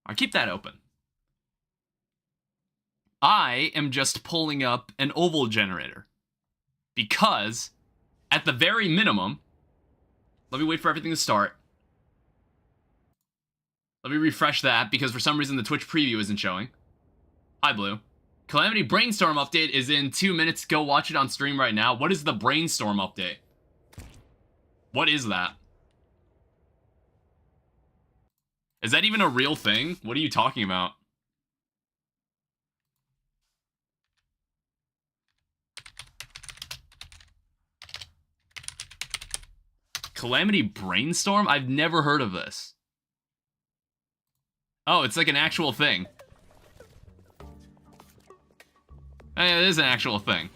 I'll keep that open. I am just pulling up an oval generator. Because, at the very minimum, let me wait for everything to start. Let me refresh that, because for some reason the Twitch preview isn't showing. Hi, Blue. Calamity Brainstorm update is in 2 minutes. Go watch it on stream right now. What is the Brainstorm update? What is that? Is that even a real thing? What are you talking about? Calamity Brainstorm? I've never heard of this. Oh, it's like an actual thing. It is an actual thing.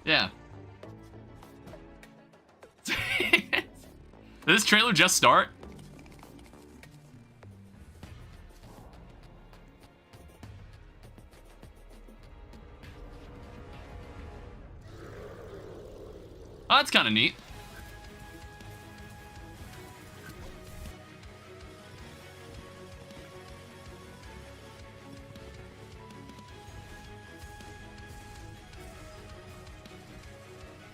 Yeah. Did this trailer just start? Oh, that's kind of neat.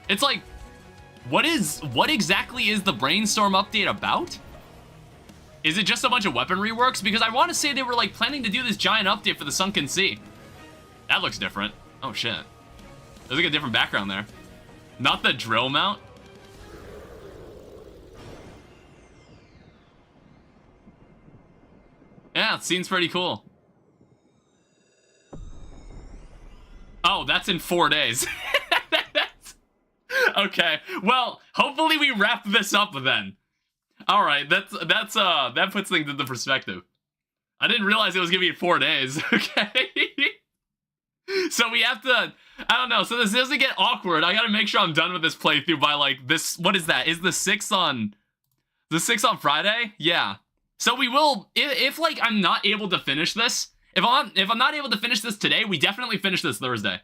It's like, what exactly is the Brainstorm update about? Is it just a bunch of weapon reworks? Because I want to say they were like planning to do this giant update for the Sunken Sea. That looks different. Oh shit. There's like a different background there. Not the drill mount. Yeah, it seems pretty cool. Oh, that's in 4 days. Okay, well, hopefully we wrap this up then. All right, that puts things into perspective. I didn't realize it was gonna be in 4 days. Okay, so we have to. I don't know. So this doesn't get awkward. I gotta make sure I'm done with this playthrough by like this. What is that? Is the 6th on Friday? Yeah. So we will. If like I'm not able to finish this. If I'm not able to finish this today, we definitely finish this Thursday.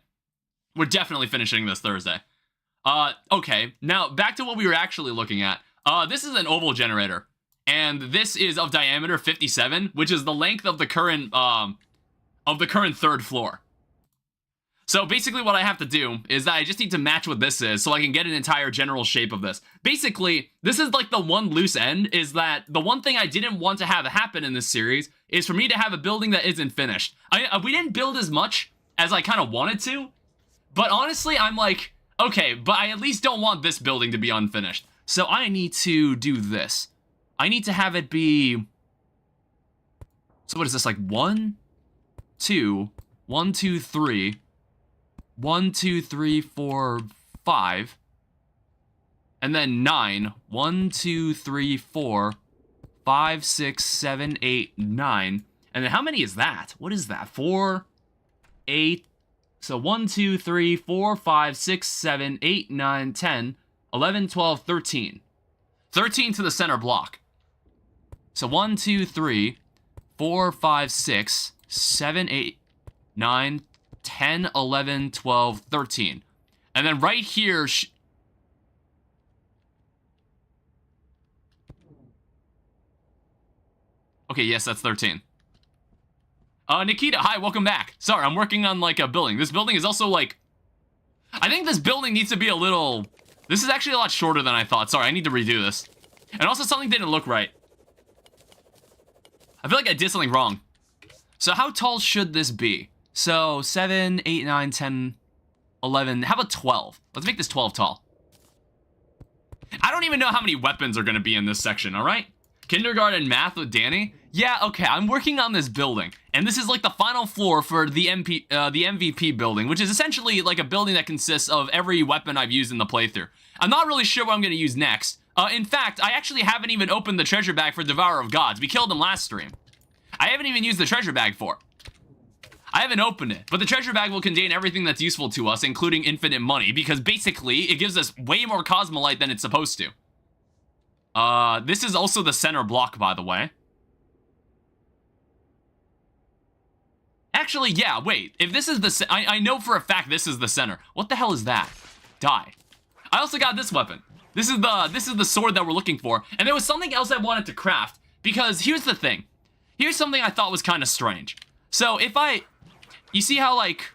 We're definitely finishing this Thursday. Okay, now back to what we were actually looking at. This is an oval generator, and this is of diameter 57, which is the length of the current 3rd floor. So basically what I have to do is that I just need to match what this is so I can get an entire general shape of this. Basically, this is like the one loose end, is that the one thing I didn't want to have happen in this series is for me to have a building that isn't finished. We didn't build as much as I kind of wanted to, but honestly, I'm like, okay, but I at least don't want this building to be unfinished. So I need to do this. I need to have it be... So what is this, like 1, 2, 1, 2, 3, 1, 2, 3, 4, 5, and then 9, 1, 2, 3, 4, 5, 6, 7, 8, 9, and then how many is that? What is that? 4, 8, so 1, 2, 3, 4, 5, 6, 7, 8, 9, 10, 11, 12, 13. 13 to the center block. So 1, 2, 3, 4, 5, 6, 7, 8, 9, 10, 11, 12, 13. And then right here... Okay, yes, that's 13. Nikita, hi, welcome back. Sorry, I'm working on, like, a building. This building is also, like... I think this building needs to be a little... This is actually a lot shorter than I thought. Sorry, I need to redo this. And also, something didn't look right. I feel like I did something wrong. So how tall should this be? So, 7, 8, 9, 10, 11... How about 12? Let's make this 12 tall. I don't even know how many weapons are going to be in this section, alright? Kindergarten math with Danny? Yeah, okay, I'm working on this building. And this is like the final floor for the MVP building, which is essentially like a building that consists of every weapon I've used in the playthrough. I'm not really sure what I'm going to use next. In fact, I actually haven't even opened the treasure bag for Devourer of Gods. We killed him last stream. I haven't even used the treasure bag for it. I haven't opened it, but the treasure bag will contain everything that's useful to us, including infinite money, because basically, it gives us way more Cosmolite than it's supposed to. This is also the center block, by the way. Actually, yeah, wait. If this is the... I know for a fact this is the center. What the hell is that? Die. I also got this weapon. This is the sword that we're looking for. And there was something else I wanted to craft. Because here's the thing. here's something I thought was kind of strange. So if you see how, like,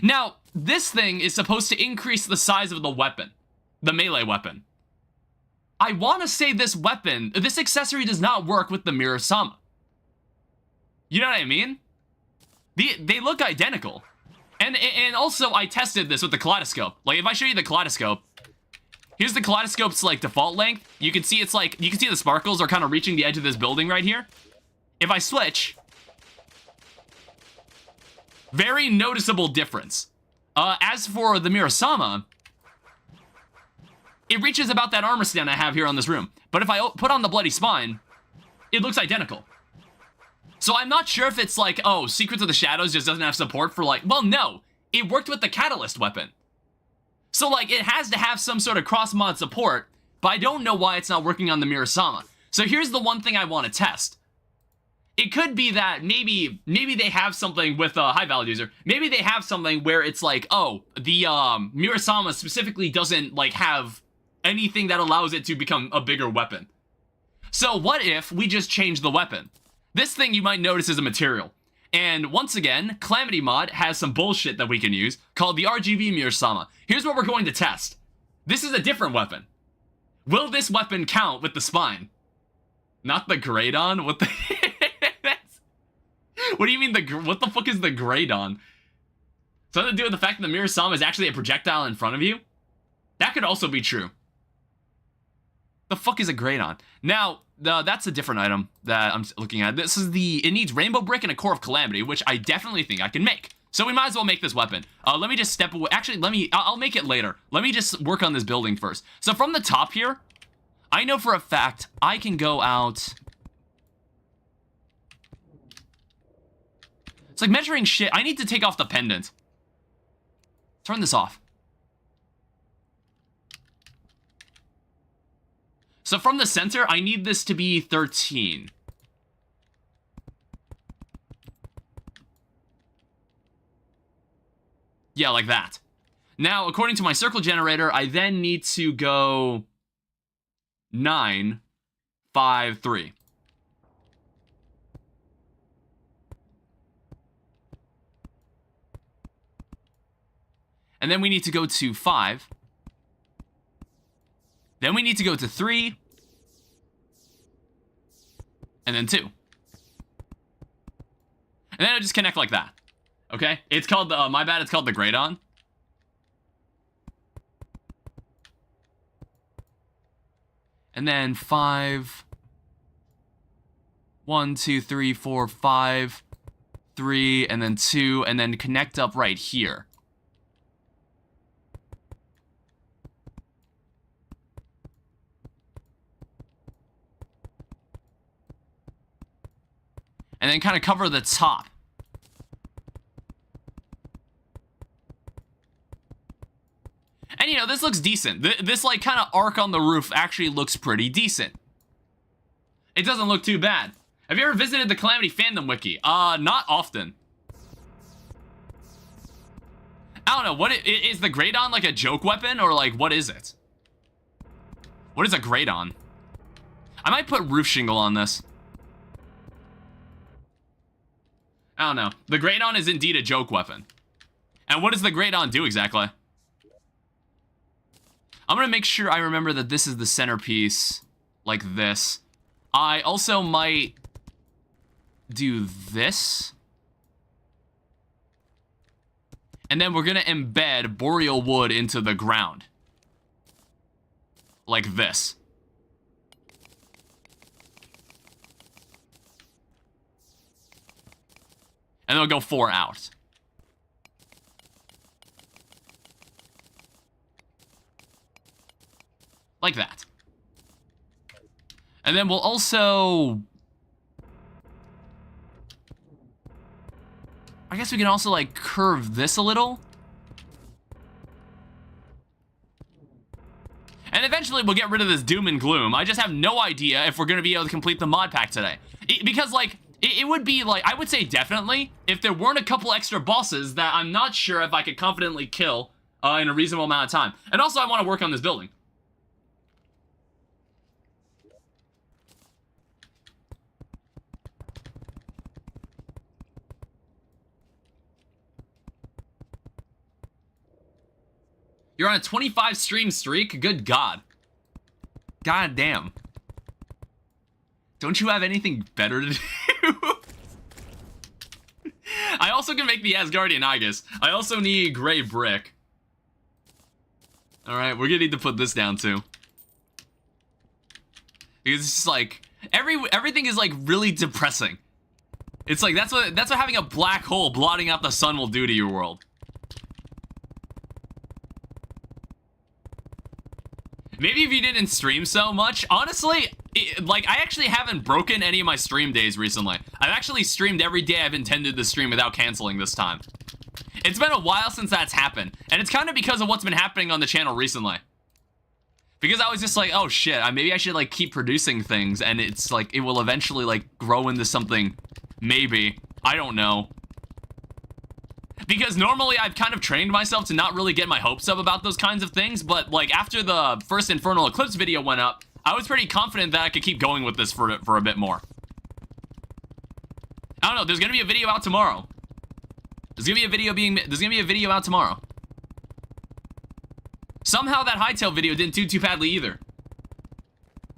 now, this thing is supposed to increase the size of the weapon, the melee weapon. I want to say this accessory does not work with the Mirror-sama. You know what I mean? They look identical. And also, I tested this with the kaleidoscope. Like, if I show you the kaleidoscope, here's the kaleidoscope's, like, default length. You can see it's, like, you can see the sparkles are kind of reaching the edge of this building right here. If I switch, very noticeable difference. As for the Mirror-sama, it reaches about that armor stand I have here on this room. But if I put on the Bloody Spine, it looks identical. So I'm not sure if it's like, oh, Secrets of the Shadows just doesn't have support for, like, well, no. It worked with the Catalyst weapon. So, like, it has to have some sort of cross-mod support, but I don't know why it's not working on the Mirror-sama. So here's the one thing I want to test. It could be that maybe they have something with a high-value user. Maybe they have something where it's like, oh, the Mirror-sama specifically doesn't, like, have anything that allows it to become a bigger weapon. So what if we just change the weapon? This thing you might notice is a material. And once again, Calamity Mod has some bullshit that we can use called the RGB Mirror-sama. Here's what we're going to test. This is a different weapon. Will this weapon count with the spine? Not the Gradon? What the... What do you mean what the fuck is the Gradon? Something to do with the fact that the Mirror-sama is actually a projectile in front of you? That could also be true. The fuck is a Gradon? Now, that's a different item that I'm looking at. This is it needs Rainbow Brick and a Core of Calamity, which I definitely think I can make. So we might as well make this weapon. Let me just step away. Actually, I'll make it later. Let me just work on this building first. So from the top here, I know for a fact I can go out. It's like measuring shit. I need to take off the pendant. Turn this off. So from the center, I need this to be 13. Yeah, like that. Now, according to my circle generator, I then need to go 9, 5, 3. And then we need to go to 5. Then we need to go to 3. And then 2. And then it'll just connect like that. Okay? It's called the, my bad, it's called the Gradon. And then 5. 1, 2, 3, 4, 5. 3, and then 2, and then connect up right here. And then kind of cover the top. And, you know, this looks decent. This, like, kind of arc on the roof actually looks pretty decent. It doesn't look too bad. Have you ever visited the Calamity Fandom Wiki? Not often. I don't know, what is the Gradon like a joke weapon, or, like, what is it? What is a Gradon? I might put roof shingle on this. I don't know. The Gradon is indeed a joke weapon. And what does the Gradon do exactly? I'm gonna make sure I remember that this is the centerpiece, like this. I also might do this. And then we're gonna embed boreal wood into the ground. Like this. And they'll go 4 out. Like that. And then we'll also... I guess we can also, like, curve this a little. And eventually we'll get rid of this doom and gloom. I just have no idea if we're going to be able to complete the mod pack today. Because, like... It would be, like, I would say definitely, if there weren't a couple extra bosses that I'm not sure if I could confidently kill in a reasonable amount of time. And also, I want to work on this building. You're on a 25 stream streak? Good God. God damn. Don't you have anything better to do? I also can make the Asgardian Aegis. I also need gray brick. Alright, we're gonna need to put this down too. Because it's just like, everything is like really depressing. It's like, that's what having a black hole blotting out the sun will do to your world. Maybe if you didn't stream so much, honestly, like, I actually haven't broken any of my stream days recently. I've actually streamed every day I've intended to stream without canceling this time. It's been a while since that's happened, and it's kind of because of what's been happening on the channel recently. Because I was just like, oh shit, maybe I should, like, keep producing things, and it's like, it will eventually, like, grow into something, maybe. I don't know. Because normally I've kind of trained myself to not really get my hopes up about those kinds of things, but, like, after the first Infernal Eclipse video went up, I was pretty confident that I could keep going with this for a bit more. I don't know, there's gonna be a video out tomorrow. There's gonna be a video out tomorrow. Somehow that Hytale video didn't do too badly either.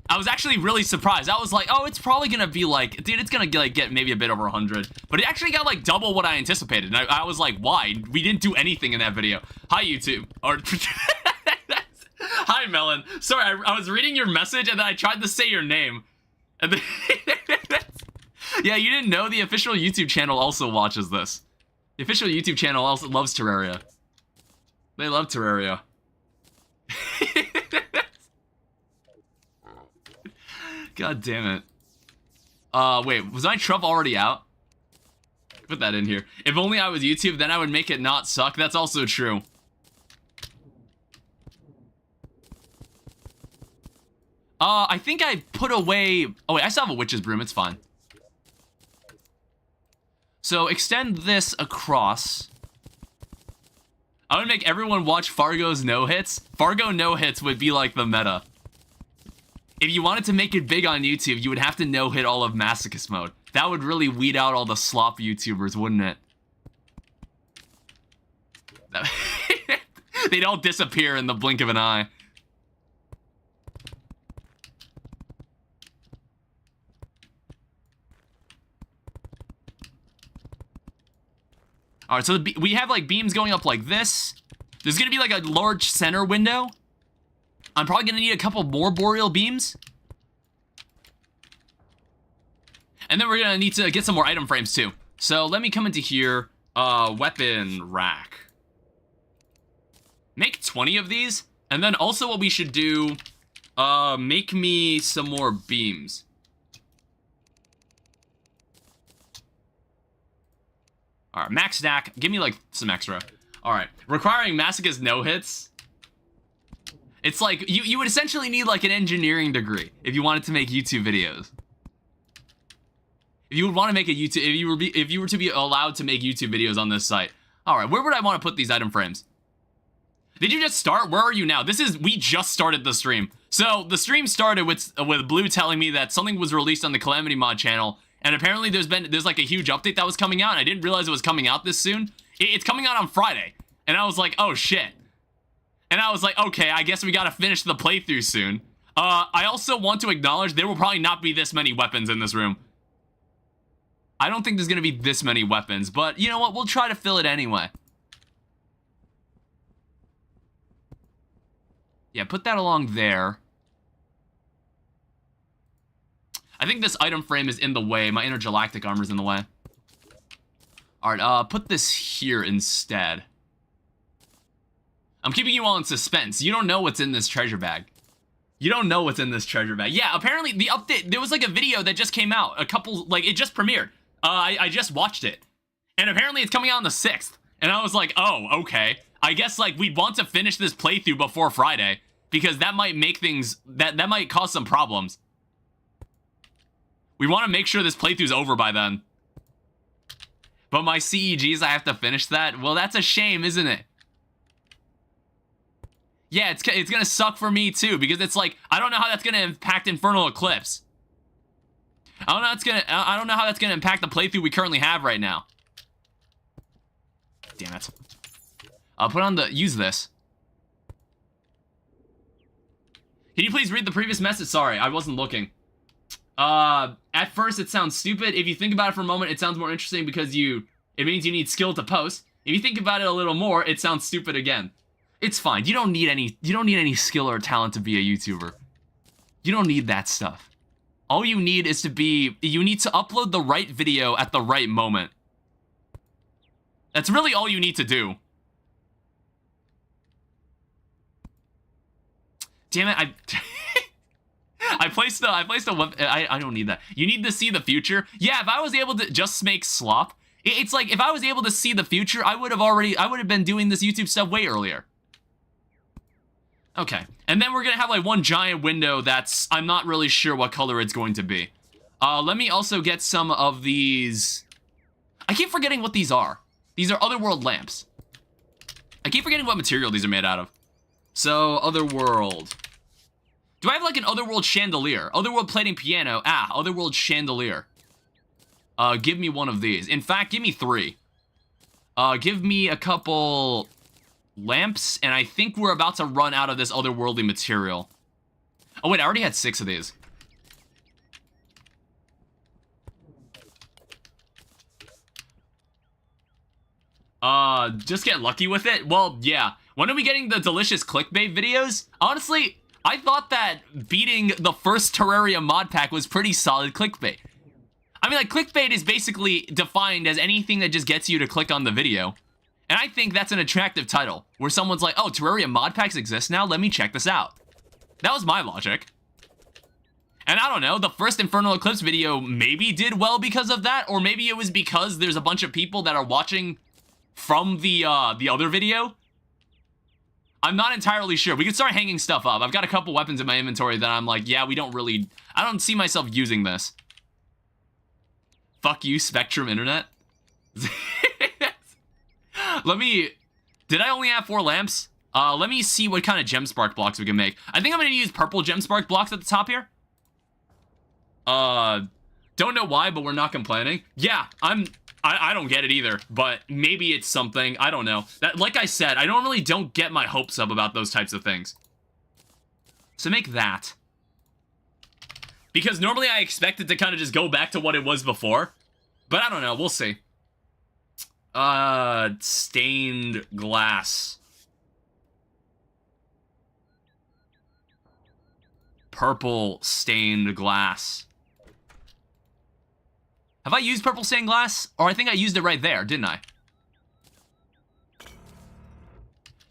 I was actually really surprised. I was like, oh, it's probably gonna be like, dude, it's gonna like get maybe a bit over 100. But it actually got like double what I anticipated. And I was like, why? We didn't do anything in that video. Hi, YouTube. Or hi, Melon. Sorry, I was reading your message and then I tried to say your name. And then yeah, you didn't know the official YouTube channel also watches this. The official YouTube channel also loves Terraria. They love Terraria. God damn it. Wait, was my Trump already out? Put that in here. If only I was YouTube, then I would make it not suck. That's also true. I think I put away... Oh, wait, I still have a witch's broom. It's fine. So, extend this across. I would make everyone watch Fargo's no-hits. Fargo no-hits would be like the meta. If you wanted to make it big on YouTube, you would have to no-hit all of Masochist mode. That would really weed out all the slop YouTubers, wouldn't it? They'd all disappear in the blink of an eye. Alright, so we have, like, beams going up like this. There's gonna be, like, a large center window. I'm probably gonna need a couple more boreal beams. And then we're gonna need to get some more item frames, too. So, let me come into here. Weapon rack. Make 20 of these. And then also what we should do, make me some more beams. Alright, max stack. Give me, like, some extra. Alright. Requiring Masochist no-hits. It's like, you would essentially need, like, an engineering degree if you wanted to make YouTube videos. If you would want to make a YouTube... If you were to be allowed to make YouTube videos on this site. Alright, where would I want to put these item frames? Did you just start? Where are you now? We just started the stream. So, the stream started with Blue telling me that something was released on the Calamity Mod channel. And apparently there's like a huge update that was coming out, and I didn't realize it was coming out this soon. It's coming out on Friday. And I was like, oh shit. And I was like, okay, I guess we gotta finish the playthrough soon. I also want to acknowledge there will probably not be this many weapons in this room. I don't think there's gonna be this many weapons, but you know what? We'll try to fill it anyway. Yeah, put that along there. I think this item frame is in the way. My intergalactic armor's in the way. Alright, put this here instead. I'm keeping you all in suspense. You don't know what's in this treasure bag. You don't know what's in this treasure bag. Yeah, apparently the update, there was like a video that just came out. It just premiered. I just watched it. And apparently it's coming out on the 6th. And I was like, oh, okay. I guess, like, we'd want to finish this playthrough before Friday. Because that might make things, that might cause some problems. We want to make sure this playthrough's over by then. But my CEGs, I have to finish that? Well, that's a shame, isn't it? Yeah, it's gonna suck for me, too. Because it's like, I don't know how that's gonna impact Infernal Eclipse. I don't know how that's gonna impact the playthrough we currently have right now. Damn it. I'll put on use this. Can you please read the previous message? Sorry, I wasn't looking. At first it sounds stupid. If you think about it for a moment, it sounds more interesting because it means you need skill to post. If you think about it a little more, it sounds stupid again. It's fine. You don't need any skill or talent to be a YouTuber. You don't need that stuff. All you need is you need to upload the right video at the right moment. That's really all you need to do. Damn it, I placed a I don't need that. You need to see the future. Yeah, if I was able to just make slop, it's like if I was able to see the future, I would have been doing this YouTube stuff way earlier. Okay, and then we're gonna have like one giant window that's, I'm not really sure what color it's going to be. Let me also get some of these. I keep forgetting what these are. These are Otherworld lamps. I keep forgetting what material these are made out of. So, Otherworld. Do I have like an Otherworld chandelier? Otherworld plating piano. Otherworld chandelier. Give me one of these. In fact, give me 3. Give me a couple lamps, and I think we're about to run out of this otherworldly material. Oh wait, I already had 6 of these. Just get lucky with it? Well, yeah. When are we getting the delicious clickbait videos? Honestly, I thought that beating the first Terraria mod pack was pretty solid clickbait. I mean, like, clickbait is basically defined as anything that just gets you to click on the video. And I think that's an attractive title, where someone's like, oh, Terraria mod packs exist now? Let me check this out. That was my logic. And I don't know, the first Infernal Eclipse video maybe did well because of that, or maybe it was because there's a bunch of people that are watching from the other video. I'm not entirely sure. We can start hanging stuff up. I've got a couple weapons in my inventory that I'm like, yeah, I don't see myself using this. Fuck you, Spectrum Internet. Did I only have 4 lamps? Let me see what kind of gem spark blocks we can make. I think I'm gonna use purple gem spark blocks at the top here. Don't know why, but we're not complaining. Yeah, I don't get it either, but maybe it's something. I don't know. That, like I said, I normally don't get my hopes up about those types of things. So make that. Because normally I expect it to kind of just go back to what it was before. But I don't know, we'll see. Stained glass. Purple stained glass. Have I used purple stained glass? Or I think I used it right there, didn't I?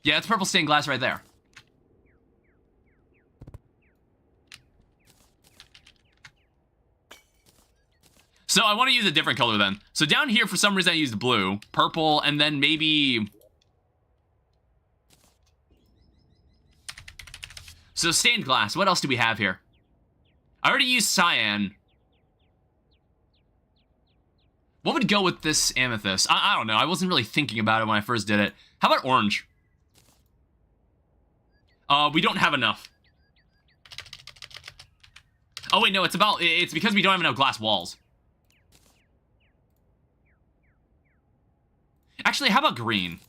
Yeah, it's purple stained glass right there. So I want to use a different color then. So down here, for some reason, I used blue, purple, and then maybe... So stained glass, what else do we have here? I already used cyan. What would go with this amethyst? I don't know. I wasn't really thinking about it when I first did it. How about orange? We don't have enough. Oh wait, no, it's because we don't have enough glass walls. Actually, how about green?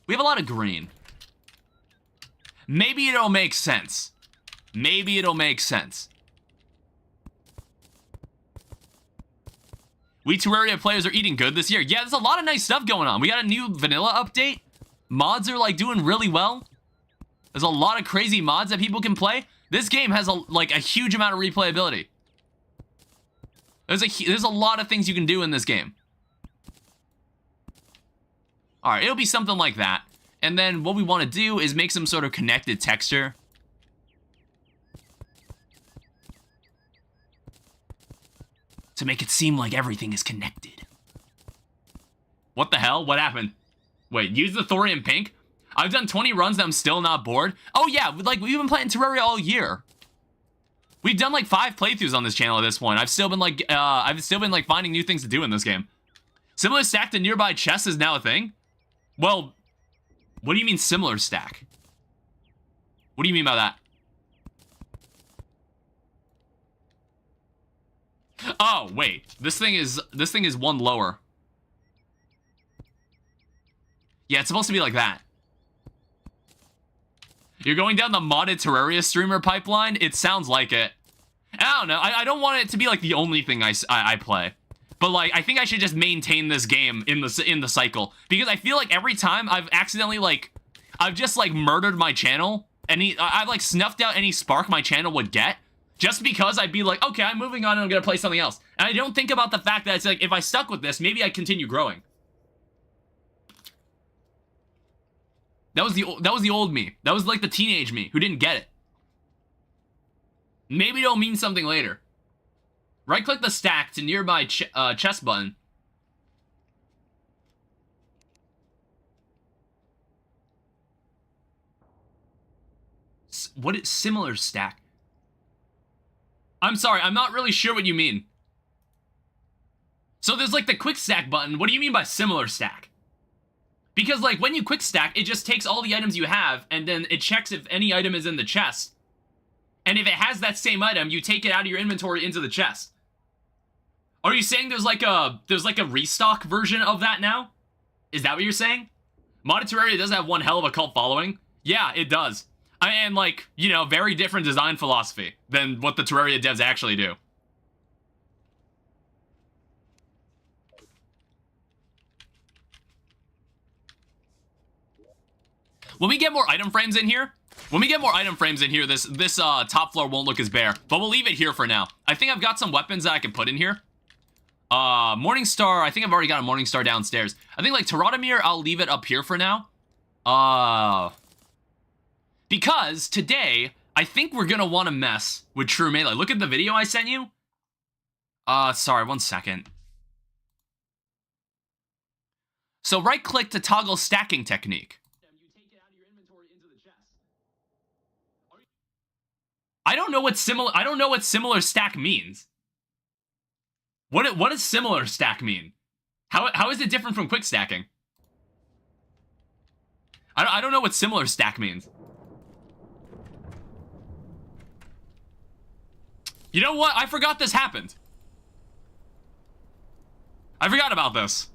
We have a lot of green. Maybe it'll make sense. Maybe it'll make sense. We Terraria players are eating good this year. Yeah, there's a lot of nice stuff going on. We got a new vanilla update. Mods are, like, doing really well. There's a lot of crazy mods that people can play. This game has, a huge amount of replayability. There's a lot of things you can do in this game. Alright, it'll be something like that. And then what we want to do is make some sort of connected texture. To make it seem like everything is connected. What the hell? What happened? Wait, use the thorium pink? I've done 20 runs and I'm still not bored. Oh yeah, like we've been playing Terraria all year. We've done like 5 playthroughs on this channel at this point. I've still been like finding new things to do in this game. Similar stack to nearby chests is now a thing? Well, what do you mean similar stack? What do you mean by that? Oh, wait. This thing is one lower. Yeah, it's supposed to be like that. You're going down the modded Terraria streamer pipeline? It sounds like it. I don't know. I don't want it to be like the only thing I play. But like, I think I should just maintain this game in the cycle. Because I feel like every time I've accidentally like, I've just like murdered my channel. And I've like snuffed out any spark my channel would get. Just because I'd be like, okay, I'm moving on and I'm gonna play something else. And I don't think about the fact that it's like, if I stuck with this, maybe I'd continue growing. That was the old me. That was like the teenage me who didn't get it. Maybe it'll mean something later. Right-click the stack to nearby chest button. What is similar stack? I'm sorry, I'm not really sure what you mean. So there's like the quick stack button. What do you mean by similar stack? Because like when you quick stack, it just takes all the items you have and then it checks if any item is in the chest. And if it has that same item, you take it out of your inventory into the chest. Are you saying there's like a restock version of that now? Is that what you're saying? Modded Terraria does have one hell of a cult following. Yeah, it does. And like, you know, very different design philosophy than what the Terraria devs actually do. When we get more item frames in here, this top floor won't look as bare. But we'll leave it here for now. I think I've got some weapons that I can put in here. Morningstar, I think I've already got a Morningstar downstairs. I think like Teraramir, I'll leave it up here for now. Because today, I think we're gonna want to mess with True Melee. Look at the video I sent you. Sorry, 1 second. So right-click to toggle stacking technique. I don't know what similar stack means. What does similar stack mean? How is it different from quick stacking? I don't know what similar stack means. You know what? I forgot this happened. I forgot about this.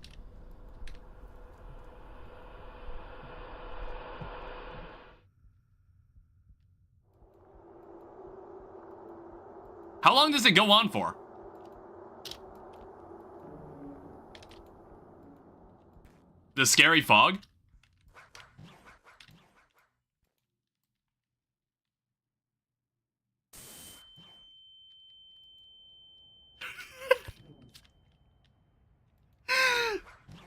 How long does it go on for? The scary fog?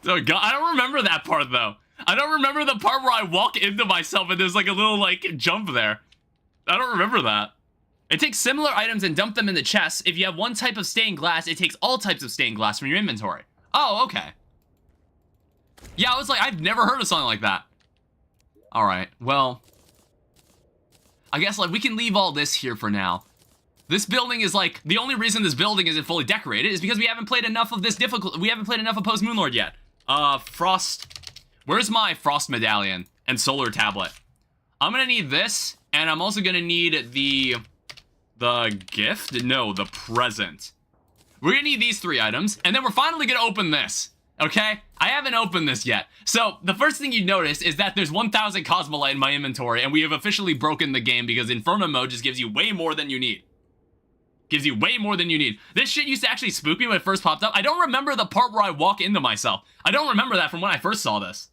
Oh god, I don't remember that part though. I don't remember the part where I walk into myself and there's like a little like jump there. I don't remember that. It takes similar items and dump them in the chest. If you have one type of stained glass, it takes all types of stained glass from your inventory. Oh, okay. Yeah, I was like, I've never heard of something like that. Alright, well. I guess like we can leave all this here for now. This building is like, the only reason this building isn't fully decorated is because we haven't played enough of this we haven't played enough of Post Moonlord yet. Frost. Where's my Frost Medallion and Solar Tablet? I'm gonna need this, and I'm also gonna need the gift? No, the present. We're gonna need these 3 items, and then we're finally gonna open this, okay? I haven't opened this yet. So, the first thing you notice is that there's 1,000 Cosmolite in my inventory, and we have officially broken the game because Inferno mode just gives you way more than you need. Gives you way more than you need. This shit used to actually spook me when it first popped up. I don't remember the part where I walk into myself. I don't remember that from when I first saw this.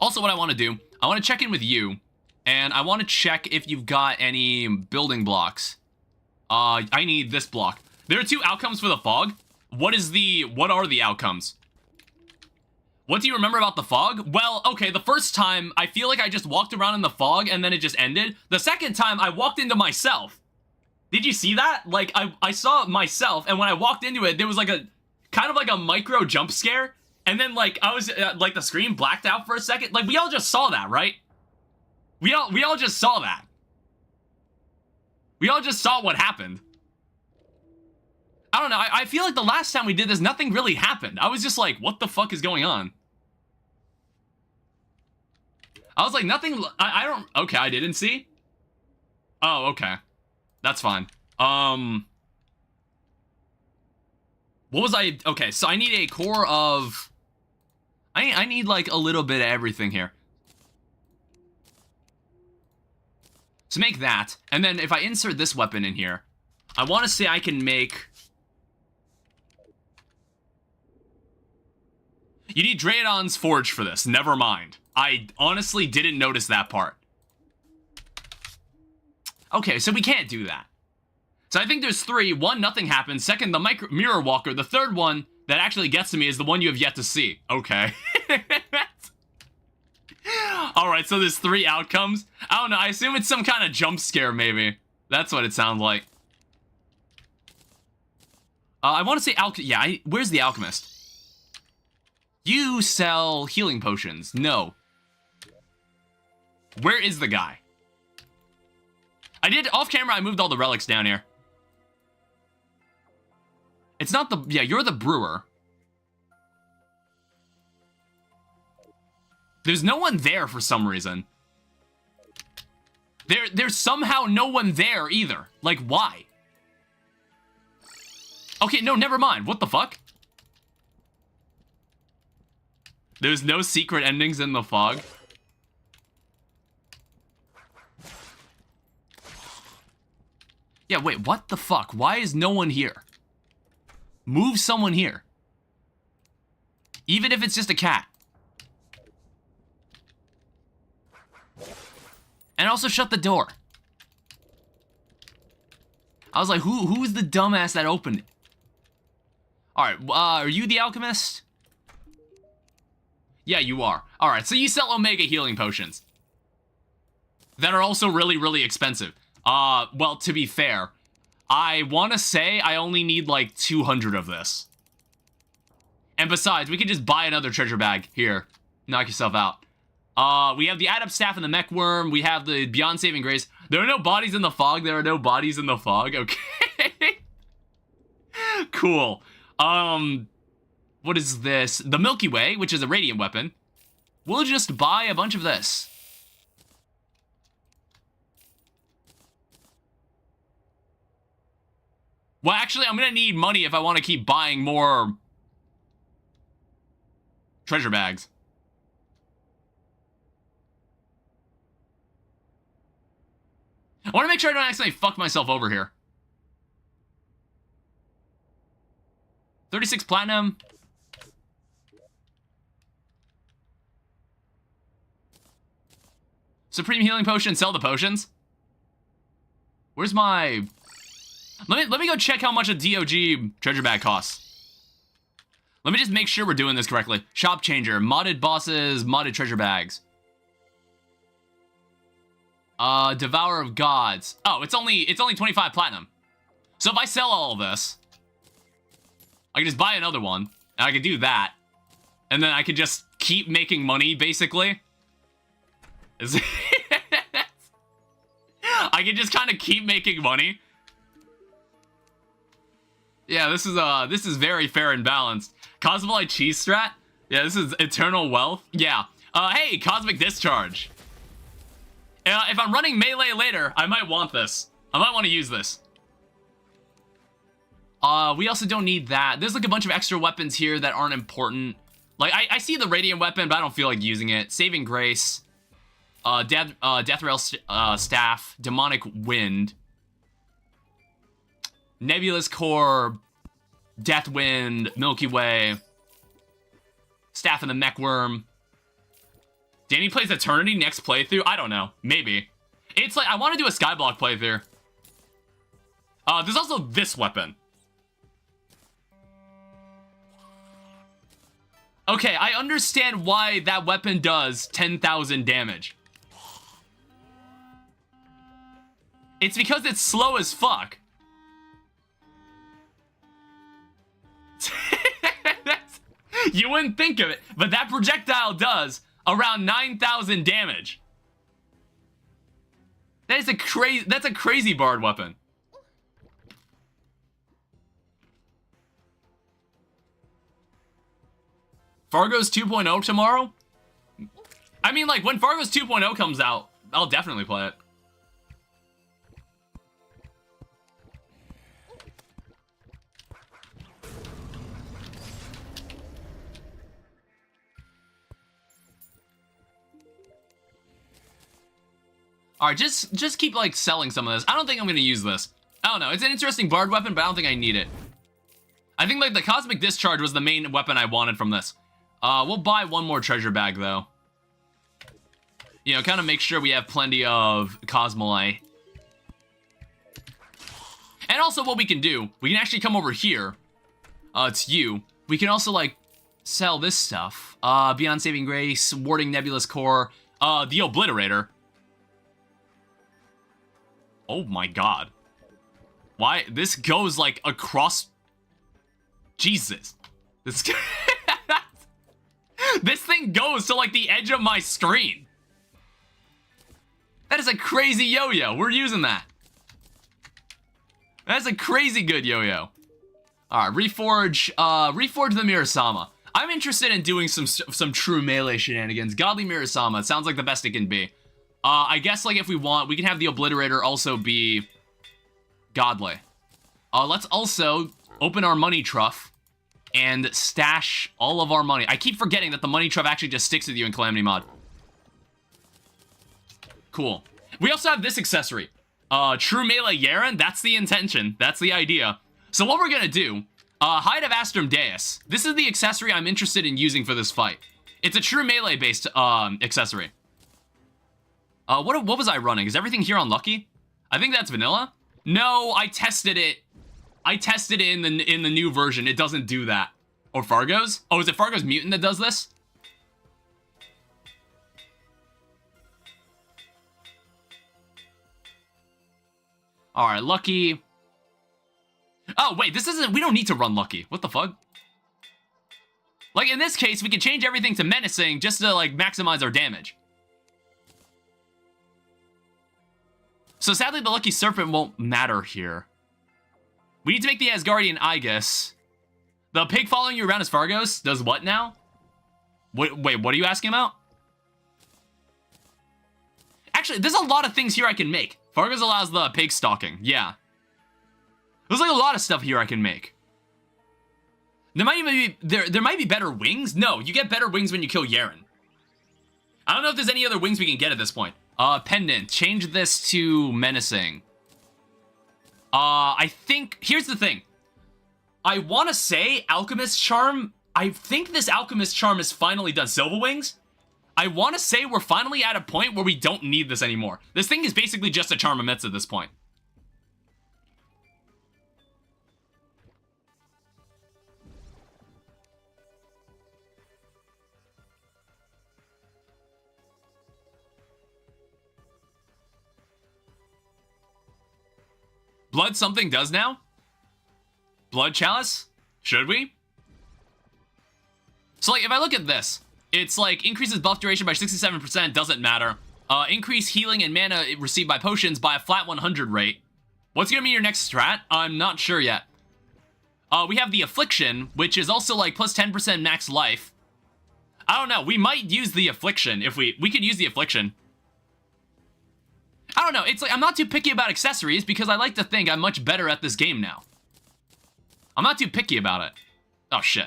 Also, what I want to do, I want to check in with you, and I want to check if you've got any building blocks. I need this block. There are 2 outcomes for the fog. What are the outcomes? What do you remember about the fog? Well, okay, the first time, I feel like I just walked around in the fog and then it just ended. The second time, I walked into myself. Did you see that? Like, I saw myself, and when I walked into it, there was like a, kind of like a micro jump scare. And then, like, I was, like, the screen blacked out for a second. Like, we all just saw that, right? We all just saw that. We all just saw what happened. I don't know, I feel like the last time we did this, nothing really happened. I was just like, what the fuck is going on? I was like, nothing, I don't, okay, I didn't see? Oh, okay. That's fine. What was I... Okay, so I need a core of... I need, like, a little bit of everything here. So make that. And then if I insert this weapon in here, I want to say I can make... You need Draedon's Forge for this. Never mind. I honestly didn't notice that part. Okay, so we can't do that. So I think there's 3. 1, nothing happens. 2nd, the Mirror Walker. The 3rd one that actually gets to me is the one you have yet to see. Okay. Alright, so there's 3 outcomes. I don't know, I assume it's some kind of jump scare, maybe. That's what it sounds like. I want to say where's the Alchemist? You sell healing potions. No. Where is the guy? Off camera, I moved all the relics down here. It's not the... Yeah, you're the brewer. There's no one there for some reason. There's somehow no one there either. Like, why? Okay, no, never mind. What the fuck? There's no secret endings in the fog. Yeah, wait, what the fuck? Why is no one here? Move someone here. Even if it's just a cat. And also shut the door. I was like, who's the dumbass that opened it? Alright, are you the alchemist? Yeah, you are. Alright, so you sell Omega healing potions. That are also really, really expensive. Well, to be fair, I want to say I only need like 200 of this. And besides, we can just buy another treasure bag. Here, knock yourself out. We have the Adept Staff and the Mech Worm. We have the Beyond Saving Grace. There are no bodies in the fog. There are no bodies in the fog. Okay. Cool. What is this? The Milky Way, which is a radiant weapon. We'll just buy a bunch of this. Well, actually, I'm gonna need money if I want to keep buying more treasure bags. I want to make sure I don't accidentally fuck myself over here. 36 platinum. Supreme healing potion, sell the potions. Where's my... Let me go check how much a DOG treasure bag costs. Let me just make sure we're doing this correctly. Shop changer, modded bosses, modded treasure bags. Devourer of Gods. Oh, it's only 25 platinum. So if I sell all of this, I can just buy another one, and I can do that. And then I can just keep making money, basically. I can just kind of keep making money. Yeah, this is very fair and balanced. Cosmolyte cheese strat? Yeah, this is eternal wealth. Yeah. Hey, Cosmic Discharge. If I'm running melee later, I might want this. I might want to use this. We also don't need that. There's like a bunch of extra weapons here that aren't important. Like, I see the radiant weapon, but I don't feel like using it. Saving Grace. Death Rail Staff. Demonic Wind. Nebulous Core, Deathwind, Milky Way, Staff and the Mech Worm. Danny plays Eternity next playthrough? I don't know. Maybe. It's like, I want to do a Skyblock playthrough. There's also this weapon. Okay, I understand why that weapon does 10,000 damage. It's because it's slow as fuck. You wouldn't think of it, but that projectile does around 9,000 damage. That's a crazy bard weapon. Fargo's 2.0 tomorrow? I mean, like, when Fargo's 2.0 comes out, I'll definitely play it. Alright, just keep, like, selling some of this. I don't think I'm gonna use this. I don't know. It's an interesting bard weapon, but I don't think I need it. I think, like, the Cosmic Discharge was the main weapon I wanted from this. We'll buy one more treasure bag, though. You know, kind of make sure we have plenty of Cosmolite. And also what we can do, we can actually come over here. It's you. We can also, like, sell this stuff. Beyond Saving Grace, Warding Nebulous Core, the Obliterator. Oh my god. Why? This goes, like, across... Jesus. This... This thing goes to, like, the edge of my screen. That is a crazy yo-yo. We're using that. That's a crazy good yo-yo. Alright, reforge the Mirasama. I'm interested in doing some true melee shenanigans. Godly Mirasama. It sounds like the best it can be. I guess, like, if we want, we can have the Obliterator also be godly. Let's also open our money trough and stash all of our money. I keep forgetting that the money trough actually just sticks with you in Calamity Mod. Cool. We also have this accessory. True Melee Yaren, that's the intention. That's the idea. So what we're gonna do, Hide of Astrum Deus. This is the accessory I'm interested in using for this fight. It's a true melee-based accessory. What was I running? Is everything here unlucky? I think that's vanilla. No, I tested it. I tested it in the new version. It doesn't do that. Or Fargo's? Oh, is it Fargo's Mutant that does this? Alright, lucky. Oh, wait, this isn't... We don't need to run lucky. What the fuck? Like, in this case, we can change everything to menacing just to, like, maximize our damage. So, sadly, the Lucky Serpent won't matter here. We need to make the Asgardian Aegis. The pig following you around as Fargos does what now? Wait, what are you asking about? Actually, there's a lot of things here I can make. Fargos allows the pig stalking. Yeah. There's like a lot of stuff here I can make. There might even be there might be better wings. No, you get better wings when you kill Yaren. I don't know if there's any other wings we can get at this point. Pendant. Change this to menacing. I think here's the thing. I want to say Alchemist Charm. I think this Alchemist Charm is finally done. Silver Wings. I want to say we're finally at a point where we don't need this anymore. This thing is basically just a Charm of Mets at this point. Blood something does now? Blood Chalice? Should we? So, like, if I look at this, it's like increases buff duration by 67%, doesn't matter. Increase healing and mana received by potions by a flat 100 rate. What's gonna be your next strat? I'm not sure yet. We have the Affliction, which is also like plus 10% max life. I don't know, we might use the Affliction if we could use the Affliction. I don't know, it's like, I'm not too picky about accessories because I like to think I'm much better at this game now. I'm not too picky about it. Oh, shit.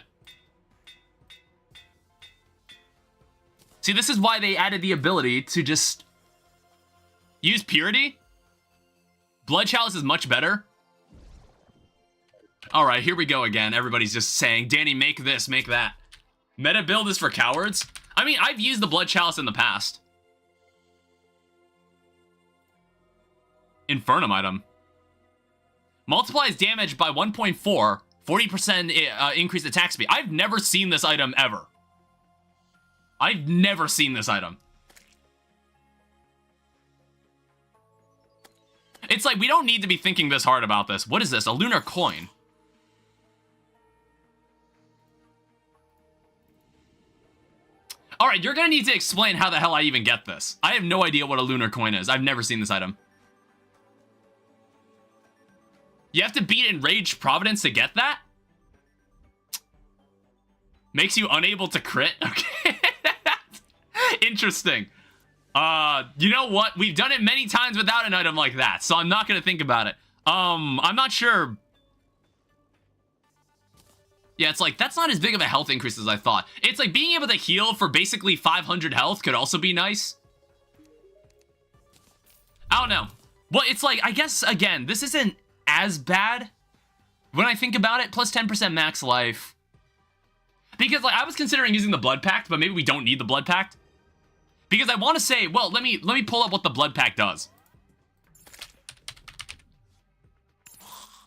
See, this is why they added the ability to just use Purity. Blood Chalice is much better. Alright, here we go again. Everybody's just saying, Danny, make this, make that. Meta build is for cowards? I mean, I've used the Blood Chalice in the past. Infernum item. Multiplies damage by 1.4, 40% increased attack speed. I've never seen this item ever. I've never seen this item. It's like, we don't need to be thinking this hard about this. What is this? A lunar coin. Alright, you're gonna need to explain how the hell I even get this. I have no idea what a lunar coin is. I've never seen this item. You have to beat Enraged Providence to get that? Makes you unable to crit? Okay. Interesting. You know what? We've done it many times without an item like that, so I'm not gonna think about it. I'm not sure. Yeah, it's like, that's not as big of a health increase as I thought. It's like being able to heal for basically 500 health could also be nice. don't know. Well, it's like, I guess, again, this isn't as bad when I think about it. Plus 10% max life. Because, like, I was considering using the Blood Pact, but maybe we don't need the Blood Pact. Because I want to say, well, let me pull up what the Blood Pact does.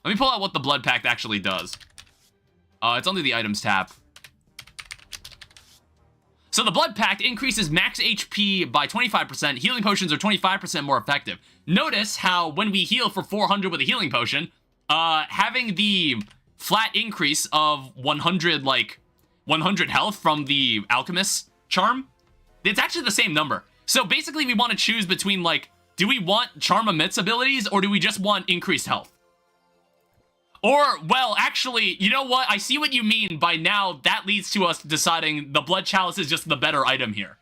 Let me pull out what the Blood Pact actually does. It's under the items tab. So the Blood Pact increases max HP by 25%. Healing potions are 25% more effective. Notice how when we heal for 400 with a healing potion, having the flat increase of 100, like, 100 health from the Alchemist's charm, it's actually the same number. So basically we want to choose between, like, do we want Charm Amit's abilities or do we just want increased health? Or, well, actually, you know what? I see what you mean by now. That leads to us deciding the Blood Chalice is just the better item here.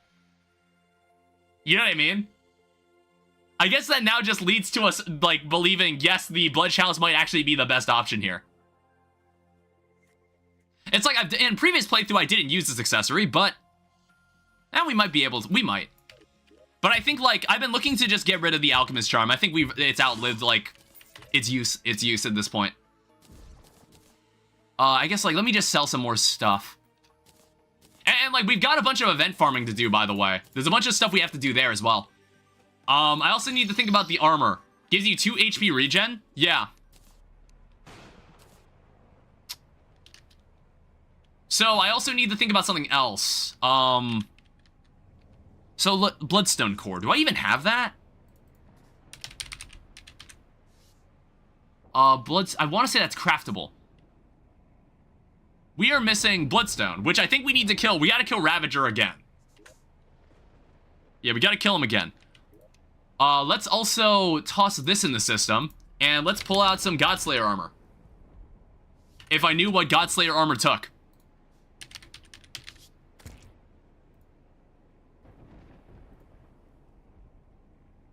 You know what I mean? I guess that now just leads to us, like, believing, yes, the Blood Chalice might actually be the best option here. It's like, in previous playthrough, I didn't use this accessory, but... we might be able to. We might. But I think, like, I've been looking to just get rid of the Alchemist Charm. I think it's outlived, like, its use at this point. I guess, like, let me just sell some more stuff. And, like, we've got a bunch of event farming to do, by the way. There's a bunch of stuff we have to do there as well. I also need to think about the armor. Gives you 2 HP regen? Yeah. So, I also need to think about something else. So, Bloodstone Core. Do I even have that? I want to say that's craftable. We are missing Bloodstone, which I think we need to kill. We gotta kill Ravager again. Yeah, we gotta kill him again. Let's also toss this in the system, and let's pull out some Godslayer armor. If I knew what Godslayer armor took.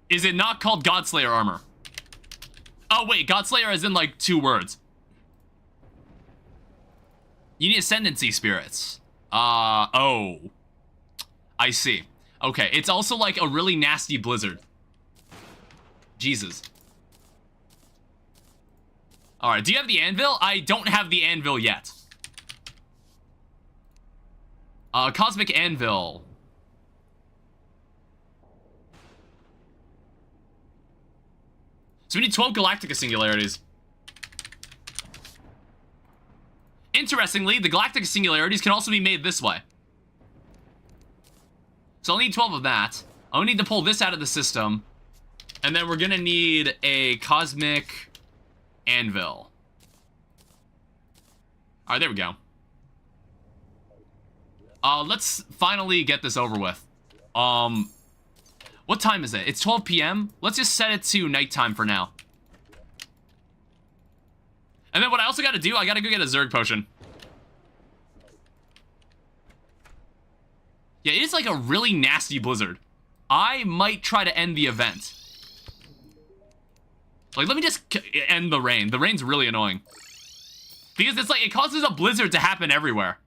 Is it not called Godslayer armor? Oh, wait, Godslayer is in, like, 2 words. You need Ascendancy Spirits. Oh. I see. Okay, it's also, like, a really nasty blizzard. Jesus. Alright, do you have the anvil? I don't have the anvil yet. Cosmic Anvil. So we need 12 Galactica Singularities. Interestingly, the Galactica Singularities can also be made this way. So I'll need 12 of that. I'll need to pull this out of the system. And then we're gonna need a Cosmic Anvil. Alright, there we go. Let's finally get this over with. What time is it? It's 12 p.m. Let's just set it to nighttime for now. And then what I also gotta do, I gotta go get a Zerg potion. Yeah, it is like a really nasty blizzard. I might try to end the event. Like, let me just end the rain. The rain's really annoying. Because it's like, it causes a blizzard to happen everywhere.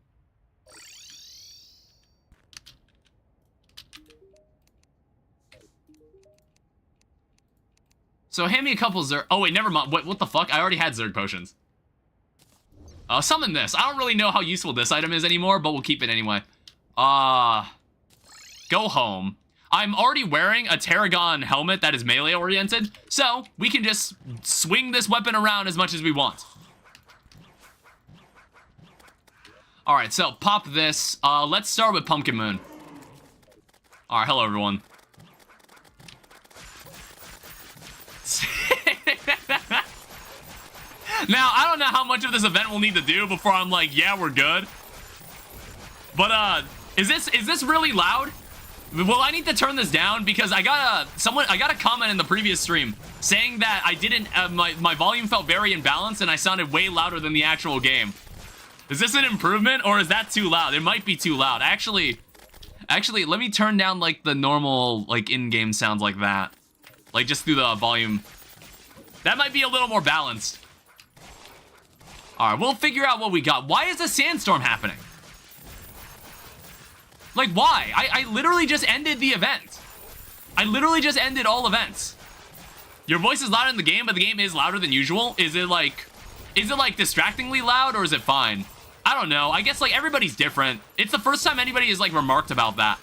So hand me a couple Zerg. Oh wait, never mind. What the fuck? I already had Zerg potions. Summon this. I don't really know how useful this item is anymore, but we'll keep it anyway. Go home. I'm already wearing a Tarragon helmet that is melee oriented, so we can just swing this weapon around as much as we want. Alright, so pop this. Let's start with Pumpkin Moon. Alright, hello everyone. Now, I don't know how much of this event we'll need to do before I'm like, yeah, we're good. But, is this really loud? Will I need to turn this down? Because I got a comment in the previous stream saying that I didn't, my volume felt very imbalanced and I sounded way louder than the actual game. Is this an improvement or is that too loud? It might be too loud. Actually, let me turn down, like, the normal, like, in-game sounds like that. Like, just through the volume. That might be a little more balanced. Alright, we'll figure out what we got. Why is a sandstorm happening? Like, why? I literally just ended the event. I literally just ended all events. Your voice is louder in the game, but the game is louder than usual. Is it like distractingly loud, or is it fine? I don't know. I guess like everybody's different. It's the first time anybody has like remarked about that.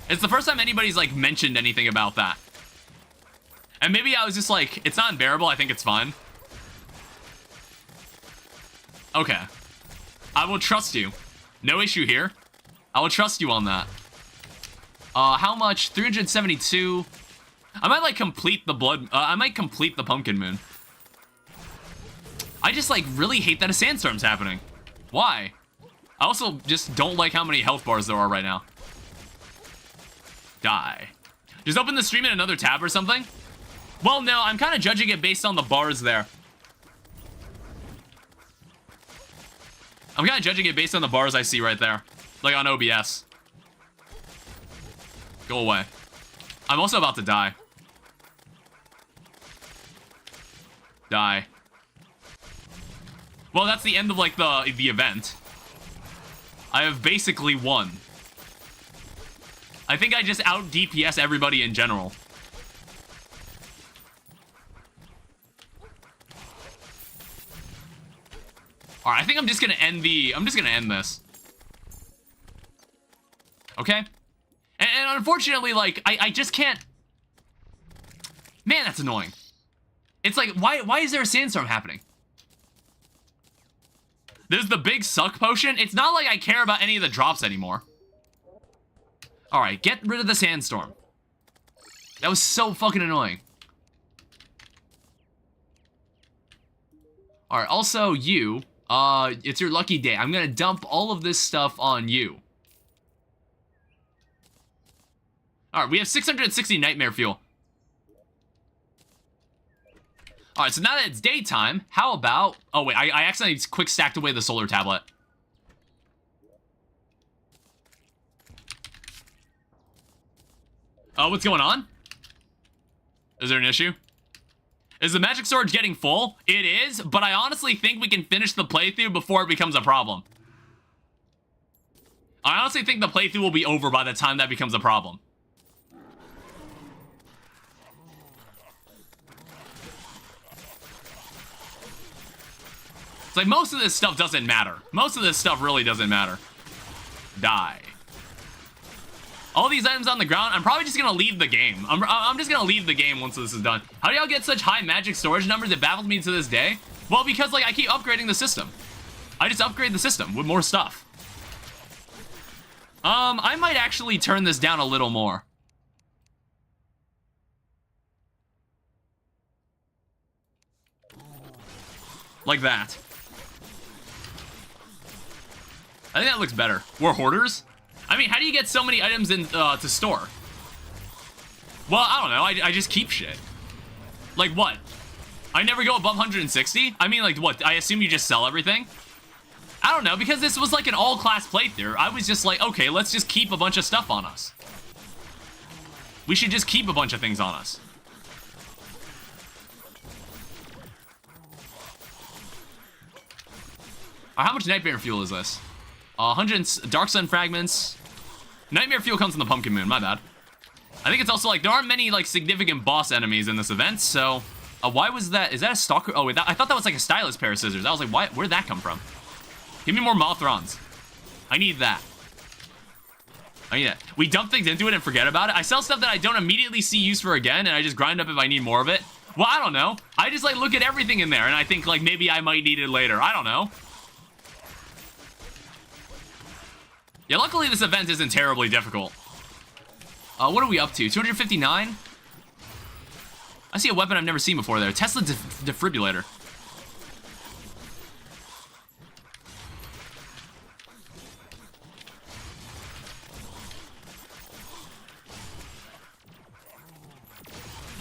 It's the first time anybody's like mentioned anything about that. And maybe I was just like, it's not unbearable. I think it's fine. Okay. I will trust you. No issue here. I will trust you on that. How much? 372. I might like complete the blood. I might complete the pumpkin moon. I just like really hate that a sandstorm's happening. Why? I also just don't like how many health bars there are right now. Die. Just open the stream in another tab or something? Well, no, I'm kind of judging it based on the bars there. I'm kind of judging it based on the bars I see right there. Like on OBS. Go away. I'm also about to die. Die. Well, that's the end of like the event. I have basically won. I think I just out DPS everybody in general. Alright, I think I'm just gonna end this. Okay? And unfortunately, like, I just can't... Man, that's annoying. It's like, why is there a sandstorm happening? There's the big suck potion. It's not like I care about any of the drops anymore. Alright, get rid of the sandstorm. That was so fucking annoying. Alright, also, you... it's your lucky day. I'm gonna dump all of this stuff on you. Alright, we have 660 nightmare fuel. Alright, so now that it's daytime, how about... Oh, wait, I accidentally quick stacked away the solar tablet. What's going on? Is there an issue? Is the magic storage getting full? It is, but I honestly think we can finish the playthrough before it becomes a problem. I honestly think the playthrough will be over by the time that becomes a problem. It's like most of this stuff doesn't matter. Most of this stuff really doesn't matter. Die. All these items on the ground, I'm probably just gonna leave the game. I'm just gonna leave the game once this is done. How do y'all get such high magic storage numbers? It baffles me to this day. Well, because like I keep upgrading the system. I just upgrade the system with more stuff. I might actually turn this down a little more. Like that. I think that looks better. We're hoarders? I mean, how do you get so many items in to store? Well, I don't know. I just keep shit. Like what? I never go above 160? I mean, like what? I assume you just sell everything? I don't know, because this was like an all-class playthrough. I was just like, okay, let's just keep a bunch of stuff on us. We should just keep a bunch of things on us. How much nightmare fuel is this? 100 Dark Sun fragments. Nightmare fuel comes from the pumpkin moon, my bad. I think it's also like, there aren't many like significant boss enemies in this event, so... why was that? Is that a stalker? Oh, wait, I thought that was like a stylus pair of scissors. I was like, where'd that come from? Give me more Mothrons. I need that. I need that. We dump things into it and forget about it. I sell stuff that I don't immediately see use for again, and I just grind up if I need more of it. Well, I don't know. I just like look at everything in there, and I think like maybe I might need it later. I don't know. Yeah, luckily this event isn't terribly difficult. What are we up to? 259? I see a weapon I've never seen before there. Tesla defibrillator.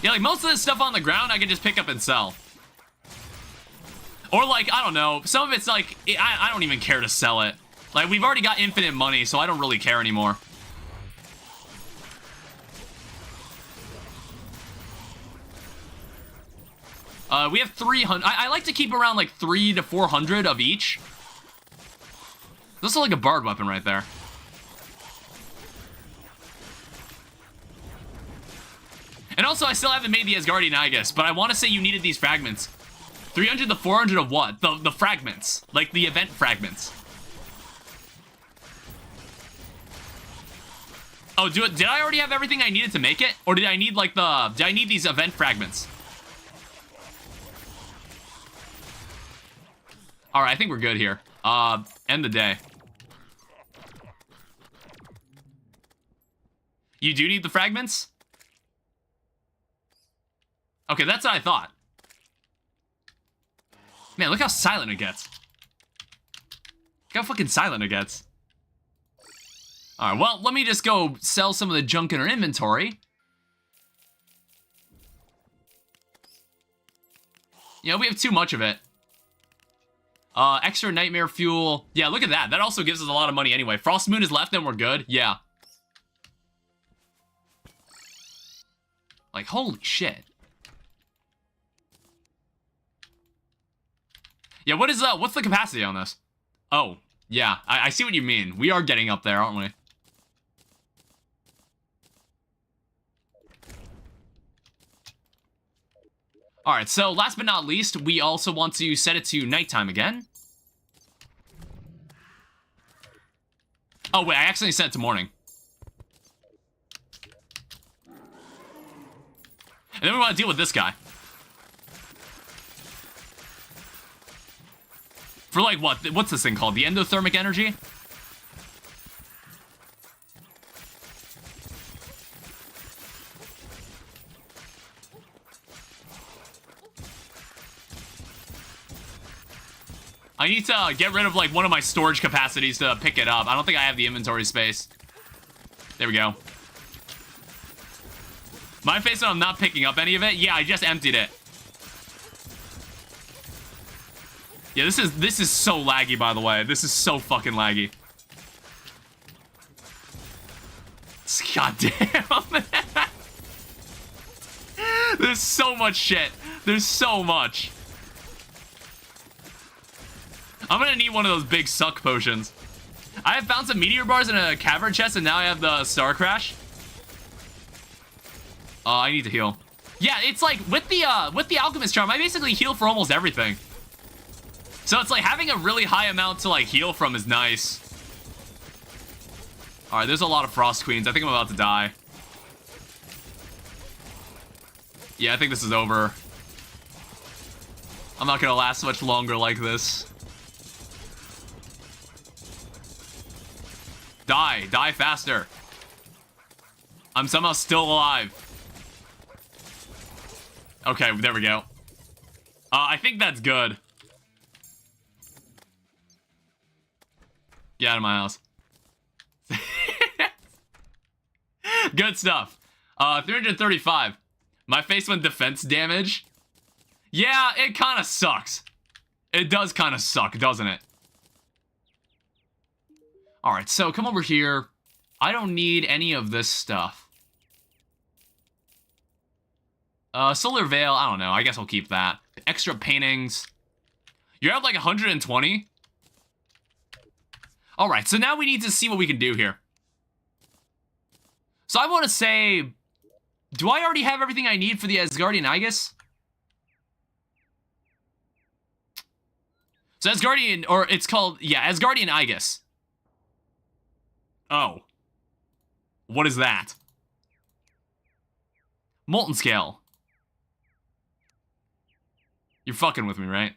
Yeah, like most of this stuff on the ground I can just pick up and sell. Or like, I don't know, some of it's like, I don't even care to sell it. Like, we've already got infinite money, so I don't really care anymore. We have 300. I like to keep around like 300 to 400 of each. This is like a bard weapon right there. And also, I still haven't made the Asgardian Aegis, but I want to say you needed these fragments. 300 to 400 of what? The fragments. Like, the event fragments. Oh, did I already have everything I needed to make it? Or did I need, like, did I need these event fragments? Alright, I think we're good here. End the day. You do need the fragments? Okay, that's what I thought. Man, look how silent it gets. Look how fucking silent it gets. Alright, well, let me just go sell some of the junk in our inventory. You know, we have too much of it. Extra nightmare fuel. Yeah, look at that. That also gives us a lot of money anyway. Frost Moon is left and we're good. Yeah. Like, holy shit. Yeah, what's the capacity on this? Oh, yeah, I see what you mean. We are getting up there, aren't we? Alright, so last but not least, we also want to set it to nighttime again. Oh, wait, I accidentally set it to morning. And then we want to deal with this guy. For like what? What's this thing called? The endothermic energy? I need to get rid of like one of my storage capacities to pick it up. I don't think I have the inventory space. There we go. My face when I'm not picking up any of it? Yeah, I just emptied it. Yeah, this is so laggy, by the way. This is so fucking laggy. God damn. There's so much shit. There's so much. I'm gonna need one of those big suck potions. I have found some meteor bars in a cavern chest, and now I have the star crash. I need to heal. Yeah, it's like with the alchemist charm, I basically heal for almost everything. So it's like having a really high amount to like heal from is nice. All right, there's a lot of frost queens. I think I'm about to die. Yeah, I think this is over. I'm not gonna last much longer like this. Die faster. I'm somehow still alive. Okay, there we go. I think that's good. Get out of my house. Good stuff. 335. My face went defense damage. Yeah, it kind of sucks. It does kind of suck, doesn't it? Alright, so come over here. I don't need any of this stuff. Solar Veil, I don't know. I guess I'll keep that. Extra paintings. You're at like 120? Alright, so now we need to see what we can do here. So I want to say... Do I already have everything I need for the Asgardian Aegis? So Asgardian, or it's called... Yeah, Asgardian Aegis. Oh. What is that? Molten Scale. You're fucking with me, right?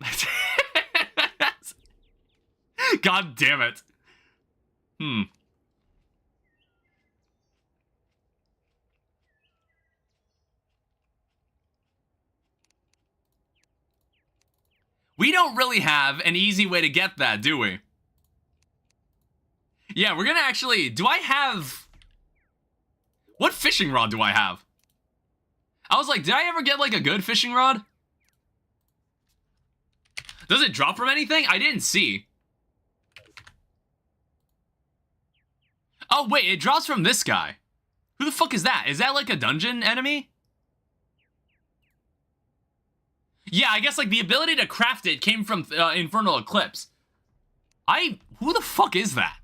God damn it. We don't really have an easy way to get that, do we? Yeah, we're gonna actually... Do I have... What fishing rod do I have? I was like, did I ever get, like, a good fishing rod? Does it drop from anything? I didn't see. Oh, wait, it drops from this guy. Who the fuck is that? Is that, like, a dungeon enemy? Yeah, I guess, like, the ability to craft it came from Infernal Eclipse. Who the fuck is that?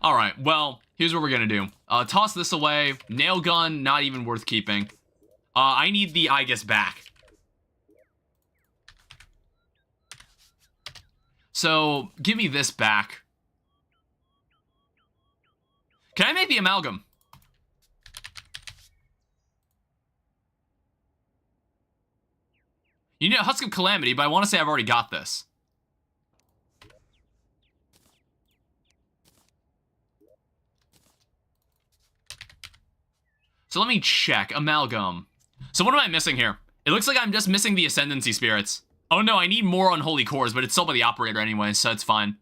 Alright, well, Here's what we're gonna do. Toss this away. Nail gun, not even worth keeping. I need the Aegis back. So, give me this back. Can I make the amalgam? You need a Husk of Calamity, but I want to say I've already got this. So let me check. Amalgam. So what am I missing here? It looks like I'm just missing the Ascendancy Spirits. Oh no, I need more Unholy Cores, but it's sold by the Operator anyway, so it's fine.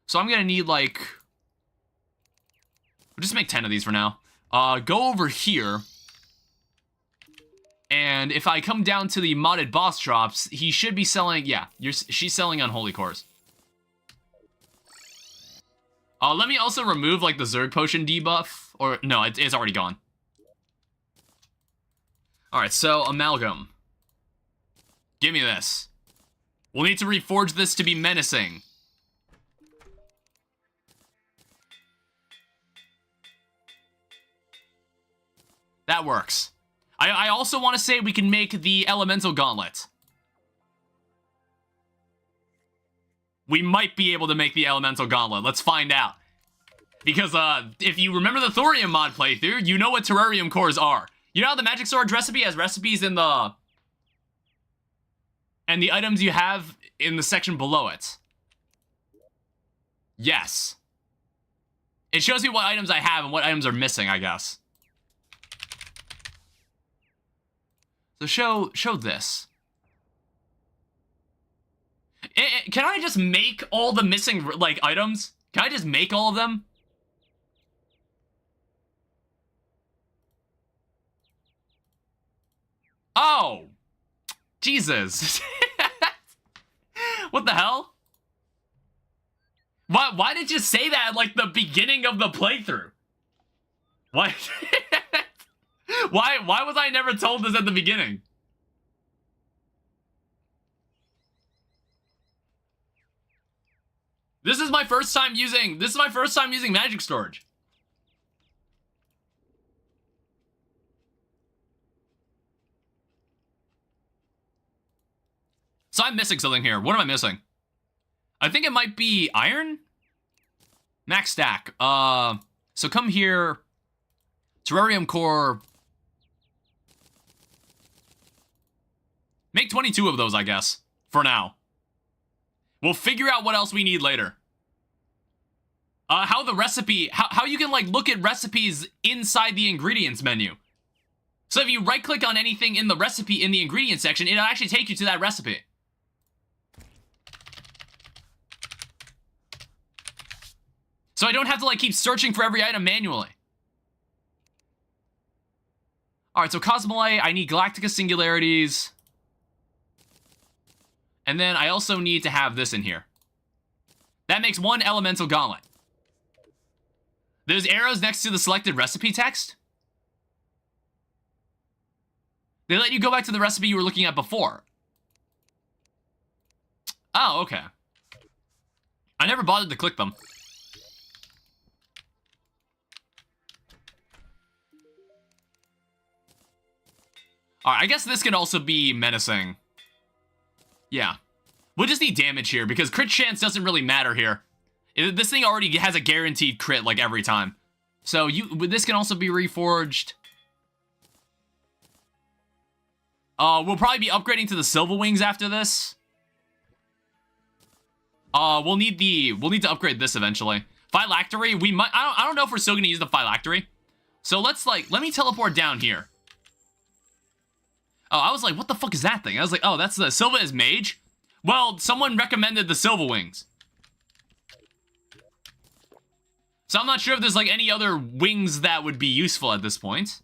So I'm gonna need, like... We'll just make 10 of these for now. Go over here. And if I come down to the modded boss drops, he should be selling... Yeah, she's selling Unholy Cores. Let me also remove, like, the Zerg Potion debuff. Or, no, it's already gone. Alright, so, Amalgam. Give me this. We'll need to reforge this to be menacing. That works. I also want to say we can make the Elemental Gauntlet. We might be able to make the Elemental Gauntlet. Let's find out. Because, if you remember the Thorium mod playthrough, you know what Terrarium cores are. You know how the Magic Sword recipe has recipes in the... And the items you have in the section below it. Yes. It shows me what items I have and what items are missing, I guess. So show this. Can I just make all the missing, like, items? Can I just make all of them? Oh! Jesus. What the hell? Why did you say that at, like, the beginning of the playthrough? Why? Why was I never told this at the beginning? This is my first time using magic storage. So I'm missing something here. What am I missing? I think it might be iron? Max stack. So come here. Terrarium core. Make 22 of those, I guess. For now. We'll figure out what else we need later. How the recipe... How you can, like, look at recipes inside the ingredients menu. So if you right-click on anything in the recipe in the ingredients section, it'll actually take you to that recipe. So I don't have to, like, keep searching for every item manually. Alright, so Cosmolite, I need Galactica Singularities. And then I also need to have this in here. That makes one Elemental Gauntlet. There's arrows next to the selected recipe text. They let you go back to the recipe you were looking at before. Oh, okay. I never bothered to click them. Alright, I guess this can also be menacing. Yeah. We'll just need damage here, because crit chance doesn't really matter here. This thing already has a guaranteed crit, like, every time. So, this can also be reforged. We'll probably be upgrading to the Silver Wings after this. We'll need to upgrade this eventually. Phylactery, we might... I don't know if we're still gonna use the Phylactery. So, let me teleport down here. Oh, I was like, what the fuck is that thing? I was like, oh, that's the Silva is Mage? Well, someone recommended the Silver Wings. So I'm not sure if there's, like, any other wings that would be useful at this point.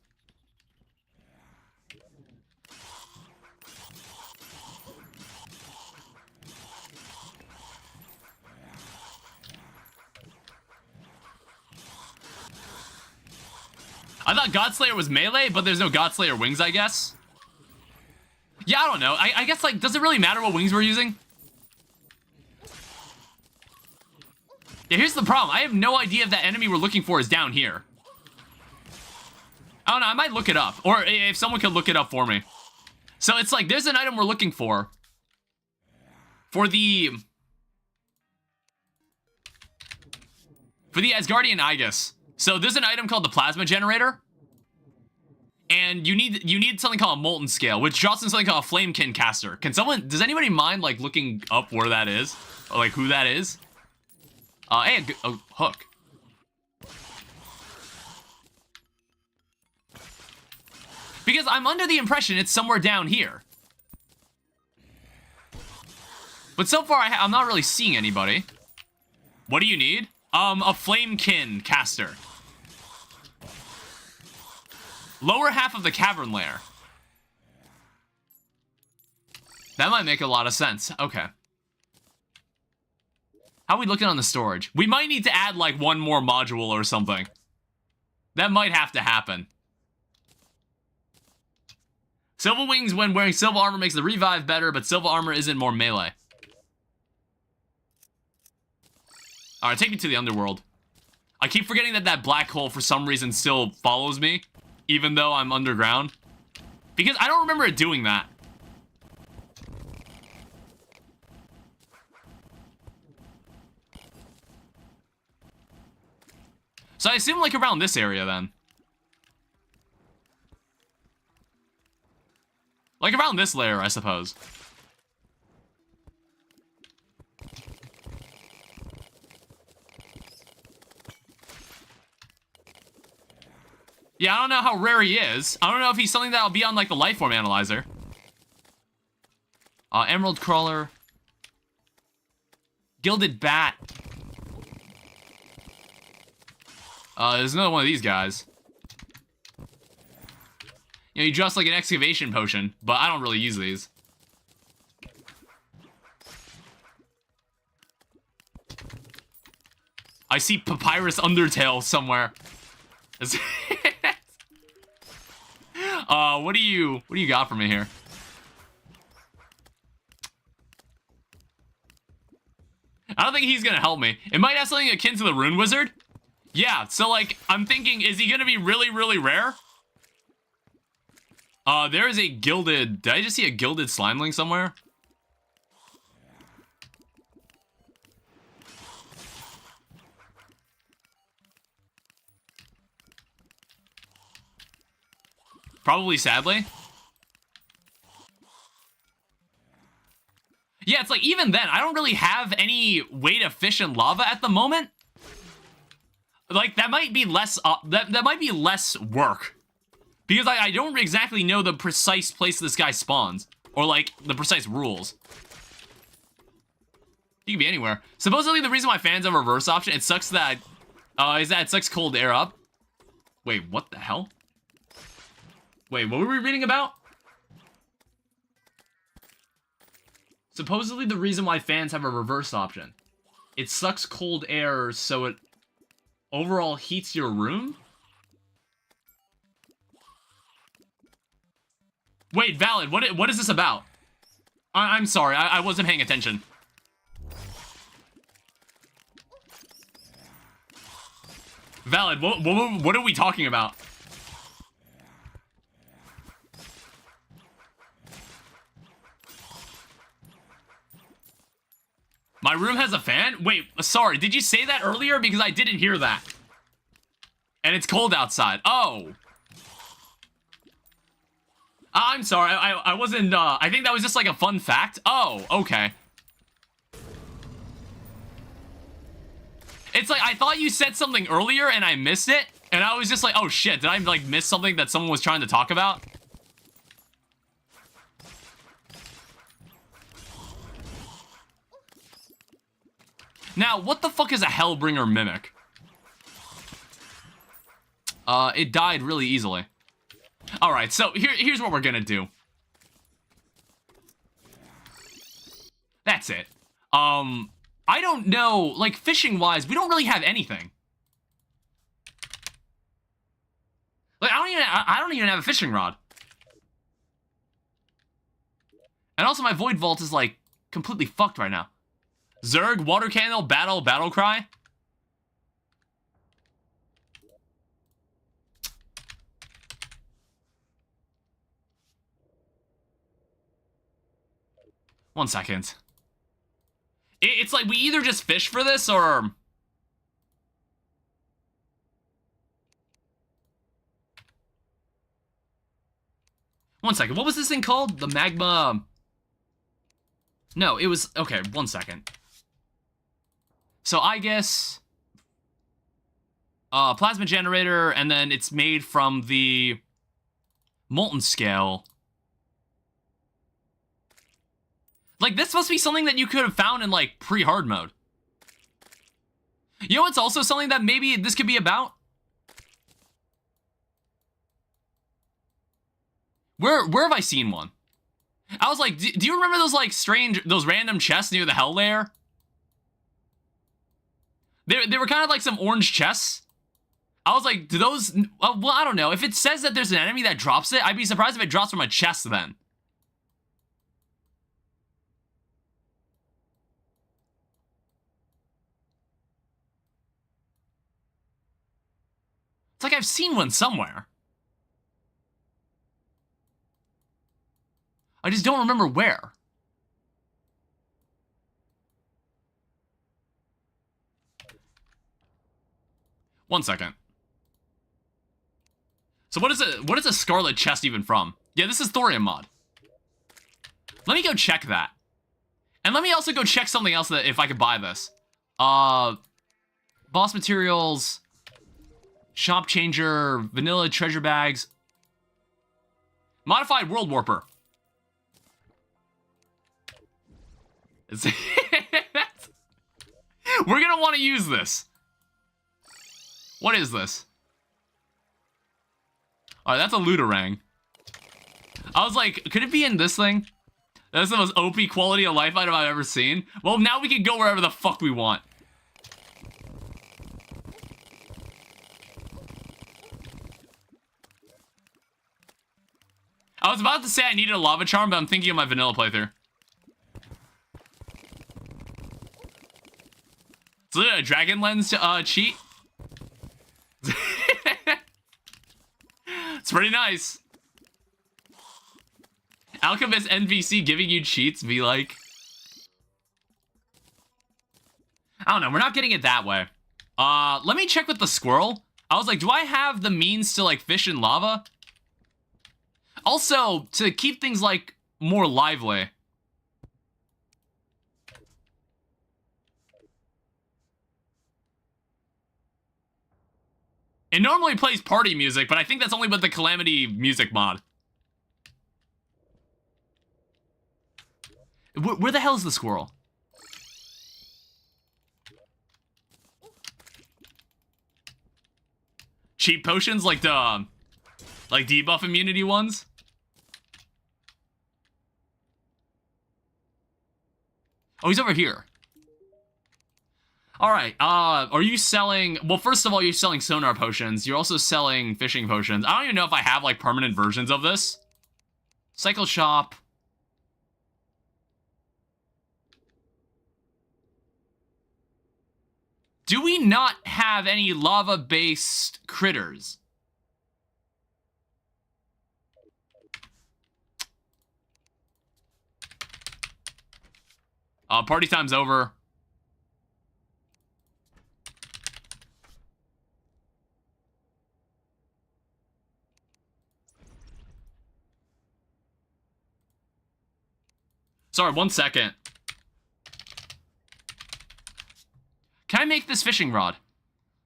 I thought Godslayer was melee, but there's no Godslayer wings, I guess. Yeah, I don't know. I guess, like, does it really matter what wings we're using? Yeah, here's the problem. I have no idea if that enemy we're looking for is down here. I don't know. I might look it up. Or if someone could look it up for me. So it's like, there's an item we're looking for. For the Asgardian Aegis. So there's an item called the Plasma Generator. And you need something called a Molten Scale, which drops in something called a Flamekin Caster. Does anybody mind, like, looking up where that is? Or, like, who that is? Hey, a hook. Because I'm under the impression it's somewhere down here. But so far, I'm not really seeing anybody. What do you need? A Flamekin Caster. Lower half of the cavern layer. That might make a lot of sense. Okay. How are we looking on the storage? We might need to add, like, one more module or something. That might have to happen. Silver Wings, when wearing silver armor, makes the revive better, but silver armor isn't more melee. Alright, take me to the underworld. I keep forgetting that black hole, for some reason, still follows me, even though I'm underground. Because I don't remember it doing that. So I assume, like, around this area, then. Like, around this layer, I suppose. Yeah, I don't know how rare he is. I don't know if he's something that'll be on, like, the Lifeform Analyzer. Emerald Crawler. Gilded Bat. There's another one of these guys. You know, you just like an excavation potion, but I don't really use these. I see Papyrus Undertale somewhere. What do you got for me here? I don't think he's gonna help me. It might have something akin to the Rune Wizard. Yeah, so, like, I'm thinking, is he gonna be really, really rare? There is a gilded... Did I just see a gilded slimeling somewhere? Probably sadly. Yeah, it's like, even then, I don't really have any way to fish in lava at the moment. Like, that might be less, that might be less work. Because I don't exactly know the precise place this guy spawns. Or, like, the precise rules. You can be anywhere. Supposedly, the reason why fans have a reverse option, it sucks that, is that it sucks cold air up. Wait, what the hell? Wait, what were we reading about? Supposedly, the reason why fans have a reverse option. It sucks cold air, so it overall heats your room? Wait, Valid, what is this about? I'm sorry, I wasn't paying attention. Valid, what are we talking about? My room has a fan? Wait, sorry, did you say that earlier? Because I didn't hear that. And it's cold outside. Oh. I'm sorry, I wasn't, I think that was just like a fun fact. Oh, okay. It's like, I thought you said something earlier and I missed it. And I was just like, oh shit, did I like miss something that someone was trying to talk about? Now, what the fuck is a Hellbringer Mimic? It died really easily. Alright, so here's what we're gonna do. That's it. I don't know, like, fishing-wise, we don't really have anything. Like, I don't even have a fishing rod. And also my Void Vault is, like, completely fucked right now. Zerg, Water Candle, Battle Cry. One second. It's like we either just fish for this or... One second. What was this thing called? The magma... No, it was... Okay, one second. So I guess... plasma generator, and then it's made from the... molten scale. Like, this must be something that you could have found in, like, pre-hard mode. You know what's also something that maybe this could be about? Where have I seen one? I was like, do you remember those, like, those random chests near the Hell Lair? They were kind of like some orange chests. I was like, do those... well, I don't know. If it says that there's an enemy that drops it, I'd be surprised if it drops from a chest then. It's like I've seen one somewhere. I just don't remember where. One second. So what is a Scarlet chest even from? Yeah, this is Thorium mod. Let me go check that. And let me also go check something else that if I could buy this. Boss materials, shop changer, vanilla treasure bags, modified world warper. We're gonna want to use this. What is this? Alright, that's a Looterang. I was like, could it be in this thing? That's the most OP quality of life item I've ever seen. Well, now we can go wherever the fuck we want. I was about to say I needed a lava charm, but I'm thinking of my vanilla playthrough. Is it a dragon lens cheat? It's pretty nice. Alchemist NPC giving you cheats be like... I don't know, we're not getting it that way. Let me check with the squirrel. I was like, do I have the means to, like, fish in lava? Also, to keep things, like, more lively. It normally plays party music, but I think that's only with the Calamity music mod. Where the hell is the squirrel? Cheap potions like the debuff immunity ones? Oh, he's over here. Alright, are you selling... Well, first of all, you're selling sonar potions. You're also selling fishing potions. I don't even know if I have, like, permanent versions of this. Cycle shop. Do we not have any lava-based critters? Party time's over. Sorry, one second. Can I make this fishing rod?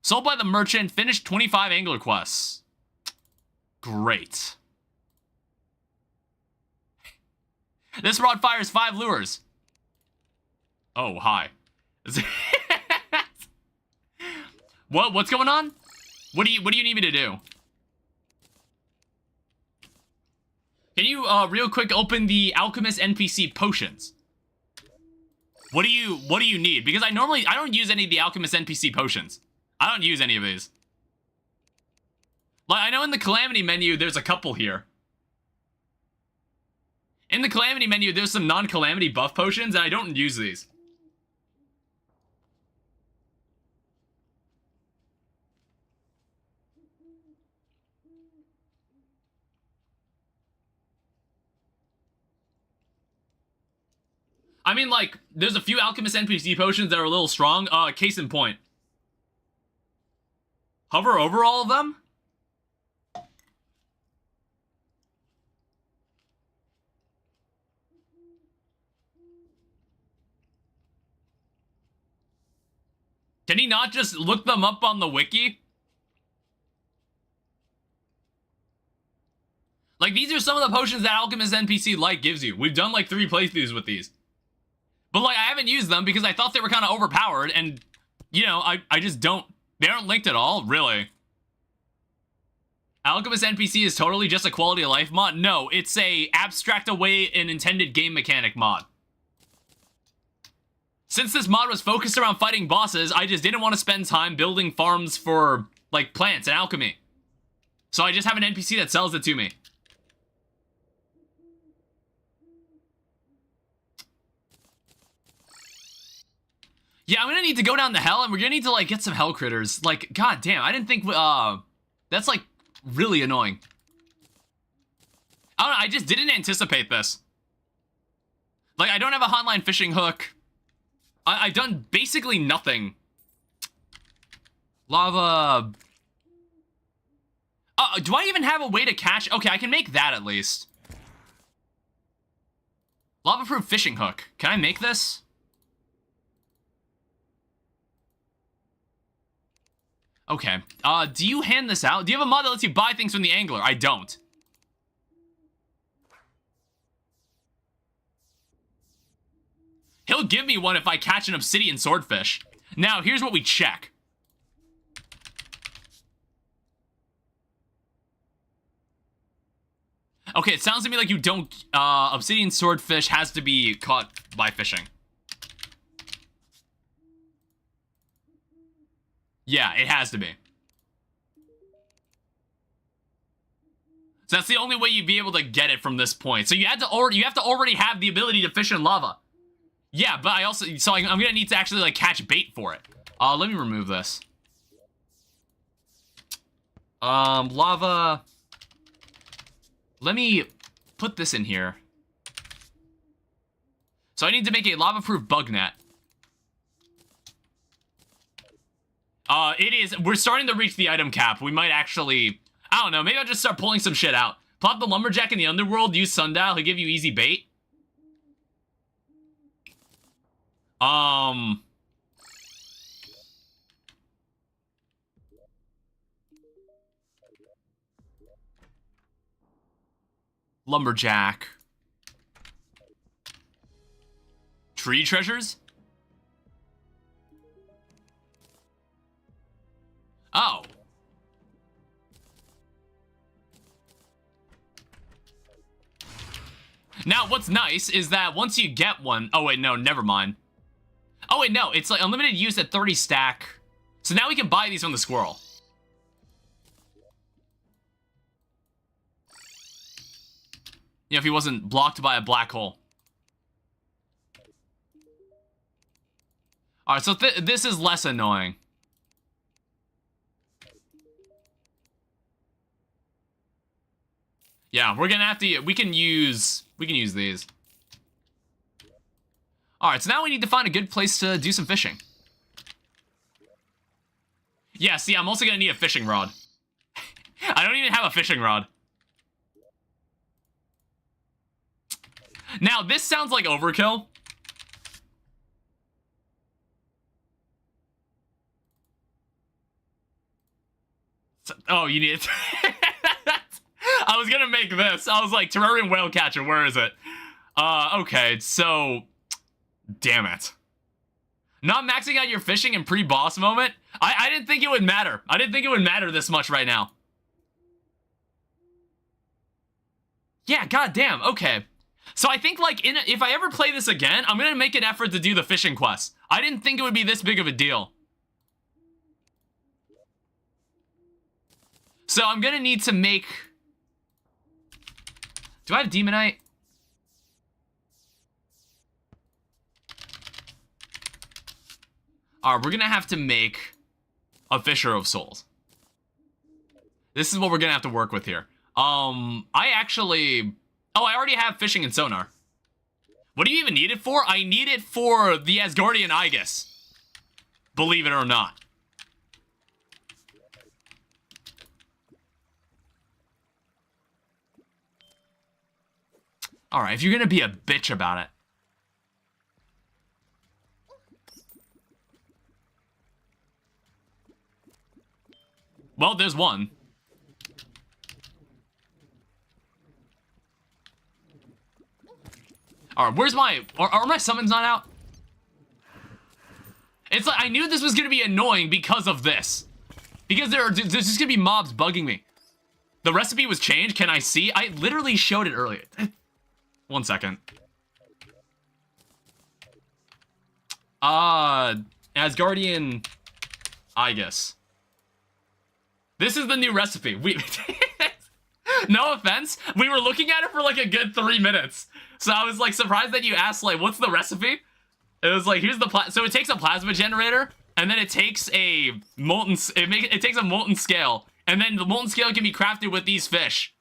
Sold by the merchant, finished 25 angler quests. Great. This rod fires 5 lures. Oh, hi. What's going on? What do you need me to do? Can you real quick open the Alchemist NPC potions? What do you need? Because I don't use any of the Alchemist NPC potions. I don't use any of these. Like, I know in the Calamity menu there's a couple here. In the Calamity menu, there's some non-Calamity buff potions, and I don't use these. I mean, like, there's a few Alchemist NPC potions that are a little strong. Case in point. Hover over all of them? Can he not just look them up on the wiki? Like, these are some of the potions that Alchemist NPC Light gives you. We've done, like, 3 playthroughs with these. But, like, I haven't used them because I thought they were kind of overpowered, and, you know, I just don't... They aren't linked at all? Really? Alchemist NPC is totally just a quality of life mod? No, it's a abstract away an intended game mechanic mod. Since this mod was focused around fighting bosses, I just didn't want to spend time building farms for, like, plants and alchemy. So I just have an NPC that sells it to me. Yeah, I'm gonna need to go down to hell, and we're gonna need to, like, get some hell critters. Like, god damn, I didn't think, that's, like, really annoying. I don't know, I just didn't anticipate this. Like, I don't have a hotline fishing hook. I've done basically nothing. Lava. Do I even have a way to catch? Okay, I can make that at least. Lava-proof fishing hook. Can I make this? Okay. Do you hand this out? Do you have a mod that lets you buy things from the angler? I don't. He'll give me one if I catch an obsidian swordfish. Now, here's what we check. Okay, it sounds to me like you don't... obsidian swordfish has to be caught by fishing. Yeah, it has to be. So that's the only way you'd be able to get it from this point. So you have to already have the ability to fish in lava. Yeah, but I also... So I'm gonna need to actually, like, catch bait for it. Let me remove this. Lava... Let me put this in here. So I need to make a lava-proof bug net. It is... We're starting to reach the item cap. We might actually... I don't know, maybe I'll just start pulling some shit out. Plop the lumberjack in the underworld, use sundial, he'll give you easy bait. Lumberjack. Tree treasures? Oh. Now, what's nice is that once you get one... Oh, wait, no, never mind. Oh, wait, no, it's like unlimited use at 30 stack. So now we can buy these from the squirrel. You know, if he wasn't blocked by a black hole. Alright, so this is less annoying. Yeah, we're gonna have to... We can use these. Alright, so now we need to find a good place to do some fishing. Yeah, see, I'm also gonna need a fishing rod. I don't even have a fishing rod. Now, this sounds like overkill. Oh, you need it. I was gonna make this. I was like, Terrarian whale catcher, where is it? Okay, so... Damn it. Not maxing out your fishing in pre-boss moment? I didn't think it would matter. I didn't think it would matter this much right now. Yeah, goddamn, okay. So I think, like, if I ever play this again, I'm gonna make an effort to do the fishing quest. I didn't think it would be this big of a deal. So I'm gonna need to make... Do I have Demonite? Alright, we're gonna have to make a Fisher of Souls. This is what we're gonna have to work with here. I actually... Oh, I already have fishing and sonar. What do you even need it for? I need it for the Asgardian Aegis. Believe it or not. Alright, if you're gonna be a bitch about it. Well, there's one. Alright, where's my... Are my summons not out? It's like, I knew this was gonna be annoying because of this. Because there's just gonna be mobs bugging me. The recipe was changed, can I see? I literally showed it earlier. 1 second. Asgardian Aegis. This is the new recipe. No offense, we were looking at it for like a good 3 minutes. So I was like surprised that you asked like, what's the recipe? It was like, here's the so it takes a plasma generator, and then it takes a molten, it takes a molten scale, and then the molten scale can be crafted with these fish.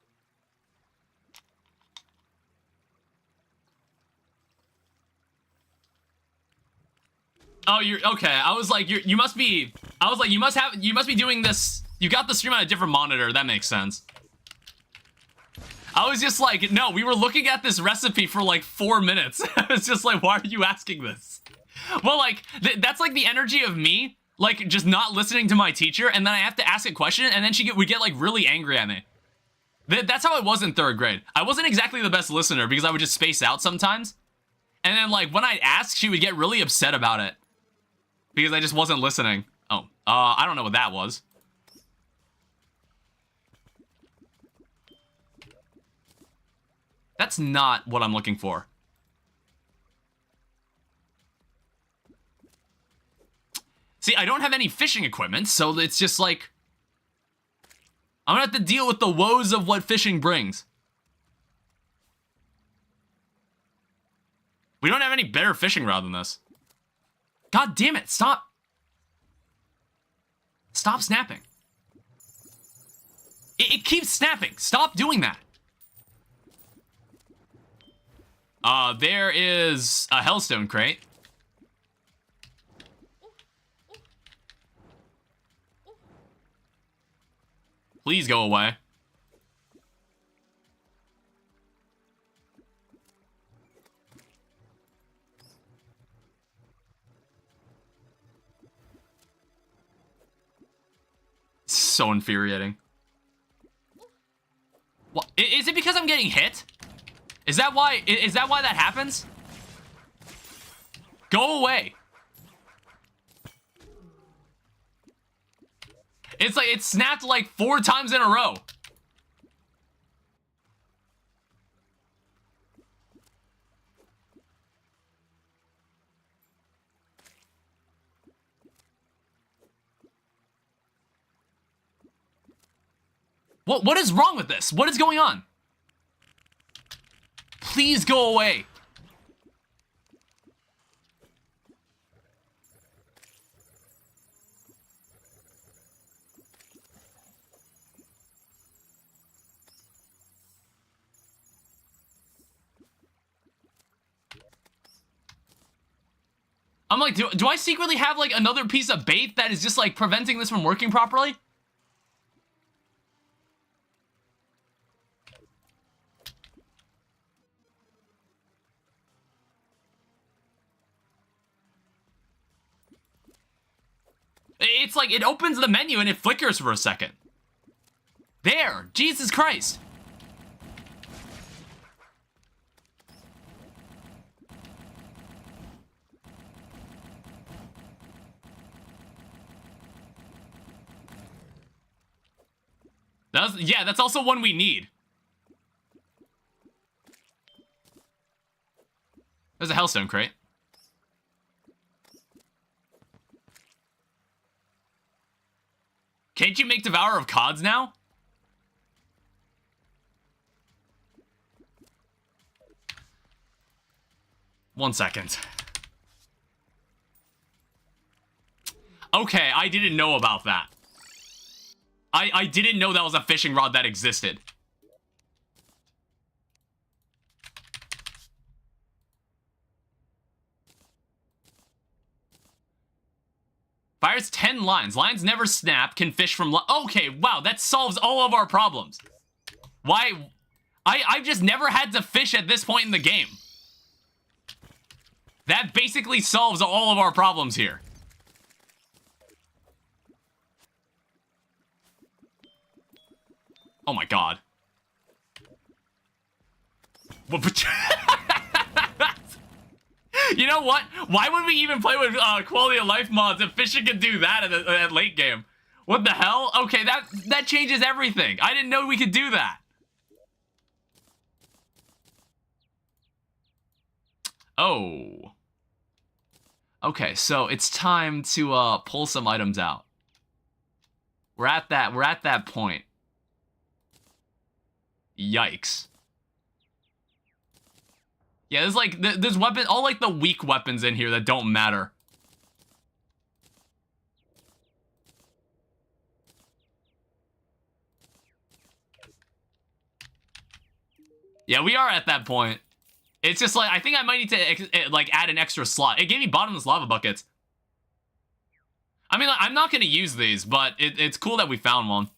Oh, you're okay. I was like, you must be. I was like, you must be doing this. You got the stream on a different monitor. That makes sense. I was just like, no, we were looking at this recipe for like 4 minutes. I was just like, why are you asking this? Well, like, that's like the energy of me, like, just not listening to my teacher, and then I have to ask a question, and then we get like really angry at me. That's how it was in 3rd grade. I wasn't exactly the best listener because I would just space out sometimes. And then like, when I'd ask, she would get really upset about it. Because I just wasn't listening. Oh, I don't know what that was. That's not what I'm looking for. See, I don't have any fishing equipment, so it's just like... I'm gonna have to deal with the woes of what fishing brings. We don't have any better fishing rod than this. God damn it, stop. Stop snapping. It keeps snapping. Stop doing that. There is a Hellstone crate. Please go away. So infuriating. What? Is it because I'm getting hit? Is that why that happens? Go away. It's like it snapped like 4 times in a row. What is wrong with this? What is going on? Please go away. I'm like, do I secretly have like another piece of bait that is just like preventing this from working properly? It's like it opens the menu and it flickers for a second. There, Jesus Christ. Yeah, that's also one we need. There's a Hellstone crate. Can't you make Devourer of Cods now? One second. Okay, I didn't know about that. I didn't know that was a fishing rod that existed. Fires 10 lines. Lines never snap. Can fish from... Okay, wow, that solves all of our problems. Why... I've just never had to fish at this point in the game. That basically solves all of our problems here. Oh my god. You know what? Why would we even play with quality of life mods if fishing can do that at late game? What the hell? Okay, that changes everything. I didn't know we could do that. Oh. Okay, so it's time to pull some items out. We're at that point. Yikes. Yeah, there's like, there's weapons, all like the weak weapons in here that don't matter. Yeah, we are at that point. It's just like, I think I might need to like add an extra slot. It gave me bottomless lava buckets. I mean, I'm not going to use these, but it's cool that we found one.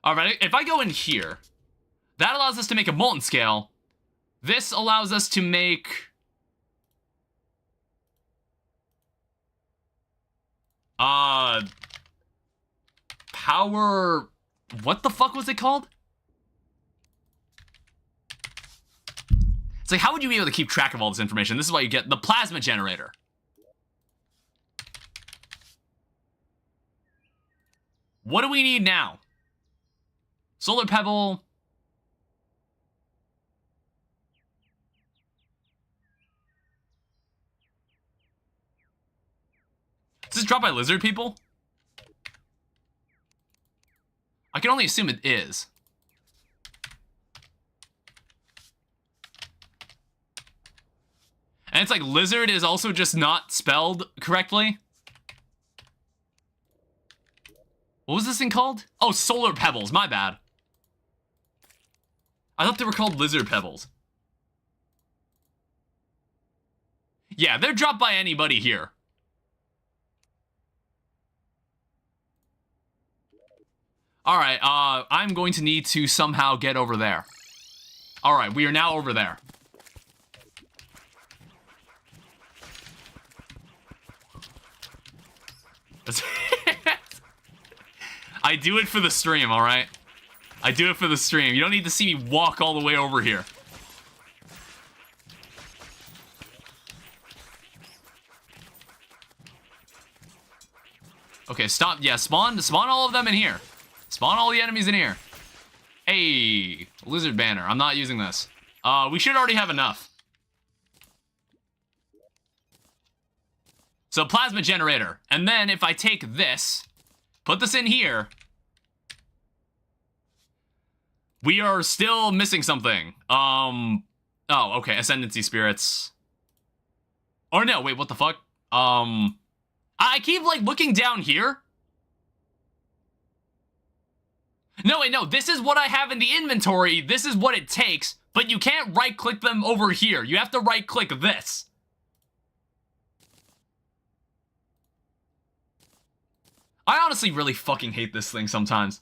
Alright, if I go in here, that allows us to make a molten scale. This allows us to make... Power... What the fuck was it called? It's like, how would you be able to keep track of all this information? This is why you get the plasma generator. What do we need now? Solar pebble. Is this dropped by lizard people? I can only assume it is. And it's like lizard is also just not spelled correctly. What was this thing called? Oh, solar pebbles, my bad. I thought they were called lizard pebbles. Yeah, they're dropped by anybody here. Alright, I'm going to need to somehow get over there. Alright, we are now over there. I do it for the stream, alright? I do it for the stream. You don't need to see me walk all the way over here. Okay, stop. Yeah, spawn all of them in here. Spawn all the enemies in here. Hey, lizard banner. I'm not using this. We should already have enough. So plasma generator. And then if I take this, put this in here, we are still missing something. Oh, okay. Ascendancy spirits. Or no, wait, what the fuck? I keep, like, looking down here. No, wait, no. This is what I have in the inventory. This is what it takes. But you can't right-click them over here. You have to right-click this. I honestly really fucking hate this thing sometimes.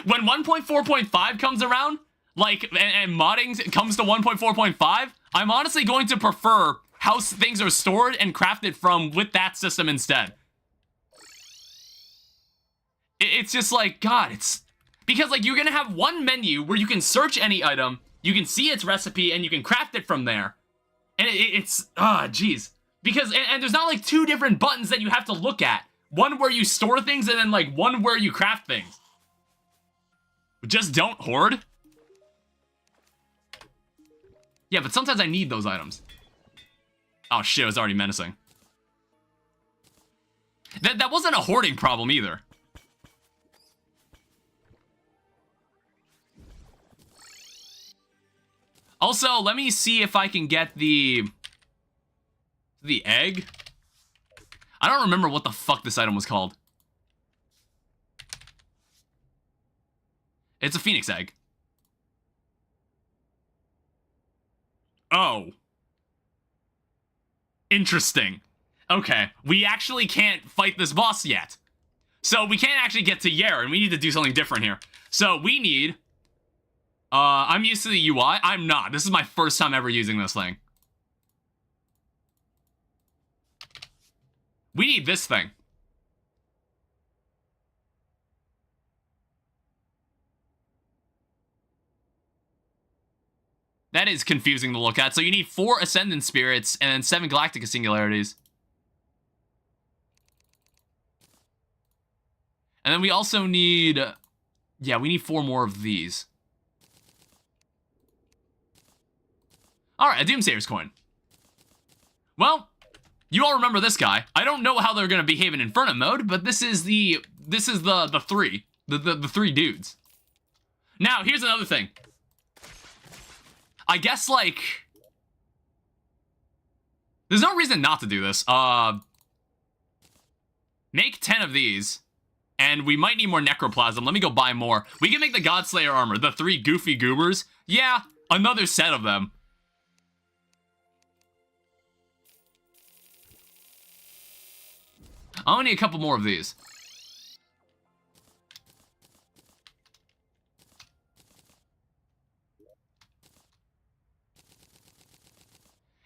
When 1.4.5 comes around, like, and modding comes to 1.4.5, I'm honestly going to prefer how things are stored and crafted from with that system instead. It's just like, God, it's... Because, like, you're gonna have one menu where you can search any item, you can see its recipe, and you can craft it from there. And it's... jeez. Because, and there's not, like, two different buttons that you have to look at. One where you store things, and then, like, one where you craft things. Just don't hoard. Yeah, but sometimes I need those items. Oh shit, it was already menacing. That wasn't a hoarding problem either. Also, let me see if I can get the egg. I don't remember what the fuck this item was called. It's a phoenix egg. Oh. Interesting. Okay, we actually can't fight this boss yet. So we can't actually get to Yer, and we need to do something different here. So we need... I'm used to the UI. I'm not. This is my first time ever using this thing. We need this thing. That is confusing to look at. So you need 4 Ascendant Spirits and then 7 Galactica Singularities. And then we also need... Yeah, we need 4 more of these. Alright, a Doomsayer's coin. Well, you all remember this guy. I don't know how they're gonna behave in Inferno mode, but this is the three. The 3 dudes. Now, here's another thing. I guess, like... There's no reason not to do this. Make 10 of these. And we might need more Necroplasm. Let me go buy more. We can make the Godslayer armor. The 3 goofy goobers. Yeah, another set of them. I only need a couple more of these.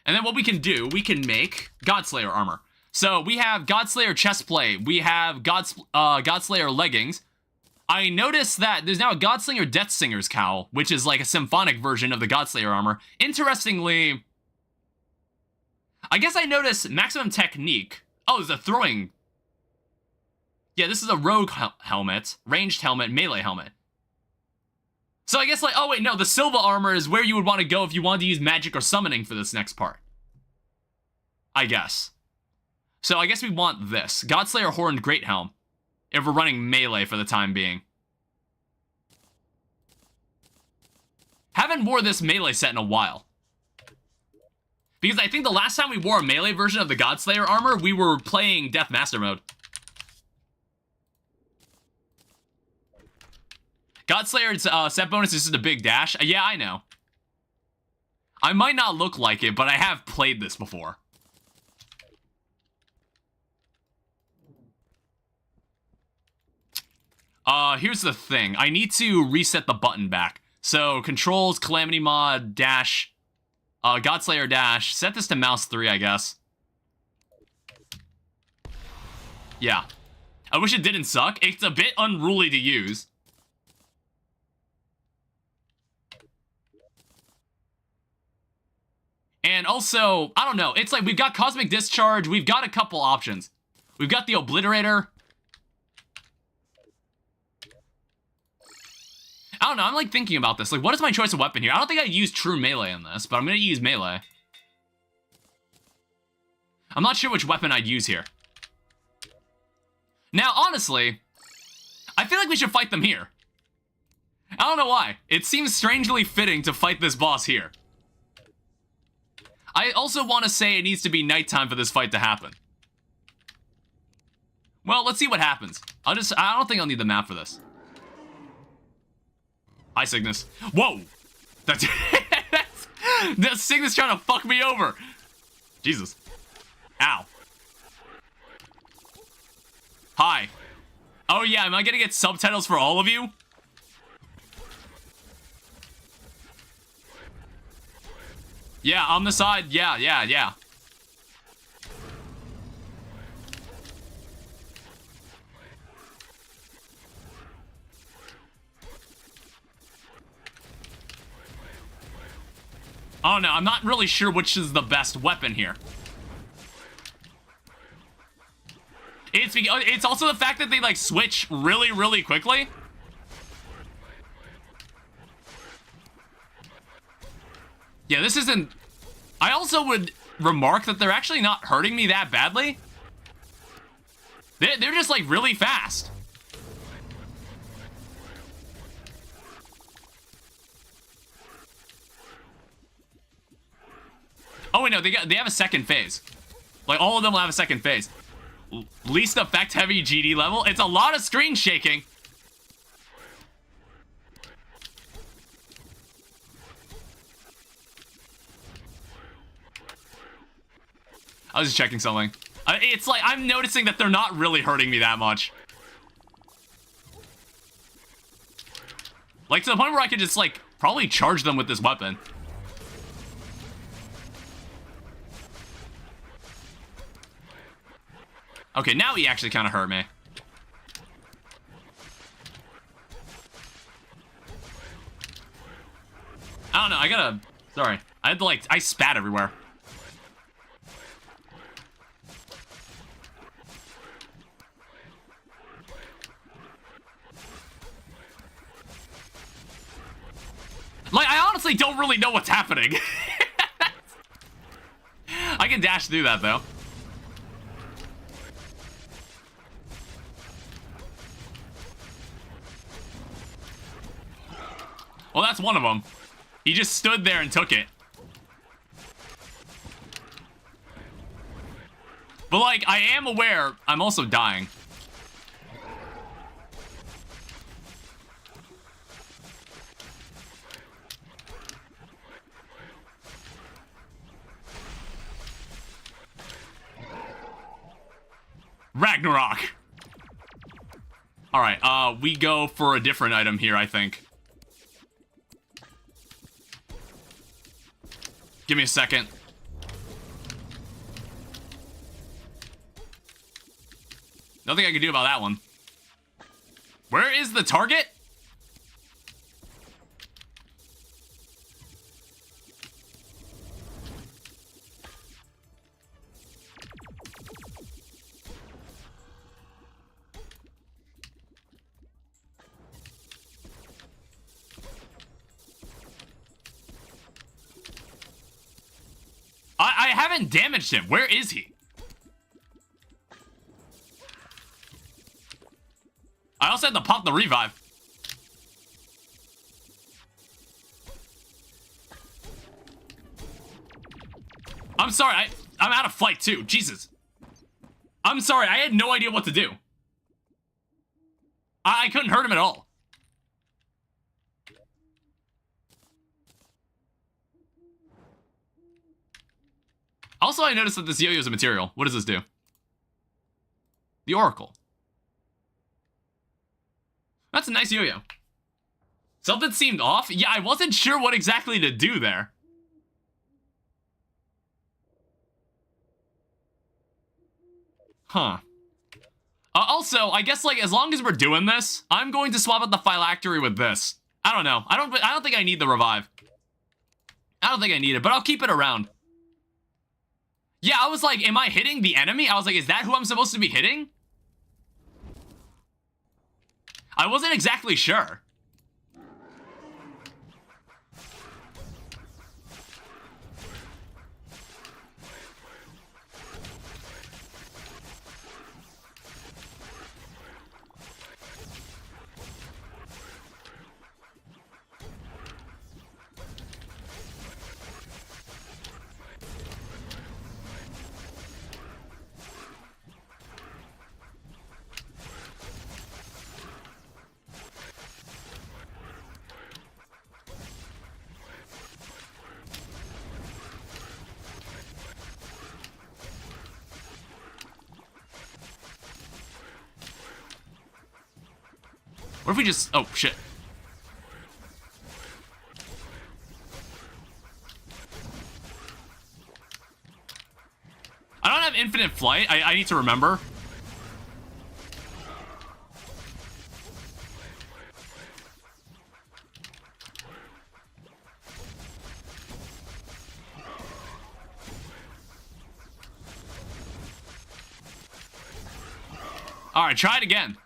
And then what we can do, we can make Godslayer armor. So we have Godslayer chestplate. We have Godslayer leggings. I noticed that there's now a Godslayer Deathsinger's cowl, which is like a symphonic version of the Godslayer armor. Interestingly, I guess I noticed maximum technique. Oh, there's a throwing. Yeah, this is a rogue helmet, ranged helmet, melee helmet. So I guess like, oh wait, no, the Silva armor is where you would want to go if you wanted to use magic or summoning for this next part. I guess. So I guess we want this. Godslayer Horned Great Helm. If we're running melee for the time being. Haven't wore this melee set in a while. Because I think the last time we wore a melee version of the Godslayer armor, we were playing Death Master mode. Godslayer's set bonus is just a big dash. Yeah, I know. I might not look like it, but I have played this before. Here's the thing. I need to reset the button back. So, controls, Calamity Mod, dash, Godslayer dash. Set this to mouse 3, I guess. Yeah. I wish it didn't suck. It's a bit unruly to use. And also, I don't know. It's like we've got Cosmic Discharge. We've got a couple options. We've got the Obliterator. I don't know, I'm like thinking about this. Like, what is my choice of weapon here? I don't think I'd use true melee in this, but I'm gonna use melee. I'm not sure which weapon I'd use here. Now, honestly, I feel like we should fight them here. I don't know why. It seems strangely fitting to fight this boss here. I also want to say it needs to be nighttime for this fight to happen. Well, let's see what happens. I don't think I'll need the map for this. Hi, Cygnus. Whoa! That Cygnus trying to fuck me over. Jesus. Ow. Hi. Oh yeah, am I gonna get subtitles for all of you? Yeah, on the side. Yeah. Oh no, I'm not really sure which is the best weapon here. It's also the fact that they like switch really, really quickly. Yeah, this isn't... I also would remark that they're actually not hurting me that badly. They're just, like, really fast. Oh, wait, no, they have a second phase. Like, all of them will have a second phase. Least effect heavy GD level. It's a lot of screen shaking. I was just checking something. It's like, I'm noticing that they're not really hurting me that much. Like, to the point where I could just, like, probably charge them with this weapon. Okay, now he actually kind of hurt me. I don't know, I gotta... Sorry. I had to, like, I spat everywhere. Like, I honestly don't really know what's happening. I can dash through that, though. Well, that's one of them. He just stood there and took it. But, like, I am aware I'm also dying. Ragnarok. All right, we go for a different item here, I think. Give me a second. Nothing I can do about that one. Where is the target? I haven't damaged him. Where is he? I also had to pop the revive. I'm sorry, I'm out of flight too. Jesus. I'm sorry, I had no idea what to do. I couldn't hurt him at all. Also, I noticed that this yo-yo is a material. What does this do? The Oracle. That's a nice yo-yo. Something seemed off. Yeah, I wasn't sure what exactly to do there. Huh. Also, I guess, like, as long as we're doing this, I'm going to swap out the phylactery with this. I don't know. I don't think I need the revive. I don't think I need it, but I'll keep it around. Yeah, I was like, am I hitting the enemy? I was like, is that who I'm supposed to be hitting? I wasn't exactly sure. What if we just... Oh, shit. I don't have infinite flight. I need to remember. All right, try it again.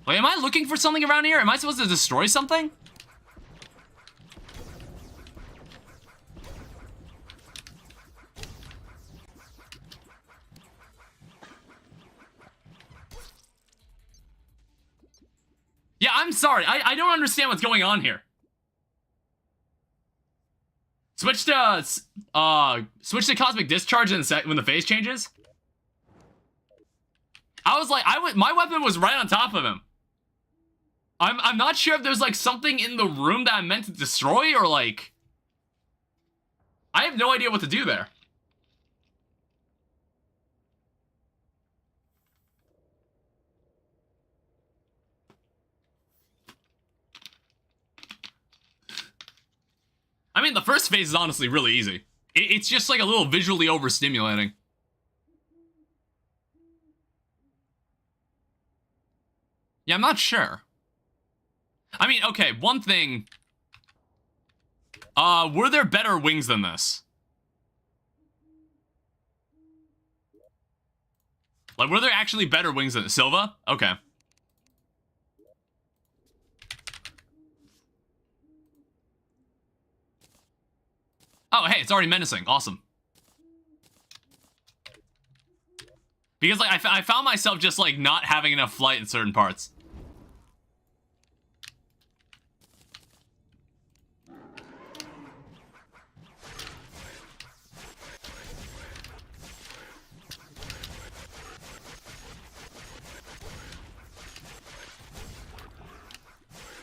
Wait, am I looking for something around here? Am I supposed to destroy something? I'm sorry. I don't understand what's going on here. Switch to Cosmic Discharge when the phase changes. I was like, my weapon was right on top of him. I'm not sure if there's like something in the room that I'm meant to destroy or like... I have no idea what to do there. I mean, the first phase is honestly really easy. It's just like a little visually overstimulating. Yeah, I'm not sure. I mean, okay, one thing. Were there better wings than this? Like, were there actually better wings than Silva? Okay. Oh, hey, it's already menacing. Awesome. Because, like, I found myself just, like, not having enough flight in certain parts.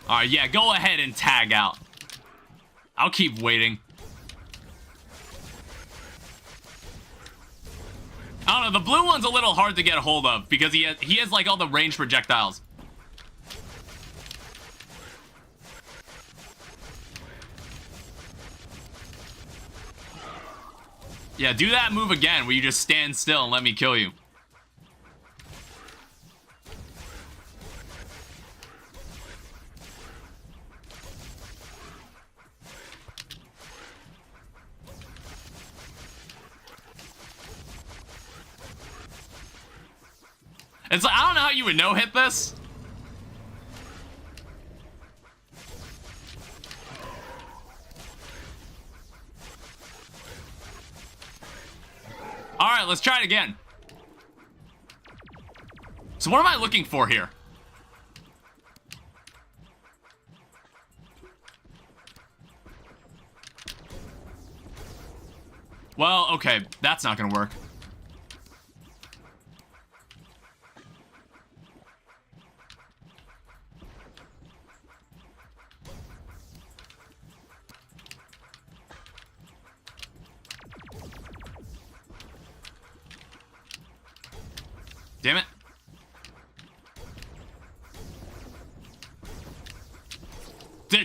Alright, yeah, go ahead and tag out. I'll keep waiting. I don't know, the blue one's a little hard to get a hold of because he has like all the range projectiles. Yeah, do that move again where you just stand still and let me kill you. It's like, I don't know how you would no-hit this. Alright, let's try it again. So what am I looking for here? Well, okay, that's not gonna work. Damn it.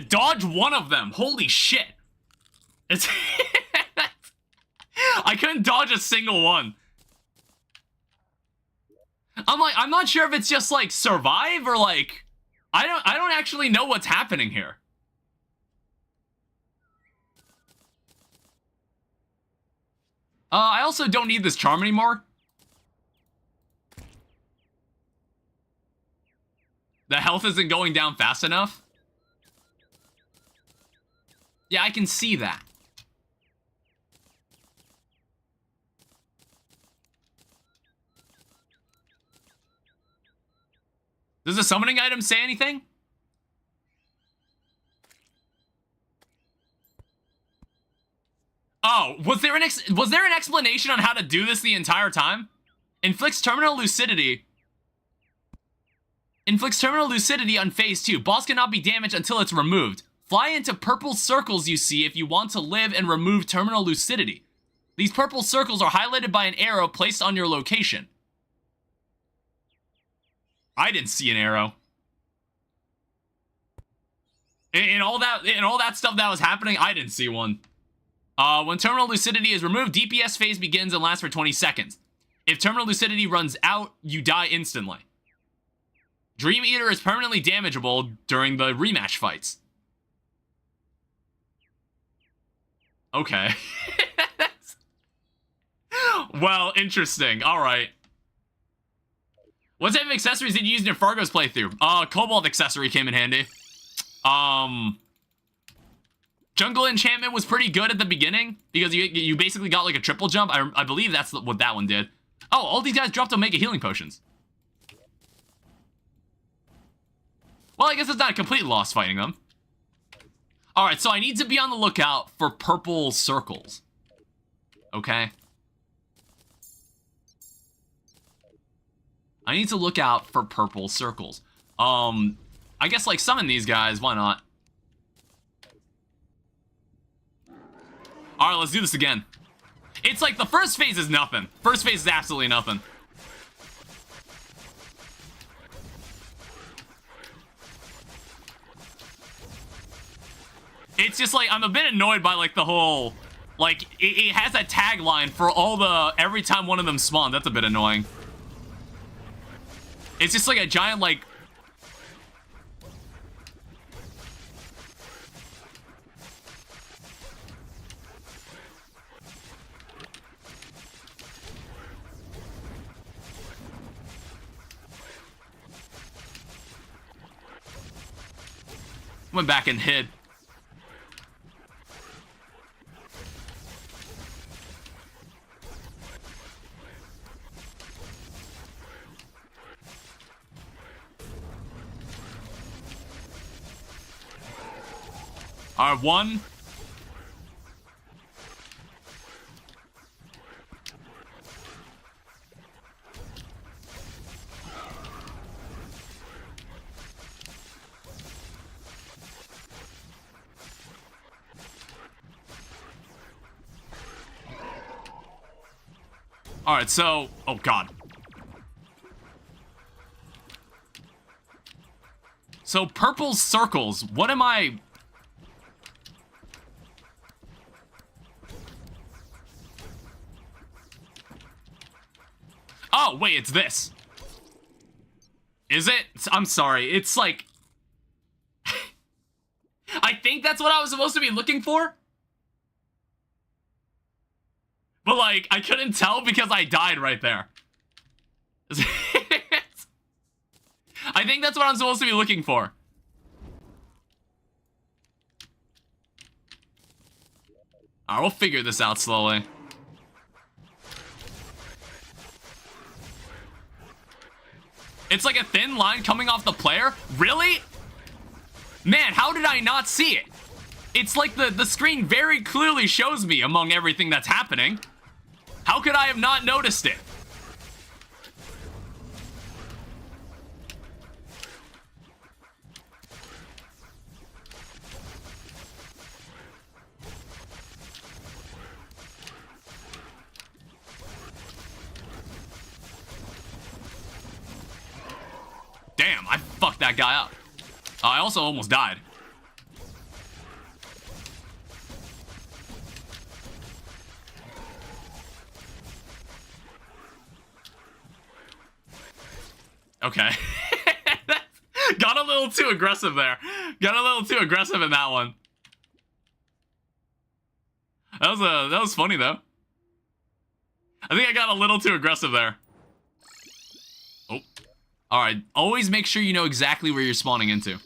Dodge one of them. Holy shit. It's I couldn't dodge a single one. I'm not sure if it's just like survive or like I don't actually know what's happening here. I also don't need this charm anymore. The health isn't going down fast enough. Yeah, I can see that. Does the summoning item say anything? Oh, was there an explanation on how to do this the entire time? Inflicts terminal lucidity. Inflicts terminal lucidity on phase 2. Boss cannot be damaged until it's removed. Fly into purple circles you see if you want to live and remove terminal lucidity. These purple circles are highlighted by an arrow placed on your location. I didn't see an arrow. In all that stuff that was happening, I didn't see one. When terminal lucidity is removed, DPS phase begins and lasts for 20 seconds. If terminal lucidity runs out, you die instantly. Dream Eater is permanently damageable during the rematch fights. Okay. Well, interesting. Alright. What type of accessories did you use in your Fargo's playthrough? Cobalt accessory came in handy. Jungle enchantment was pretty good at the beginning because you basically got like a triple jump. I believe that's what that one did. Oh, all these guys dropped Omega healing potions. Well, I guess it's not a complete loss fighting them. Alright, so I need to be on the lookout for purple circles. Okay? I need to look out for purple circles. I guess, like, summon these guys. Why not? Alright, let's do this again. It's like the first phase is nothing. First phase is absolutely nothing. It's just like, I'm a bit annoyed by like the whole, like, it has a tagline for all the, every time one of them spawns. That's a bit annoying. It's just like a giant, like, went back and hid. Alright, one. Alright, so... oh, God. So, purple circles. What am I... oh, wait, it's this. Is it? I'm sorry. It's like... I think that's what I was supposed to be looking for. But, like, I couldn't tell because I died right there. I think that's what I'm supposed to be looking for. Alright, we'll figure this out slowly. It's like a thin line coming off the player? Really? Man, how did I not see it? It's like the screen very clearly shows me among everything that's happening. How could I have not noticed it? Damn, I fucked that guy up. I also almost died. Okay. Got a little too aggressive there. Got a little too aggressive in that one. That was funny though. I think I got a little too aggressive there. Oh. Alright, always make sure you know exactly where you're spawning into.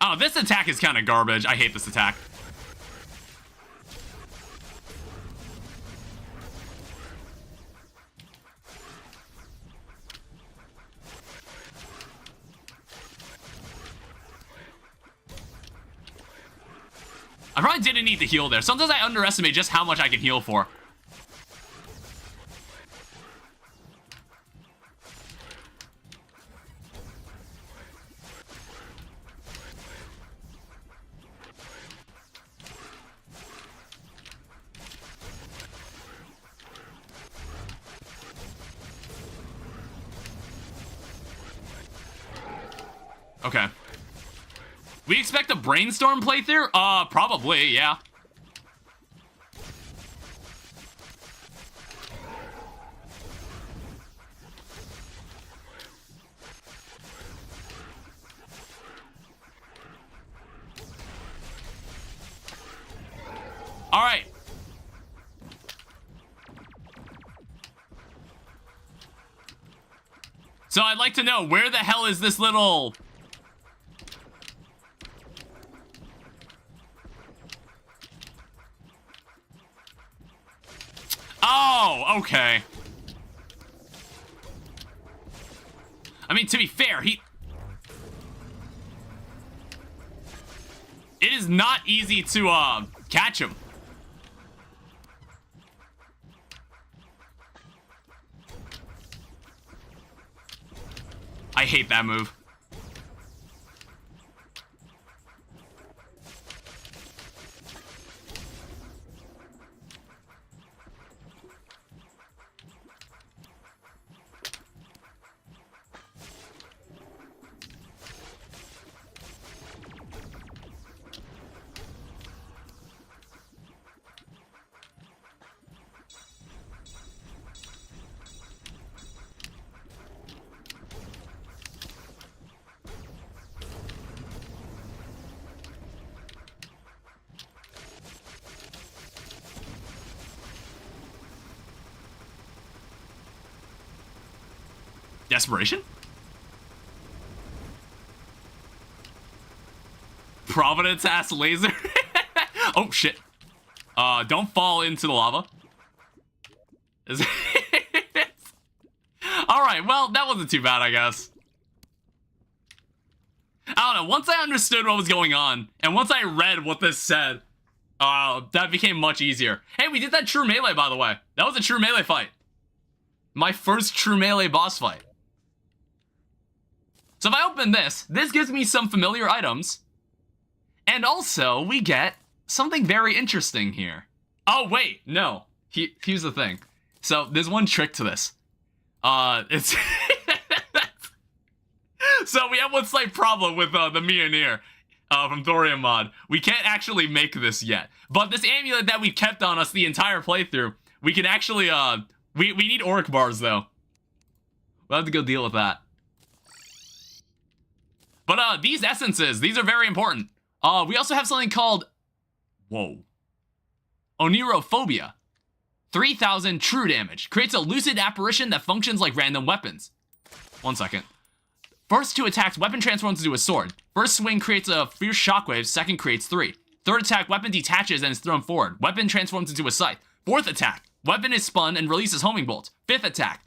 Oh, this attack is kind of garbage. I hate this attack. I probably didn't need to heal there. Sometimes I underestimate just how much I can heal for. Okay. We expect a brainstorm playthrough? Probably, yeah. All right. So I'd like to know, where the hell is this little... Oh, okay. I mean, to be fair, it is not easy to, catch him. I hate that move. Desperation? Providence-ass laser? Oh, shit. Don't fall into the lava. Alright, well, that wasn't too bad, I guess. I don't know, once I understood what was going on, and once I read what this said, that became much easier. Hey, we did that true melee, by the way. That was a true melee fight. My first true melee boss fight. So if I open this gives me some familiar items. And also, we get something very interesting here. Oh, wait, no. Here's the thing. So, there's one trick to this. It's... So, we have one slight problem with the Mjolnir from Thorium mod. We can't actually make this yet. But this amulet that we've kept on us the entire playthrough, we can actually, we need Auric bars, though. We'll have to go deal with that. But, these essences, these are very important. We also have something called... Whoa. Onirophobia. 3,000 true damage. Creates a lucid apparition that functions like random weapons. 1 second. First 2 attacks, weapon transforms into a sword. First swing creates a fierce shockwave, second creates 3. Third attack, weapon detaches and is thrown forward. Weapon transforms into a scythe. Fourth attack, weapon is spun and releases homing bolts. Fifth attack,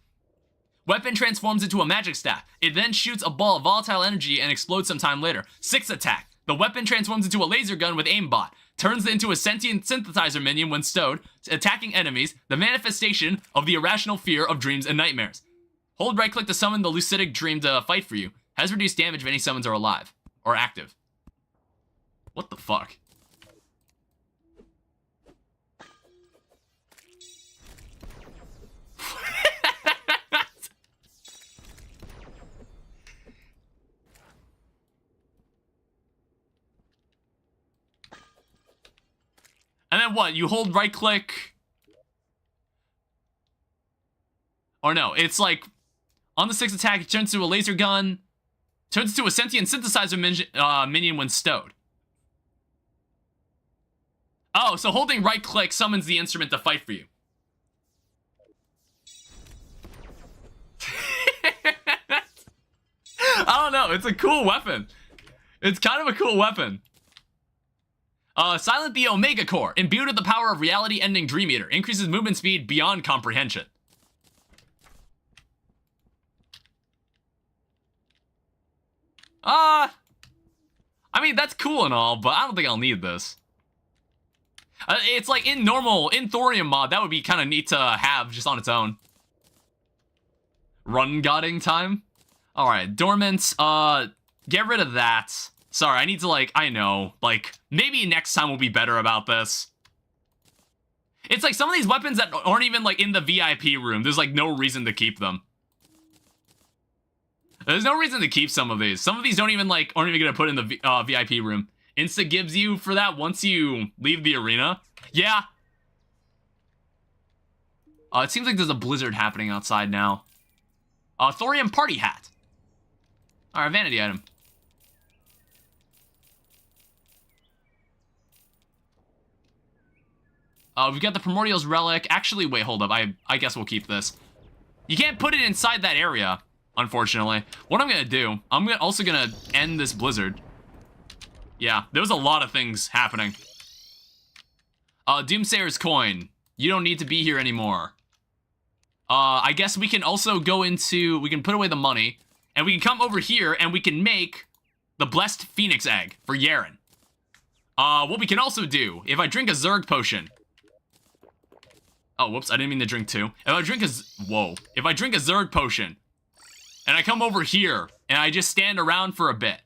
weapon transforms into a magic staff. It then shoots a ball of volatile energy and explodes sometime later. Sixth attack, the weapon transforms into a laser gun with aimbot. Turns into a sentient synthesizer minion when stowed, attacking enemies, the manifestation of the irrational fear of dreams and nightmares. Hold right click to summon the lucidic dream to fight for you. Has reduced damage if any summons are alive. Or active. What the fuck? And then what? You hold right click. Or no, it's like on the 6th attack, it turns into a laser gun. Turns into a sentient synthesizer minion when stowed. Oh, so holding right click summons the instrument to fight for you. I don't know, it's a cool weapon. It's kind of a cool weapon. Silent the Omega Core, imbued with the power of reality-ending Dream Eater, increases movement speed beyond comprehension. I mean, that's cool and all, but I don't think I'll need this. It's like in Thorium mod, that would be kind of neat to have just on its own. Run godding time? Alright, dormants, get rid of that. Sorry, I need to, like, I know, like, maybe next time we'll be better about this. It's like some of these weapons that aren't even, like, in the VIP room, there's, like, no reason to keep them. There's no reason to keep some of these. Some of these don't even, like, aren't even gonna put in the VIP room. Insta gives you for that once you leave the arena. Yeah. It seems like there's a blizzard happening outside now. Thorium party hat. Alright, vanity item. We've got the Primordial's Relic. Actually, wait, hold up. I guess we'll keep this. You can't put it inside that area. unfortunately. What I'm gonna do, also gonna end this blizzard. Yeah, there was a lot of things happening. Doomsayer's coin. You don't need to be here anymore. I guess we can also go into, we can put away the money, and we can come over here and we can make the Blessed Phoenix Egg for Yaren. What we can also do, if I drink a Zerg potion. Oh, whoops, I didn't mean to drink two. If I drink a Zerg potion, and I come over here, and I just stand around for a bit.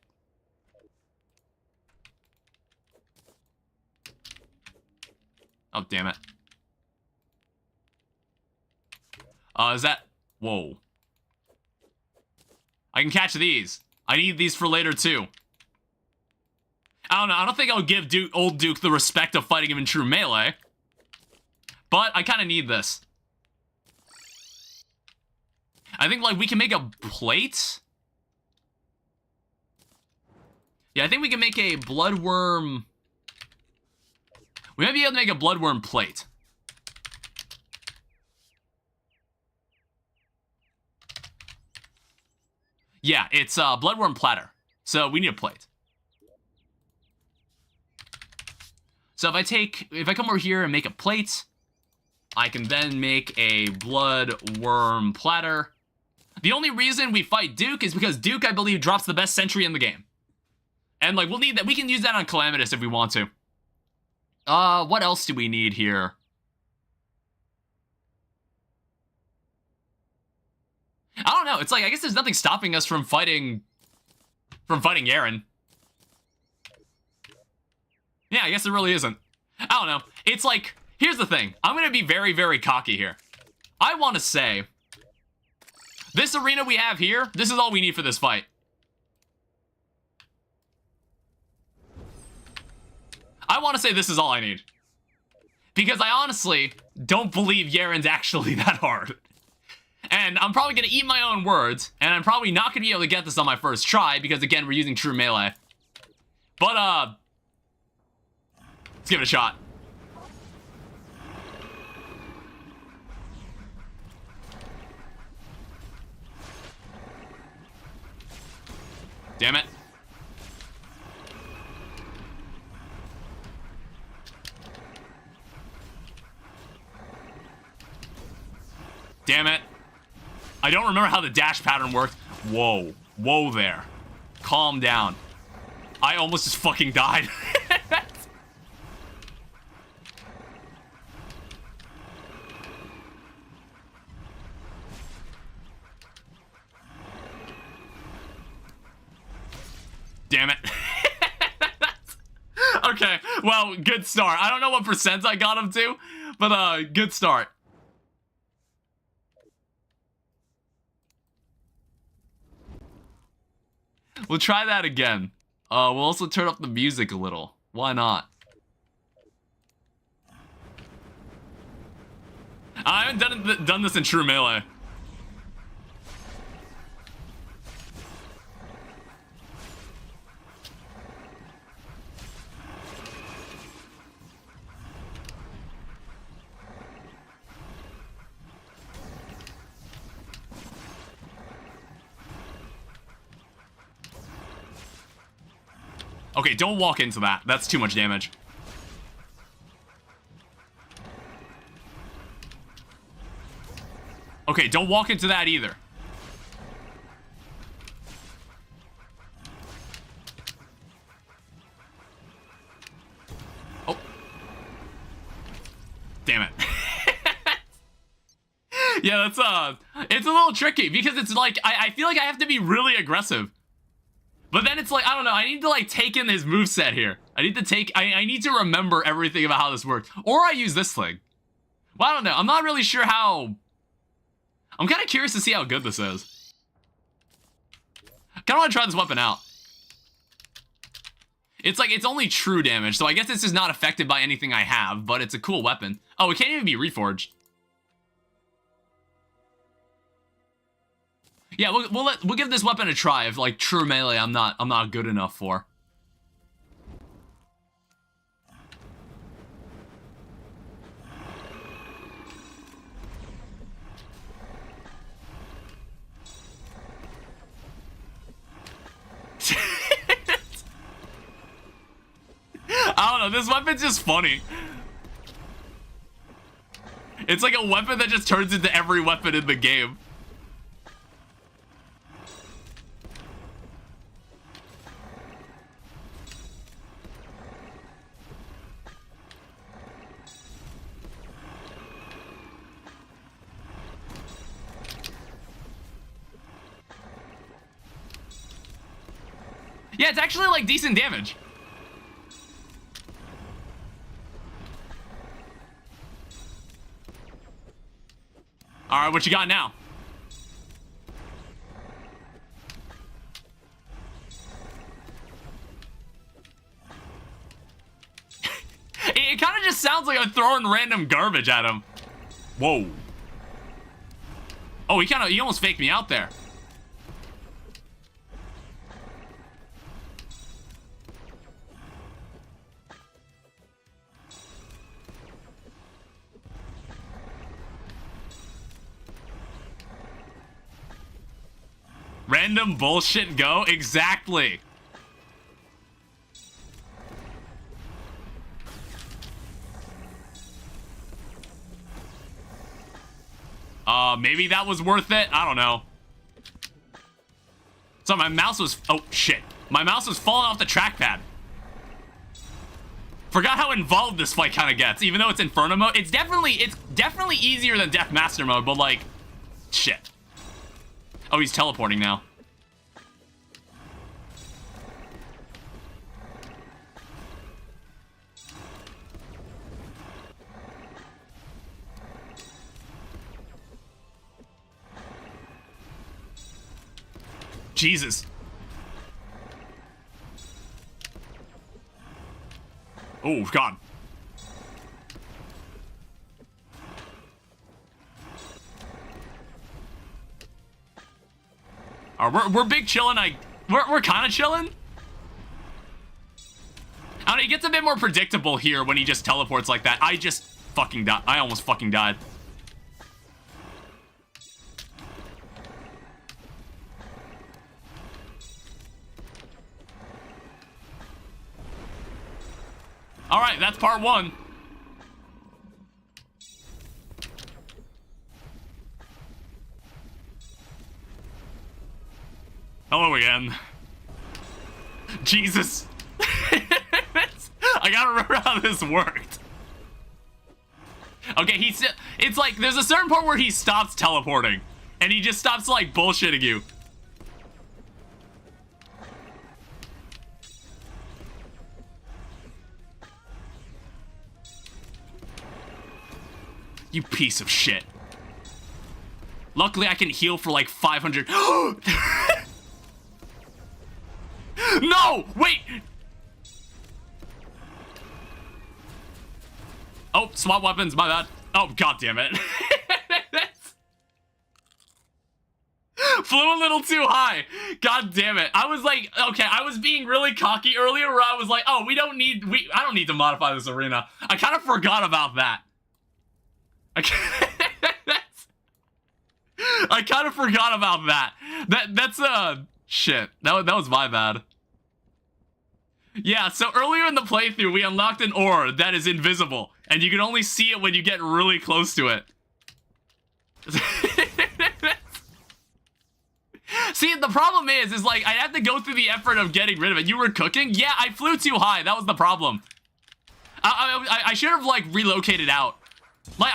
Oh, damn it. Is that... Whoa. I can catch these. I need these for later, too. I don't know. I don't think I'll give old Duke the respect of fighting him in true melee. But I kind of need this. I think, like, we can make a plate? Yeah, I think we can make a bloodworm... We might be able to make a bloodworm plate. Yeah, it's a bloodworm platter. So we need a plate. So if I come over here and make a plate, I can then make a bloodworm platter. The only reason we fight Duke is because Duke, I believe, drops the best sentry in the game. And like we'll need that. We can use that on Calamitous if we want to. What else do we need here? I don't know. It's like I guess there's nothing stopping us from fighting Yaren. Yeah, I guess there really isn't. I don't know. It's like, here's the thing. I'm going to be very, very cocky here. I want to say, this arena we have here, this is all we need for this fight. I want to say this is all I need. Because I honestly don't believe Yaren's actually that hard. And I'm probably going to eat my own words, and I'm probably not going to be able to get this on my first try, because again, we're using true melee. But, let's give it a shot. Damn it. Damn it. I don't remember how the dash pattern worked. Whoa. Whoa there. Calm down. I almost just fucking died. Damn it. Okay, well, good start. I don't know what percent I got him to, but good start. We'll try that again. We'll also turn up the music a little. Why not? I haven't done this in true melee. Okay, don't walk into that. That's too much damage. Okay, don't walk into that either. Oh. Damn it. Yeah, that's, it's a little tricky because it's like, I feel like I have to be really aggressive. But then it's like, I don't know, I need to like take in his moveset here. I need to remember everything about how this works. Or I use this thing. Well, I don't know, I'm not really sure how... I'm kind of curious to see how good this is. I kind of want to try this weapon out. It's like, it's only true damage, so I guess this is not affected by anything I have, but it's a cool weapon. Oh, it can't even be reforged. Yeah, we'll give this weapon a try if like true melee I'm not good enough for. don't know. This weapon's just funny. It's like a weapon that just turns into every weapon in the game. Yeah, it's actually like decent damage. All right, what you got now? It kind of just sounds like I'm throwing random garbage at him. Whoa. Oh, he almost faked me out there. Random bullshit go? Exactly. Maybe that was worth it? I don't know. So my mouse was... Oh, shit. My mouse was falling off the trackpad. Forgot how involved this fight kind of gets, even though it's Inferno mode. It's definitely easier than Death Master mode, but like... Shit. Oh, he's teleporting now. Jesus. Oh, God. We're big chillin'. We're kind of chillin'. I don't know, it gets a bit more predictable here when he just teleports like that. I just fucking died. I almost fucking died. All right, that's part one. Hello again. Jesus. I gotta remember how this worked. Okay, it's like, there's a certain point where he stops teleporting. And he just stops, like, bullshitting you. You piece of shit. Luckily, I can heal for like 500. No! Wait! Oh, swap weapons, my bad. Oh, god damn it. Flew a little too high. God damn it. I was like, okay, I was being really cocky earlier where I was like, oh, I don't need to modify this arena. I kind of forgot about that. I kind of forgot about that. That's shit. That was my bad. Yeah, so earlier in the playthrough, we unlocked an ore that is invisible, and you can only see it when you get really close to it. See, the problem is like, I have to go through the effort of getting rid of it. You were cooking? Yeah, I flew too high. That was the problem. I should have, like, relocated out. Like,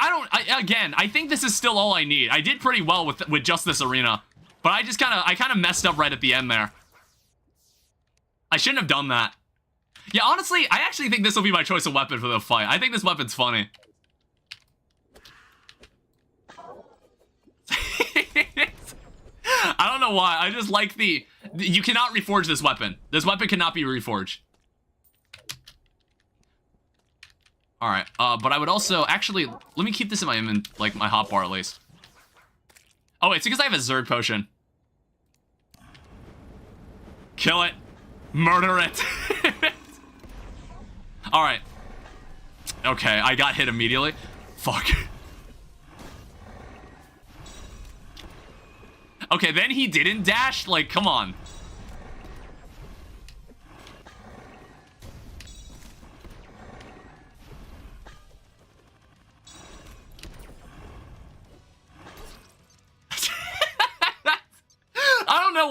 again, I think this is still all I need. I did pretty well with just this arena. But I kind of messed up right at the end there. I shouldn't have done that. Yeah, honestly, I actually think this will be my choice of weapon for the fight. I think this weapon's funny. I don't know why. I just like you cannot reforge this weapon. This weapon cannot be reforged. All right, but I would also actually let me keep this in my like my hotbar at least. Oh, it's because I have a Zerg potion. Kill it, murder it. All right. Okay, I got hit immediately. Fuck. Okay, then he didn't dash. Like, come on.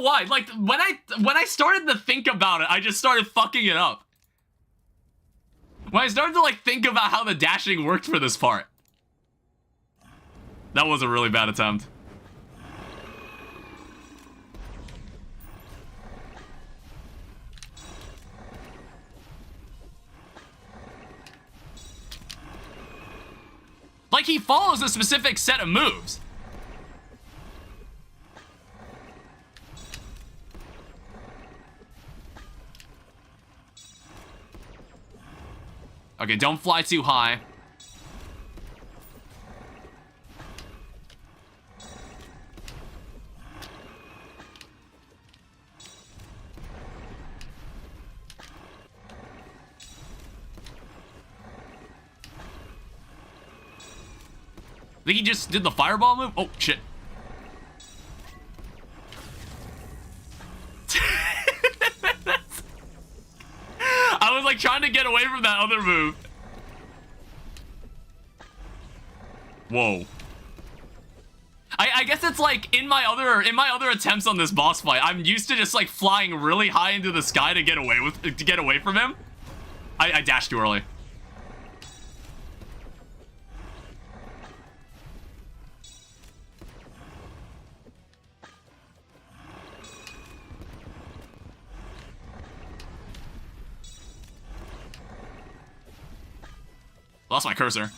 why. Like, when I started to think about it, I just started fucking it up. When I started to, like, think about how the dashing worked for this part. That was a really bad attempt. Like, he follows a specific set of moves. Okay, don't fly too high. I think he just did the fireball move. Oh, shit. I was like trying to get away from that other move. Whoa. I guess it's like in my other attempts on this boss fight, I'm used to just like flying really high into the sky to get away from him. I dashed too early. Lost my cursor.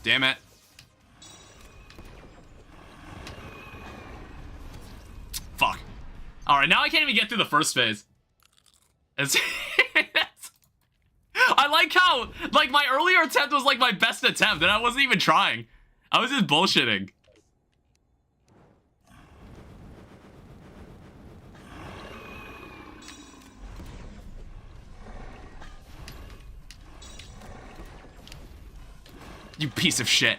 Damn it. Fuck. Alright, now I can't even get through the first phase. It's I like how, like, my earlier attempt was, like, my best attempt, and I wasn't even trying. I was just bullshitting. You piece of shit.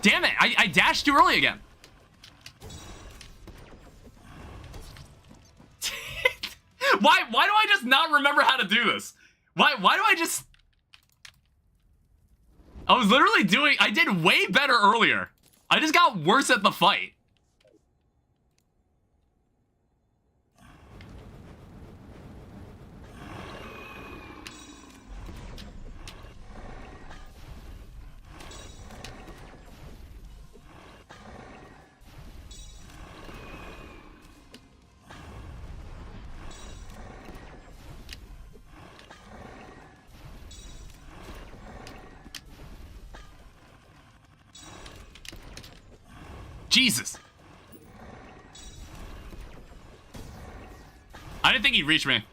Damn it, I dashed too early again. Why do I just not remember how to do this? Why do I just... I was literally doing... I did way better earlier. I just got worse at the fight. Jesus. I didn't think he'd reach me.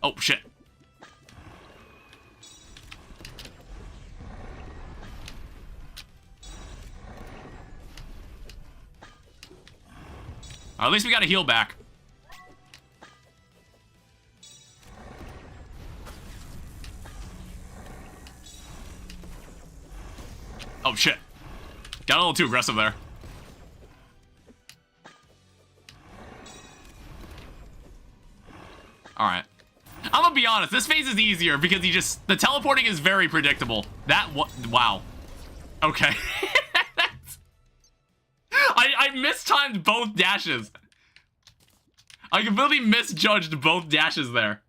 Oh, shit. At least we got a heal back. Oh, shit. Got a little too aggressive there. Alright. I'm gonna be honest, this phase is easier because the teleporting is very predictable. Wow. Okay. I mistimed both dashes. I completely misjudged both dashes there.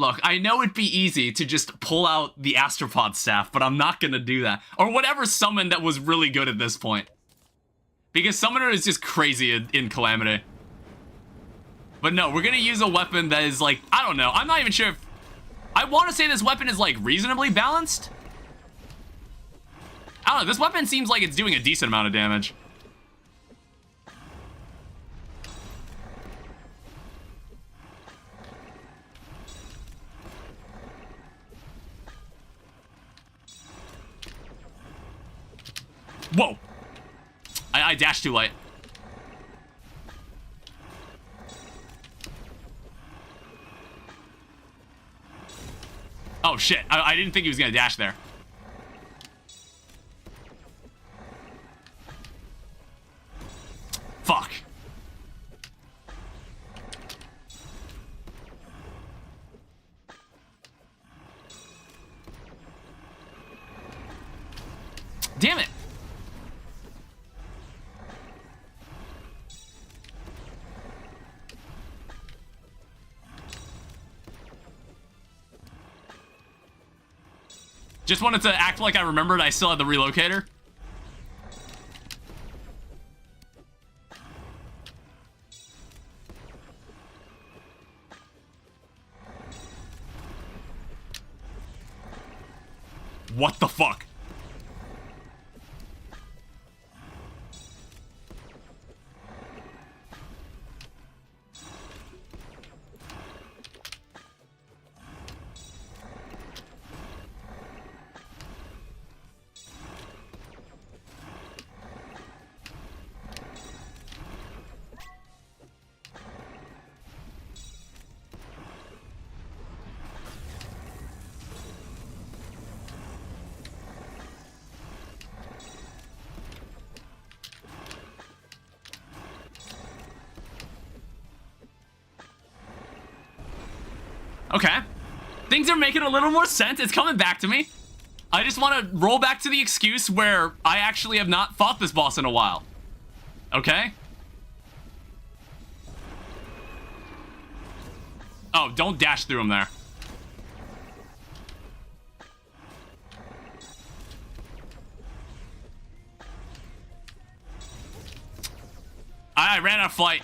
Look, I know it'd be easy to just pull out the Astropod staff, but I'm not gonna do that. Or whatever summon that was really good at this point. Because Summoner is just crazy in Calamity. But no, we're gonna use a weapon that is like, I don't know. I'm not even sure if... I want to say this weapon is like reasonably balanced. I don't know, this weapon seems like it's doing a decent amount of damage. Whoa! I dashed too late. Oh shit, I didn't think he was gonna dash there. Fuck. Damn it. Just wanted to act like I remembered I still had the relocator. What the fuck? Okay. Things are making a little more sense. It's coming back to me. I just want to roll back to the excuse where I actually have not fought this boss in a while. Okay? Oh, don't dash through him there. I ran out of flight.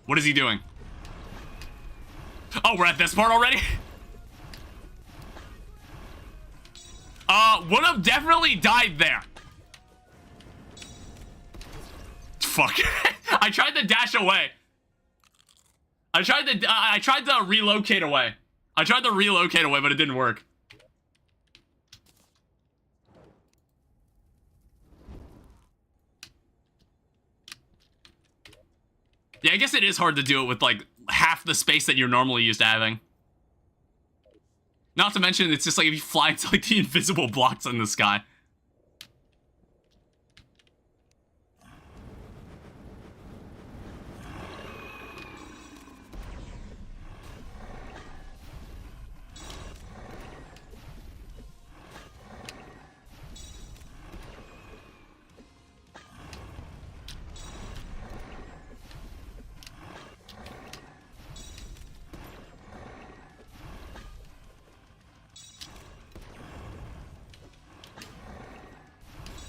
What is he doing? Oh, we're at this part already? Would have definitely died there. Fuck. I tried to dash away. I tried to relocate away. I tried to relocate away, but it didn't work. Yeah, I guess it is hard to do it with, like, half the space that you're normally used to having. Not to mention, it's just like if you fly into, like, the invisible blocks in the sky.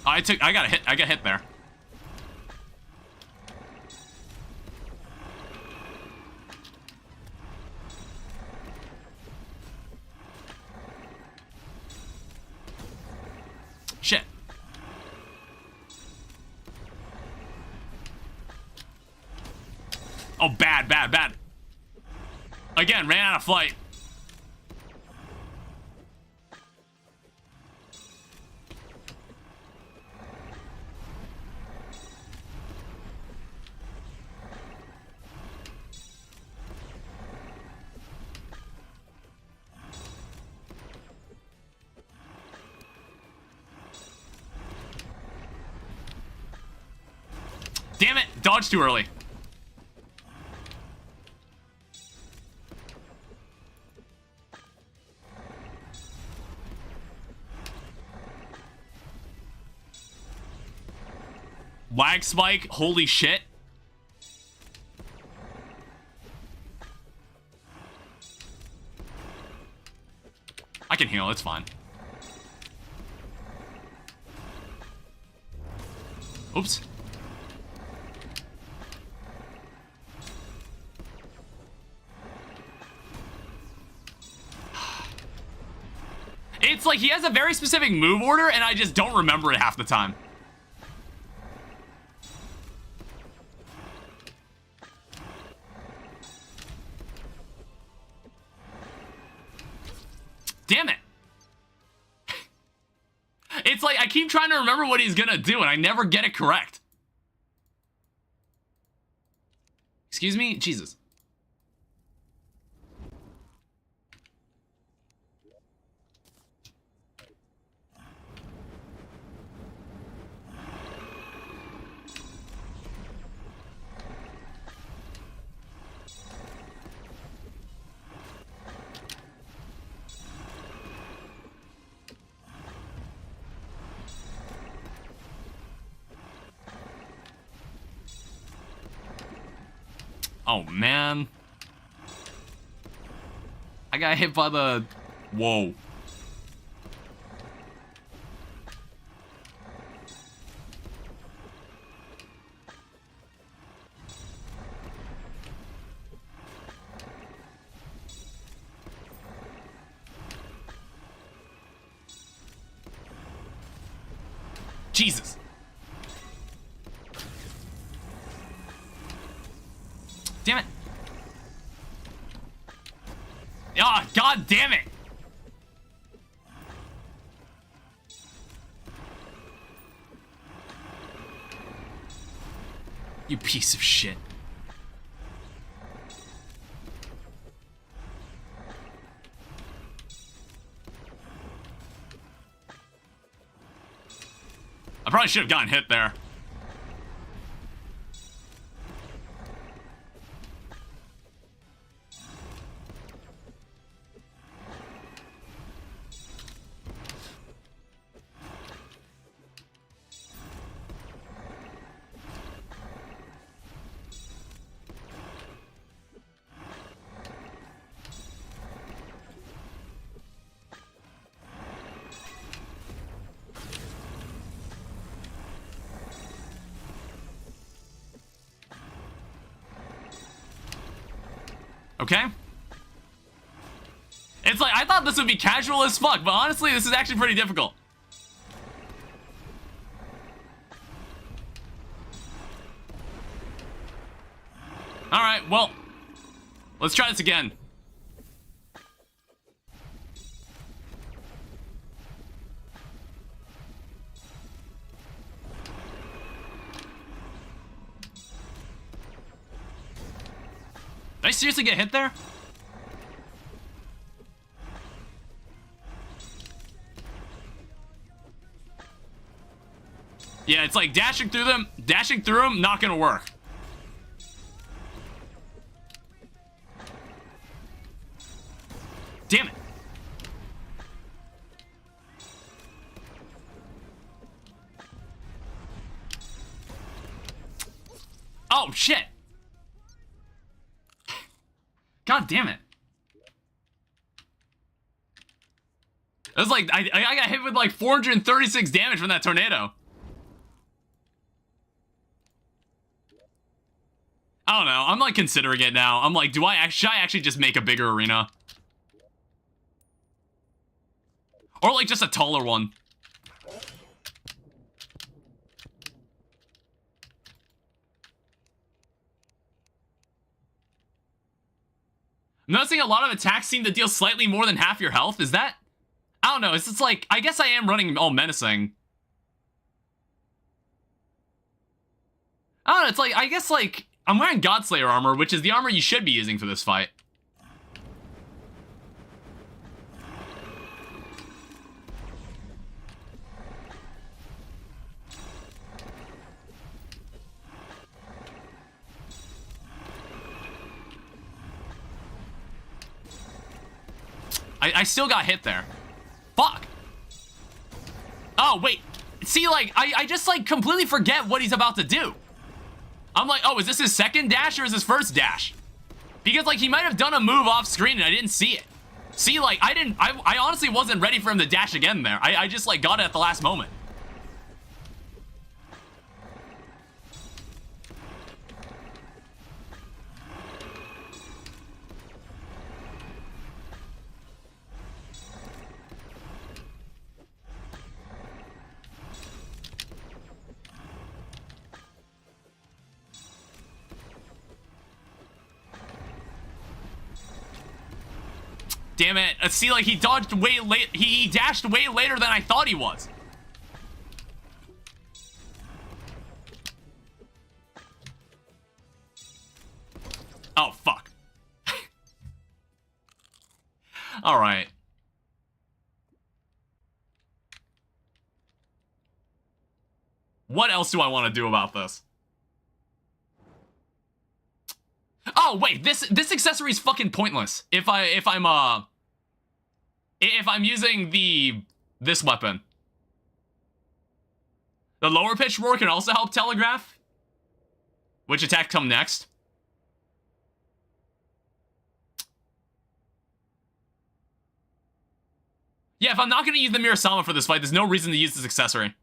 I got hit there. Shit. Oh, bad. Again, ran out of flight. Damn it! Dodged too early. Wag spike, holy shit. I can heal, it's fine. Oops. It's like he has a very specific move order, and I just don't remember it half the time. Damn it. It's like I keep trying to remember what he's gonna do, and I never get it correct. Excuse me? Jesus. Oh, man. I got hit by the... Whoa. Jesus. Damn it. Ah, god damn it. You piece of shit. I probably should have gotten hit there. Okay. It's like, I thought this would be casual as fuck, but honestly, this is actually pretty difficult. Alright, well, let's try this again. Did I seriously get hit there? Yeah, it's like dashing through them, not gonna work. Damn it. Oh, shit. God damn it. It was like, I got hit with like 436 damage from that tornado. I don't know. I'm like considering it now. I'm like, should I actually just make a bigger arena? Or like just a taller one. I'm noticing a lot of attacks seem to deal slightly more than half your health. Is that? I don't know. It's just like, I guess I am running all menacing. I don't know. It's like, I guess like, I'm wearing Godslayer armor, which is the armor you should be using for this fight. I still got hit there. Fuck. Oh, wait. See, like, I just, like, completely forget what he's about to do. I'm like, oh, is this his second dash or is his first dash? Because, like, he might have done a move off screen and I didn't see it. See, like, I honestly wasn't ready for him to dash again there. I just, like, got it at the last moment. Damn it. See, like, he dodged way late. He dashed way later than I thought he was. Oh, fuck. All right. What else do I want to do about this? Oh, wait, this accessory is fucking pointless if I'm using this weapon. The lower pitch roar can also help telegraph. Which attack come next? Yeah, if I'm not going to use the Mirasama for this fight, there's no reason to use this accessory.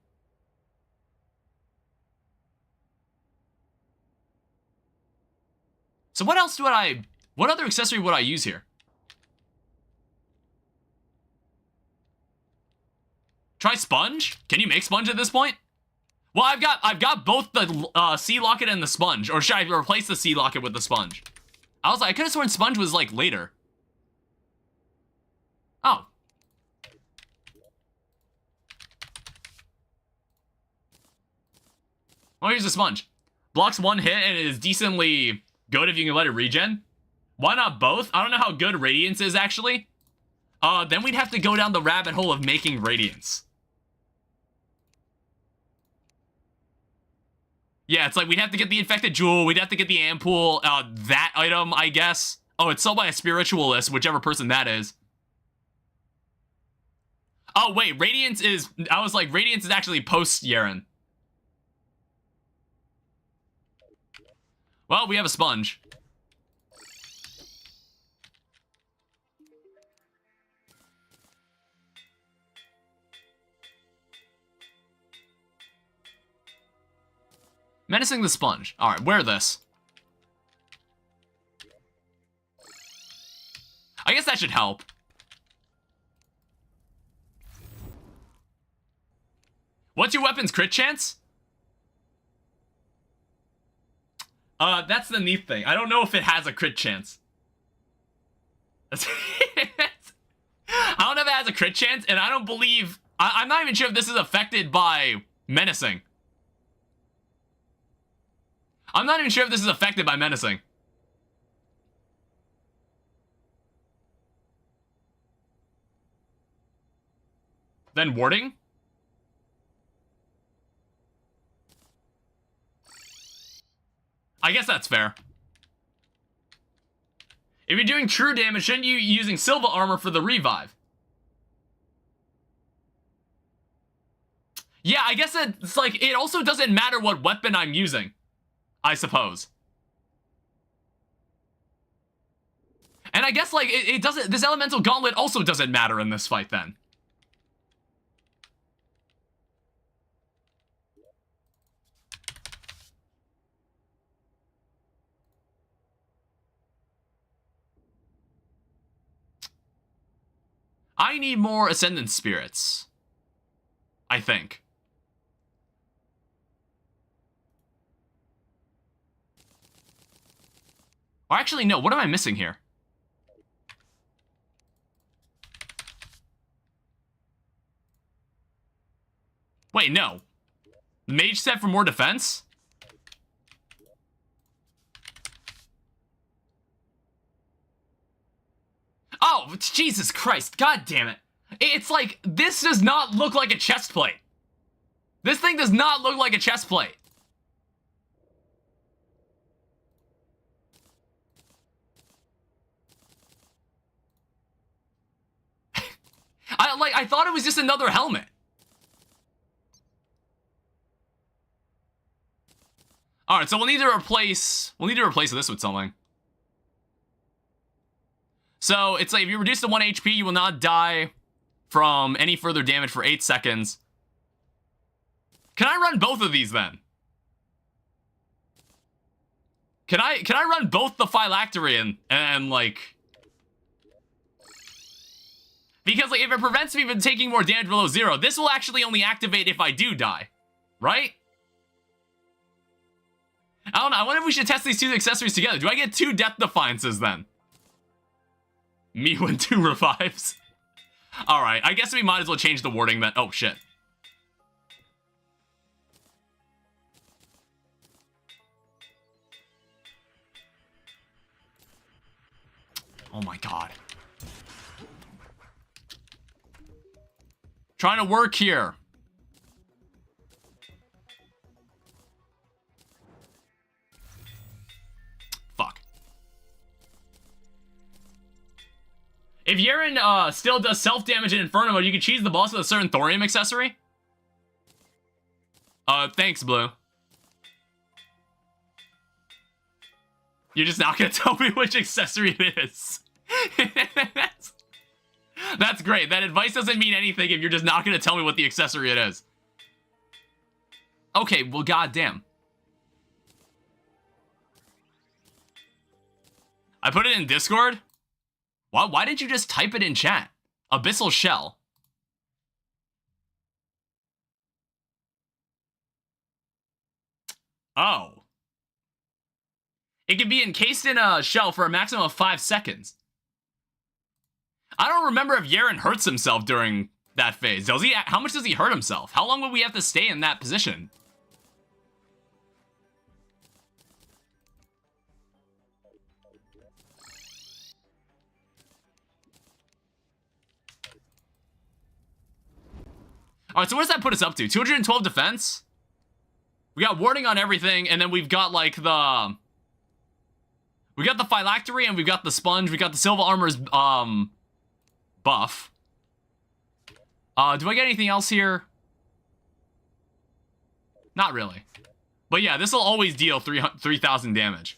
So what else what other accessory would I use here? Try Sponge? Can you make Sponge at this point? Well, I've got both the Sea Locket and the Sponge. Or should I replace the Sea Locket with the Sponge? I was like, I could have sworn Sponge was, like, later. Oh. Well, here's the Sponge. Blocks one hit and it is decently good if you can let it regen. Why not both? I don't know how good Radiance is, actually. Then we'd have to go down the rabbit hole of making Radiance. Yeah, it's like we'd have to get the Infected Jewel, we'd have to get the Ampoule, that item, I guess. Oh, it's sold by a Spiritualist, whichever person that is. Oh, wait, Radiance is... I was like, Radiance is actually post-Yeren. Well, we have a Sponge. Menacing the Sponge. Alright, wear this. I guess that should help. What's your weapon's crit chance? That's the neat thing. I don't know if it has a crit chance. I don't know if it has a crit chance, and I don't believe... I'm not even sure if this is affected by Menacing. I'm not even sure if this is affected by Menacing. Then Warding? I guess that's fair. If you're doing true damage, shouldn't you be using Silva armor for the revive? Yeah, I guess it's like, it also doesn't matter what weapon I'm using, I suppose. And I guess, like, it doesn't, this elemental gauntlet also doesn't matter in this fight then. I need more Ascendant Spirits, I think. Or actually, no, what am I missing here? Wait, no. Mage set for more defense? Oh, Jesus Christ, god damn it. It's like, this does not look like a chest plate. This thing does not look like a chest plate. I thought it was just another helmet. All right, so we'll need to replace this with something. So it's like if you reduce to 1 HP, you will not die from any further damage for 8 seconds. Can I run both of these then? Can I run both the Phylactery and like... Because like if it prevents me from taking more damage below 0, this will actually only activate if I do die. Right? I don't know. I wonder if we should test these two accessories together. Do I get 2 Death Defiances then? Me when 2 revives. Alright, I guess we might as well change the wording then. Oh, shit. Oh my god. Trying to work here. Fuck. If Yeren still does self-damage in Inferno mode, you can cheese the boss with a certain thorium accessory? Thanks, Blue. You're just not gonna tell me which accessory it is. That's great. That advice doesn't mean anything if you're just not gonna tell me what the accessory it is. Okay, well, goddamn. I put it in Discord? Why didn't you just type it in chat? Abyssal Shell. Oh. It can be encased in a shell for a maximum of 5 seconds. I don't remember if Yeren hurts himself during that phase. Does he? How much does he hurt himself? How long would we have to stay in that position? Alright, so what does that put us up to? 212 defense? We got warding on everything, and then we've got, like, the... We got the Phylactery, and we've got the Sponge. We got the Silva Armor's, buff. Do I get anything else here? Not really. But yeah, this will always deal 3,000 damage.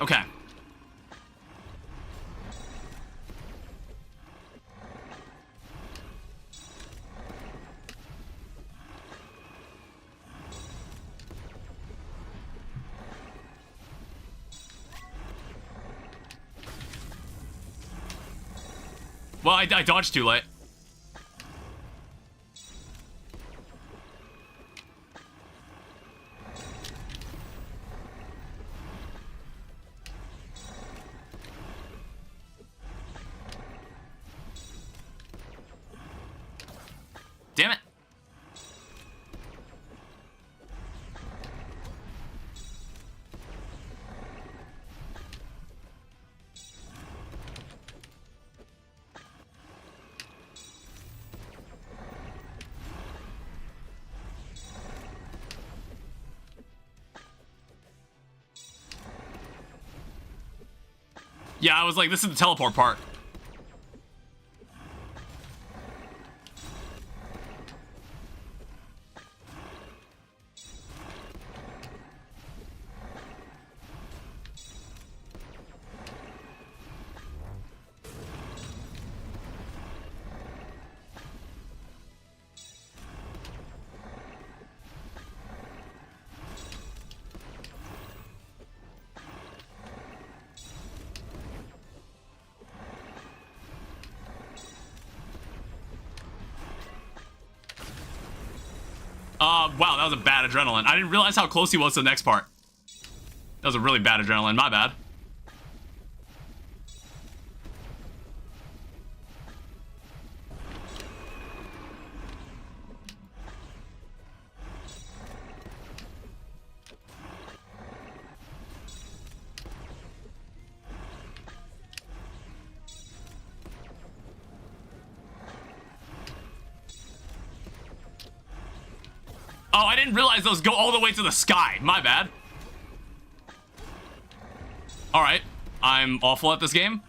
Okay. Well, I dodged too late. Damn it. Yeah, I was like, this is the teleport part. Wow, that was a bad adrenaline. I didn't realize how close he was to the next part. That was a really bad adrenaline, my bad. Oh, I didn't realize those go all the way to the sky. My bad. Alright. I'm awful at this game.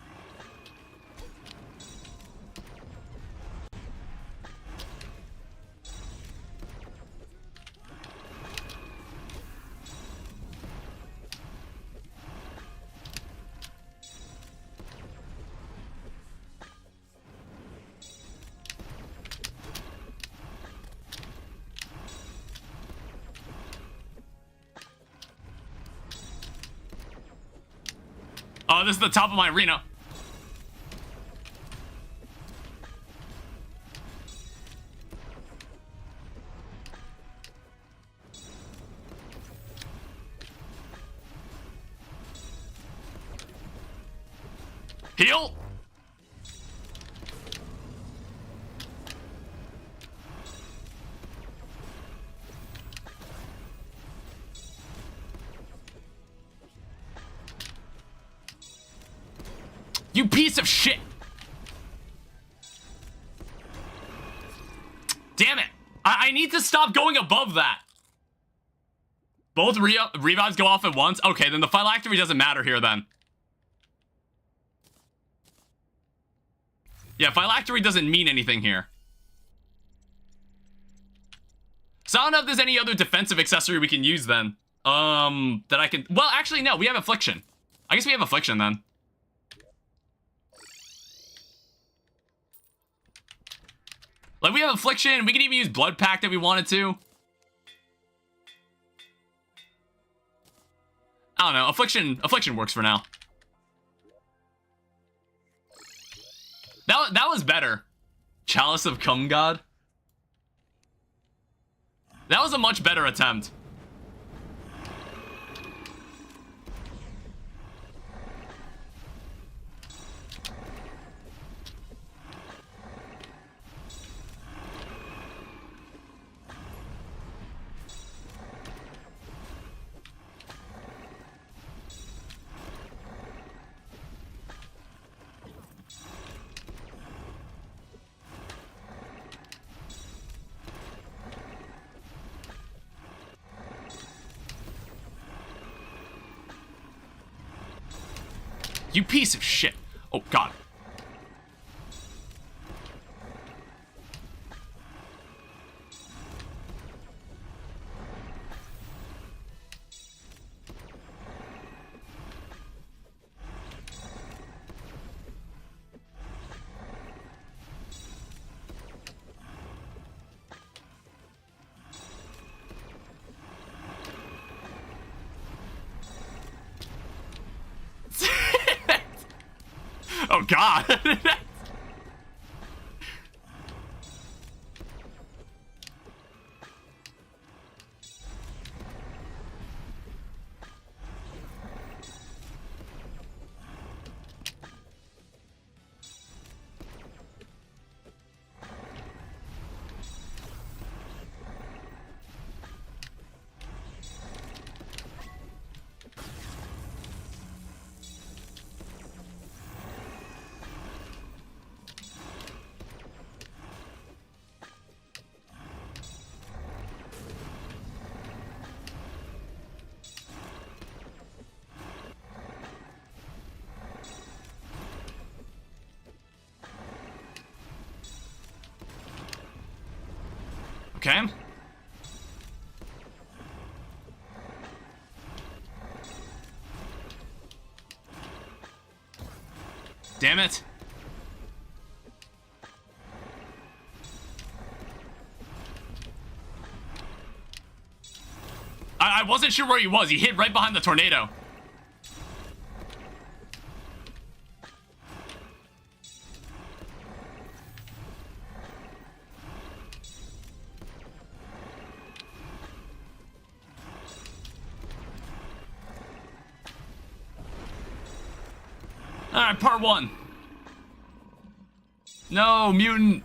Oh, this is the top of my arena. Heal. You piece of shit! Damn it! I need to stop going above that. Both revives go off at once? Okay, then the phylactery doesn't matter here then. Yeah, phylactery doesn't mean anything here. So I don't know if there's any other defensive accessory we can use then. That I can... Well, actually, no, we have Affliction. I guess we have Affliction then. Like, we have Affliction. We can even use MODPACK if we wanted to. I don't know. Affliction works for now. That was better. Chalice of Cum God. That was a much better attempt. You piece of shit. Oh, God. Oh, God. Okay. Damn it. I wasn't sure where he was. He hid right behind the tornado. Alright, part one. No, mutant.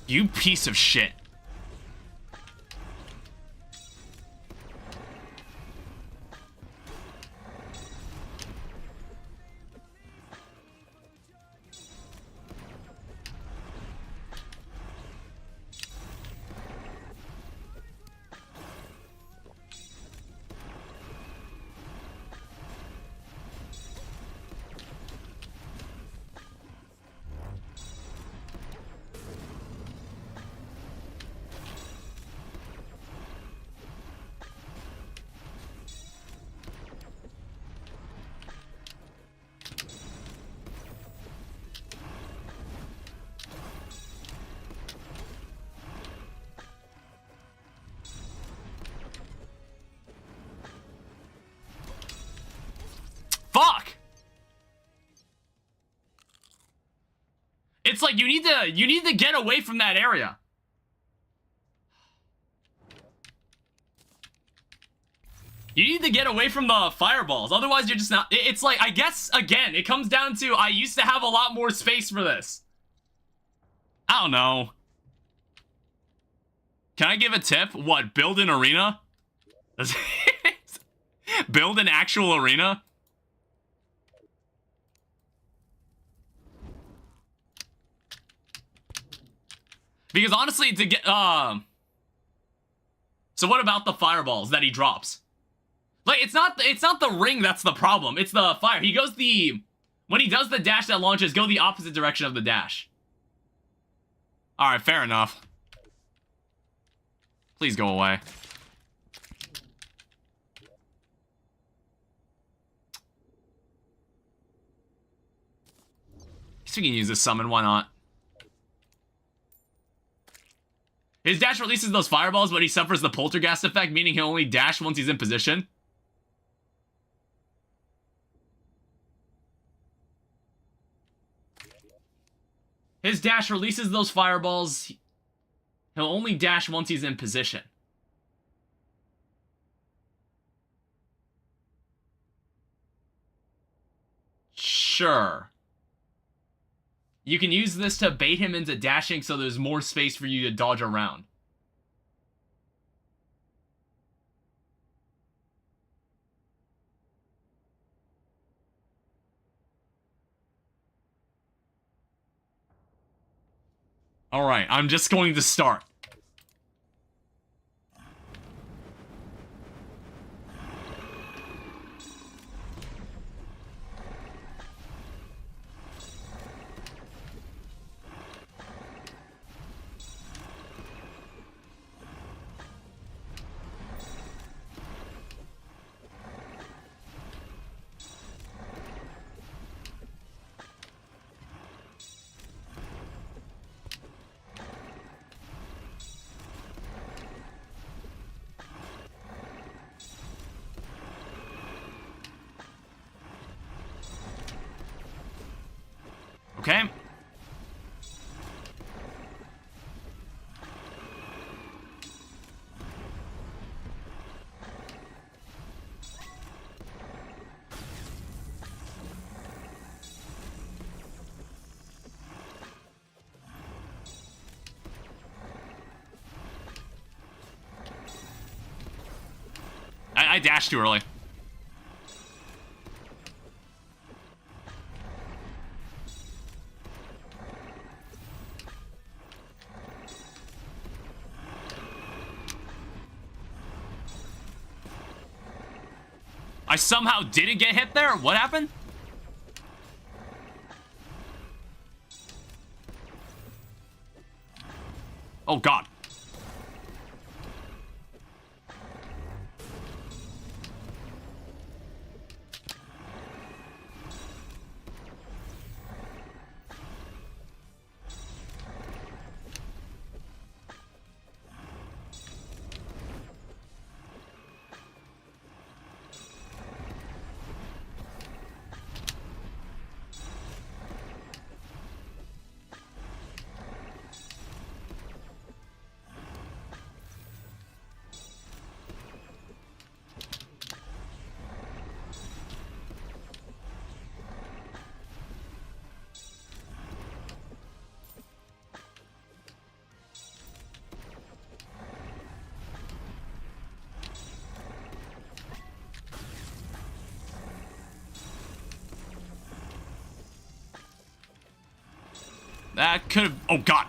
You piece of shit. Fuck! It's like you need to get away from that area. You need to get away from the fireballs, otherwise you're just not. It's like, I guess, again, it comes down to I used to have a lot more space for this. I don't know. Can I give a tip? What, build an arena? Build an actual arena? Because honestly, to get, so what about the fireballs that he drops? Like, it's not the ring that's the problem, it's the fire. He goes when he does the dash that launches, go the opposite direction of the dash. Alright, fair enough. Please go away. Guess we can use this summon, why not? His dash releases those fireballs, but he suffers the poltergeist effect, meaning he'll only dash once he's in position. His dash releases those fireballs. He'll only dash once he's in position. Sure. You can use this to bait him into dashing so there's more space for you to dodge around. Alright, I'm just going to start. Okay. I dashed too early. I somehow didn't get hit there? What happened? Oh, God. That could have... Oh, God.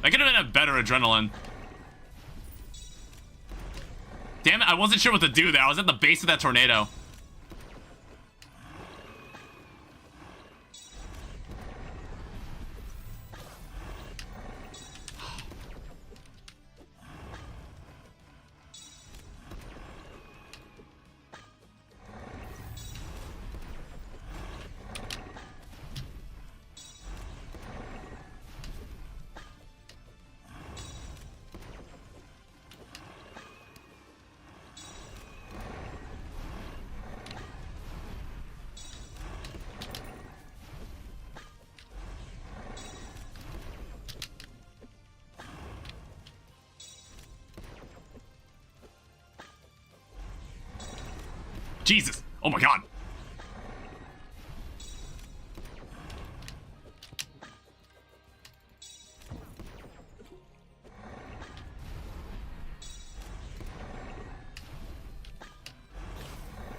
That could have been a better adrenaline. Damn it, I wasn't sure what to do there. I was at the base of that tornado. Jesus. Oh my God.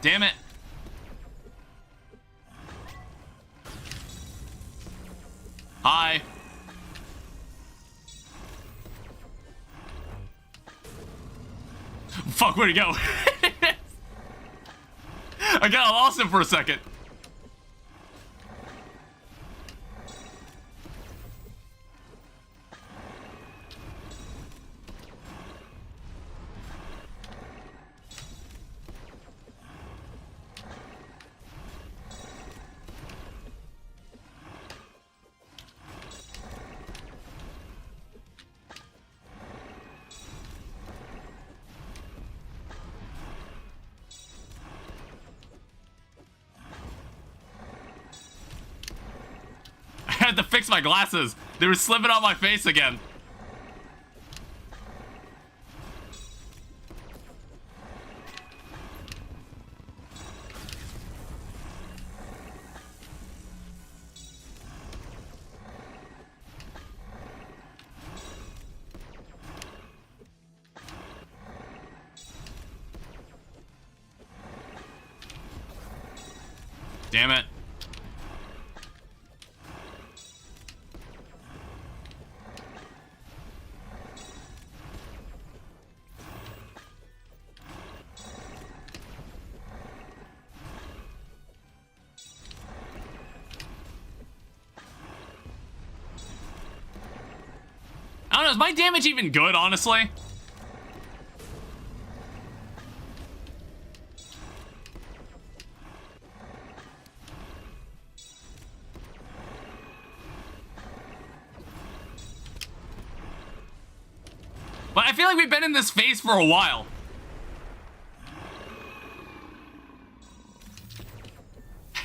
Damn it. Hi. Fuck, where'd he go? I got lost him for a second. I had to fix my glasses. They were slipping on my face again. Damn it. I don't know, is my damage even good, honestly? But I feel like we've been in this phase for a while. Is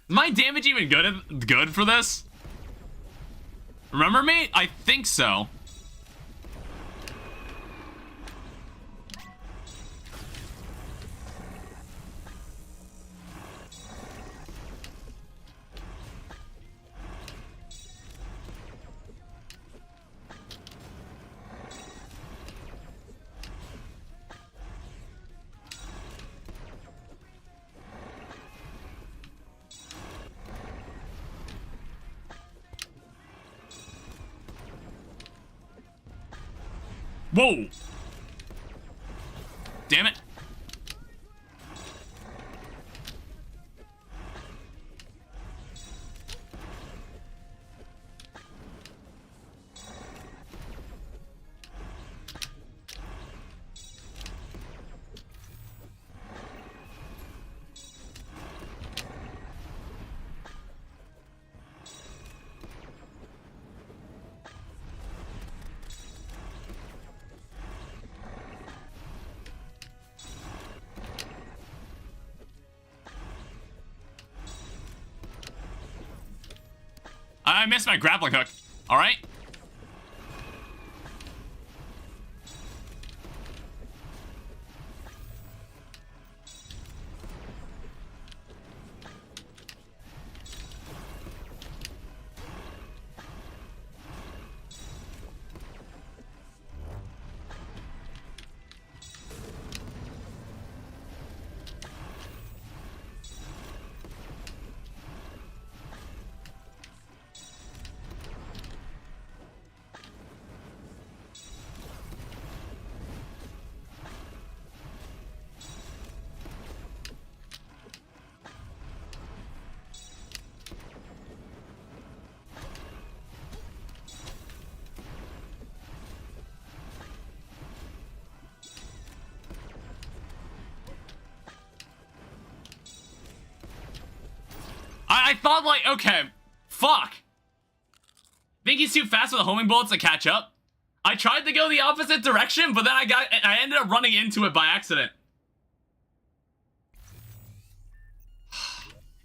my damage even good for this? Remember me? I think so. Whoa! Damn it. I missed my grappling hook. All right. I thought, like, okay, fuck. Think he's too fast with the homing bullets to catch up? I tried to go the opposite direction, but then I ended up running into it by accident.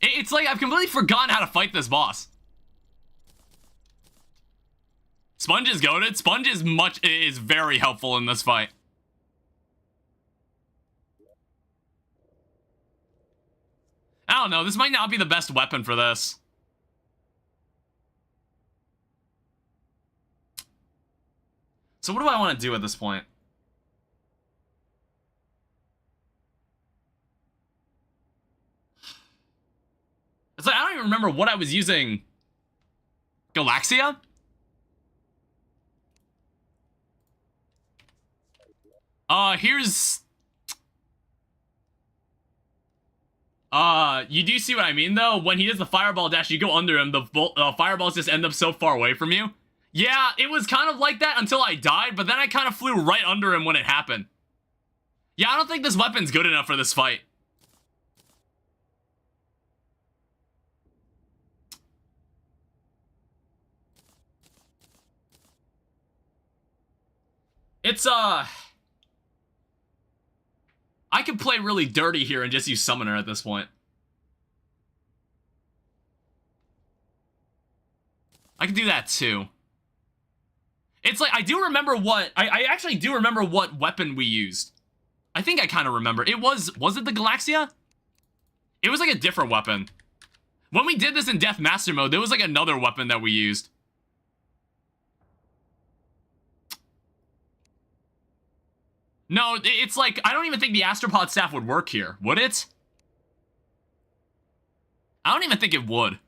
It's like I've completely forgotten how to fight this boss. Sponge is goated. Sponge is very helpful in this fight. I don't know, this might not be the best weapon for this. So what do I want to do at this point? It's like, I don't even remember what I was using. Galaxia? Here's... you do see what I mean, though? When he does the fireball dash, you go under him, the fireballs just end up so far away from you. Yeah, it was kind of like that until I died, but then I kind of flew right under him when it happened. Yeah, I don't think this weapon's good enough for this fight. It's, I could play really dirty here and just use Summoner at this point. I could do that too. It's like, I do remember what, I actually do remember what weapon we used. I think I kind of remember. It was it the Galaxia? It was like a different weapon. When we did this in Death Master mode, there was like another weapon that we used. No, it's like, I don't even think the Astropod staff would work here. Would it? I don't even think it would.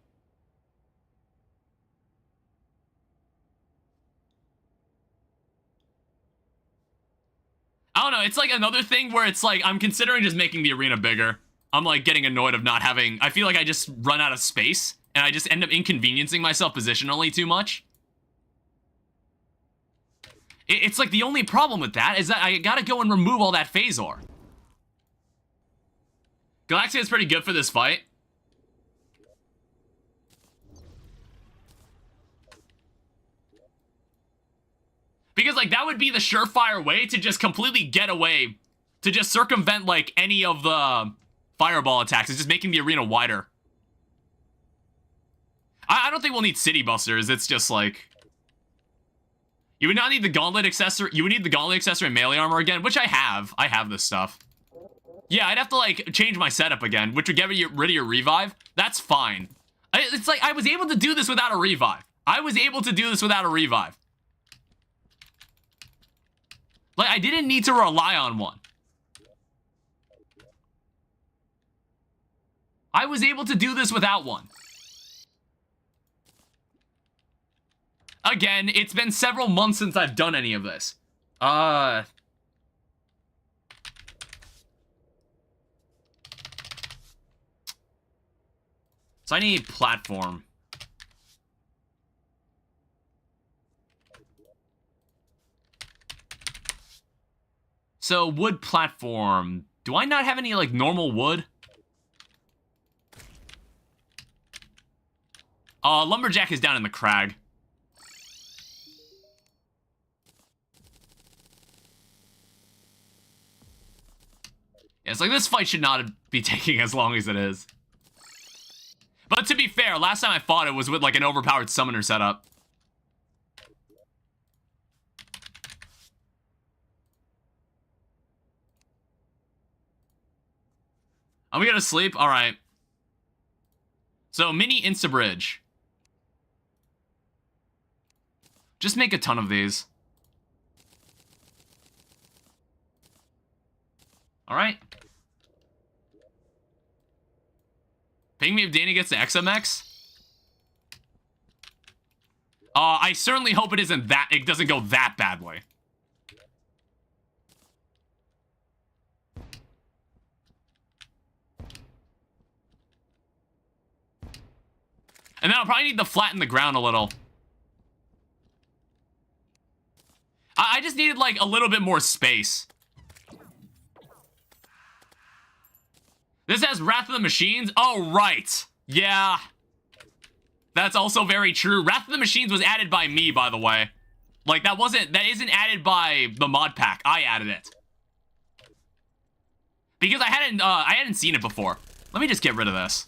I don't know, it's like another thing where it's like, I'm considering just making the arena bigger. I'm like getting annoyed of not having, I feel like I just run out of space, and I just end up inconveniencing myself positionally too much. It's like the only problem with that is that I gotta go and remove all that Phasor. Galaxia is pretty good for this fight. Because, like, that would be the surefire way to just completely get away. To just circumvent, like, any of the fireball attacks. It's just making the arena wider. I don't think we'll need City Busters. It's just, like... You would not need the Gauntlet accessory. You would need the Gauntlet accessory and melee armor again, which I have. I have this stuff. Yeah, I'd have to, like, change my setup again, which would get rid of your revive. That's fine. It's like, I was able to do this without a revive. I was able to do this without a revive. Like, I didn't need to rely on one. I was able to do this without one. Again, it's been several months since I've done any of this. So I need platform. So, wood platform. Do I not have any, like, normal wood? Lumberjack is down in the crag. Yeah, it's like, this fight should not be taking as long as it is. But to be fair, last time I fought it was with, like, an overpowered summoner setup. Are we gonna sleep? Alright. So, mini insta-bridge. Just make a ton of these. Alright. Ping me if Danny gets to XMX. I certainly hope it doesn't go that badly. And then I'll probably need to flatten the ground a little. I just needed, like, a little bit more space. This has Wrath of the Machines? Oh, right. Yeah. That's also very true. Wrath of the Machines was added by me, by the way. Like, that isn't added by the mod pack. I added it. Because I hadn't seen it before. Let me just get rid of this.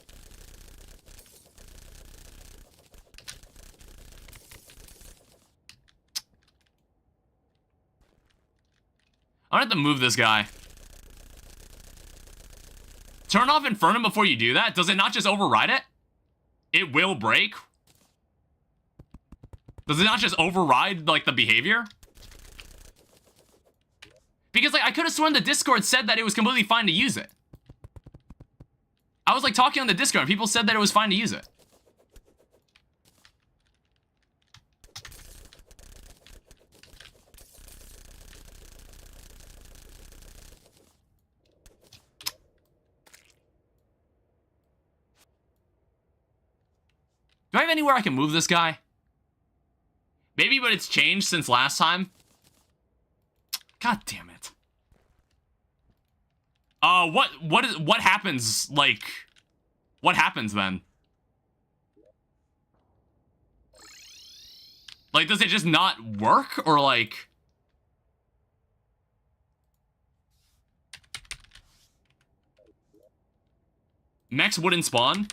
I'm gonna have to move this guy. Turn off Infernum before you do that? Does it not just override it? It will break? Does it not just override, like, the behavior? Because, like, I could have sworn the Discord said that it was completely fine to use it. I was, like, talking on the Discord, and people said that it was fine to use it. Do I have anywhere I can move this guy? Maybe, but it's changed since last time. God damn it. What happens, like, what happens then? Like, does it just not work, or like... Mechs wouldn't spawn?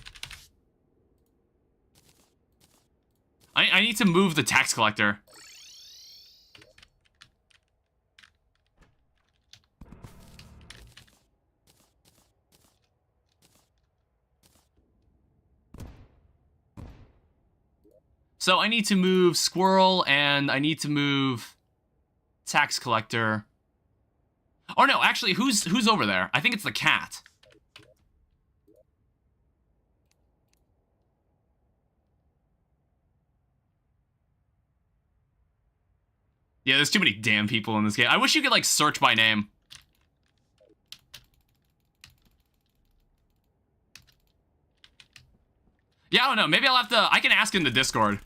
I need to move the tax collector. So I need to move Squirrel, and I need to move tax collector. Oh no, actually, who's over there? I think it's the cat. Yeah, there's too many damn people in this game. I wish you could, like, search by name. Yeah, I don't know. Maybe I'll have to... I can ask in the Discord.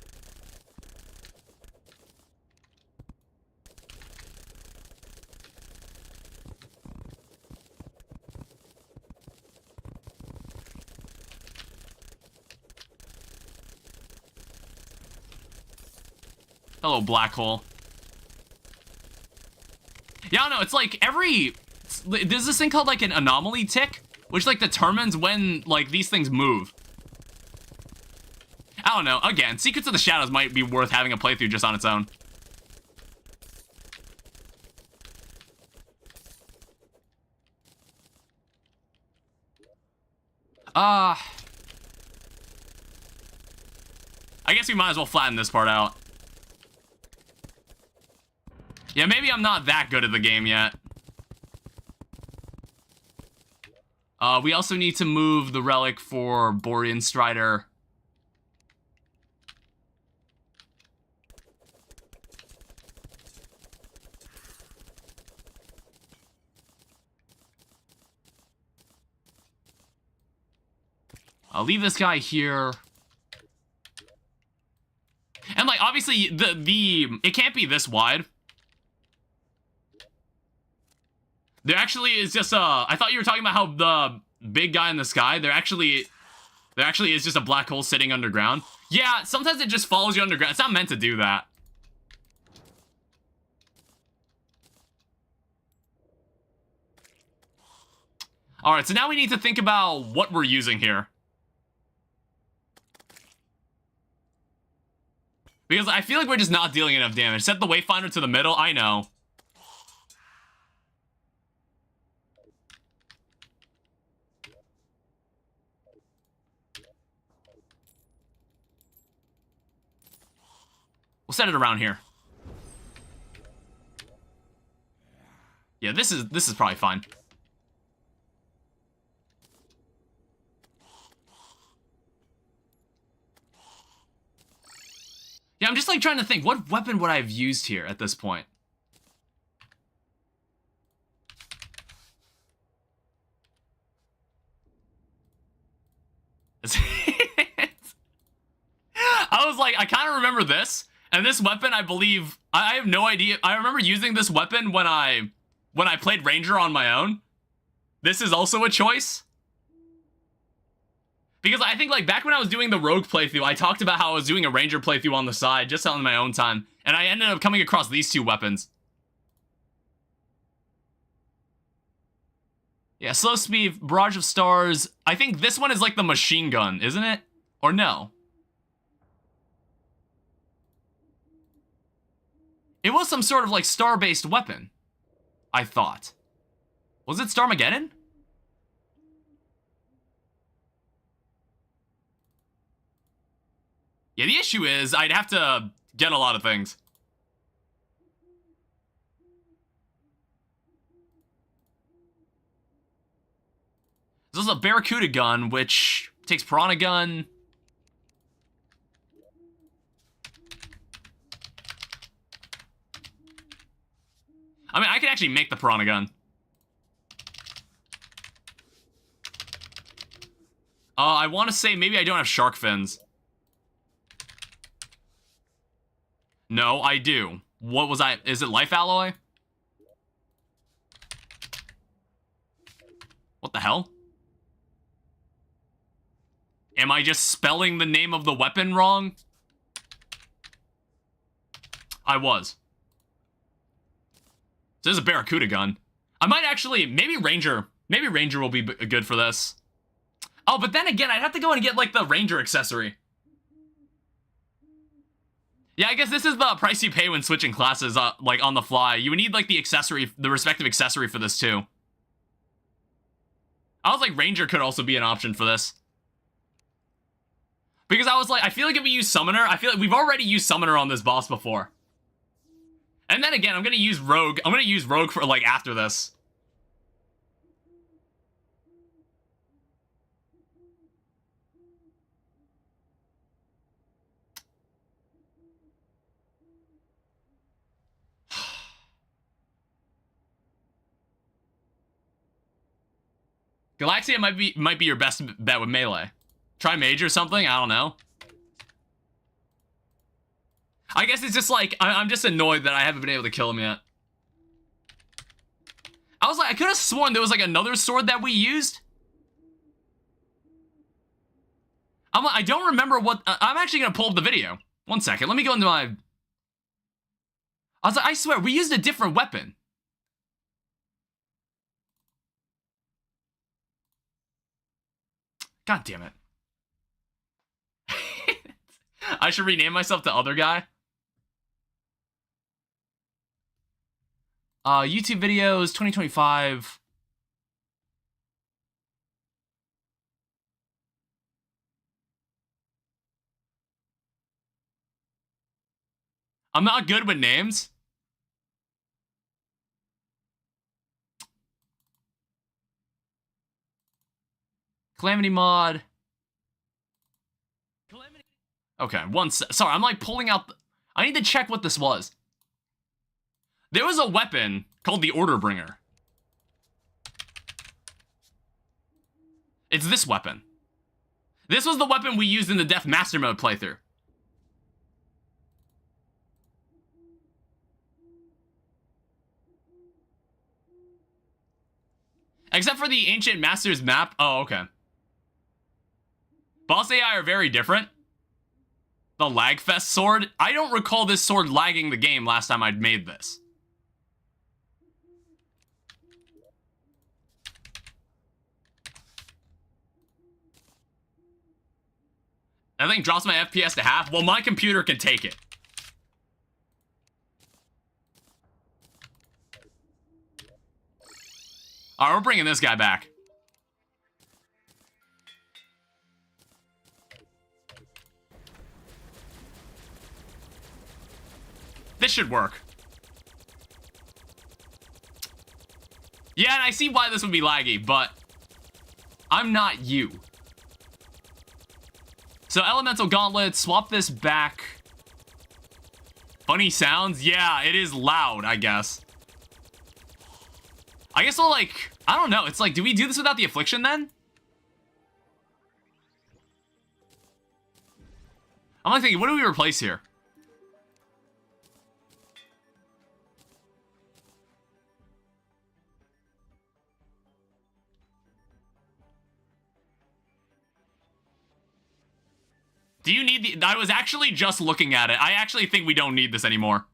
Hello, black hole. Yeah, I don't know, it's like there's this thing called, like, an anomaly tick, which, like, determines when, like, these things move. I don't know, again, Secrets of the Shadows might be worth having a playthrough just on its own. I guess we might as well flatten this part out. Yeah, maybe I'm not that good at the game yet. We also need to move the relic for Borean Strider. I'll leave this guy here. And, like, obviously, it can't be this wide. There actually is just I thought you were talking about how the big guy in the sky, there actually is just a black hole sitting underground. Yeah, sometimes it just follows you underground. It's not meant to do that. Alright, so now we need to think about what we're using here. Because I feel like we're just not dealing enough damage. Set the Wayfinder to the middle, I know. We'll set it around here. Yeah, this is probably fine. Yeah, I'm just, like, trying to think, what weapon would I have used here at this point? I was like, I kind of remember this. And this weapon, I believe, I have no idea. I remember using this weapon when I played Ranger on my own. This is also a choice. Because I think, like, back when I was doing the rogue playthrough, I talked about how I was doing a ranger playthrough on the side, just on my own time. And I ended up coming across these two weapons. Yeah, slow speed, barrage of stars. I think this one is like the machine gun, isn't it? Or no? It was some sort of, like, star-based weapon, I thought. Was it Starmageddon? Yeah, the issue is I'd have to get a lot of things. This is a Barracuda gun, which takes Piranha gun. I mean, I can actually make the Piranha gun. I want to say maybe I don't have shark fins. No, I do. What was I? Is it life alloy? What the hell? Am I just spelling the name of the weapon wrong? I was. So this is a Barracuda gun. I might actually, maybe Ranger will be good for this. Oh, but then again, I'd have to go and get, like, the Ranger accessory. Yeah, I guess this is the price you pay when switching classes, like, on the fly. You would need, like, the accessory, the respective accessory for this, too. I was like, Ranger could also be an option for this. Because I was like, I feel like if we use Summoner, I feel like we've already used Summoner on this boss before. And then again, I'm gonna use Rogue. I'm gonna use Rogue for, like, after this. Galaxia might be your best bet with melee. Try Mage or something, I don't know. I guess it's just like, I'm just annoyed that I haven't been able to kill him yet. I was like, I could have sworn there was, like, another sword that we used. I don't remember what, I'm actually gonna pull up the video. One second, let me go into my... I was like, I swear, we used a different weapon. God damn it. I should rename myself to Other Guy. YouTube videos, 2025. I'm not good with names. Calamity mod. Okay, sorry, I'm like pulling out... I need to check what this was. There was a weapon called the Order Bringer. It's this weapon. This was the weapon we used in the Death Master Mode playthrough. Except for the Ancient Masters map. Oh, okay. Boss AI are very different. The Lagfest sword. I don't recall this sword lagging the game last time I'd made this. That thing drops my FPS to half. Well, my computer can take it. Alright, we're bringing this guy back. This should work. Yeah, and I see why this would be laggy, but I'm not you. So, Elemental Gauntlet, swap this back. Funny sounds? Yeah, it is loud, I guess. I guess we'll, like, I don't know. It's like, do we do this without the Affliction, then? I'm like thinking, what do we replace here? Do you need the... I was actually just looking at it. I actually think we don't need this anymore.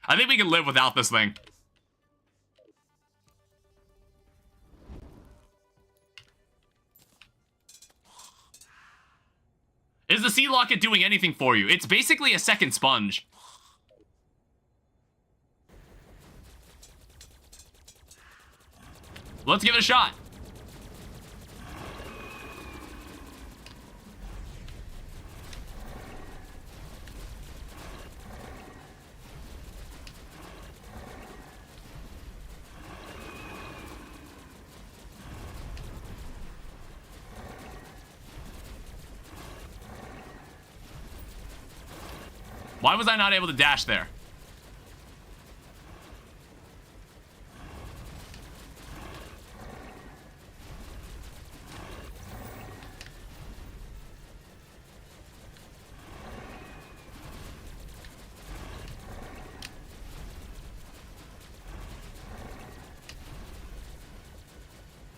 I think we can live without this thing. Is the Sea Locket doing anything for you? It's basically a second sponge. Let's give it a shot. Why was I not able to dash there?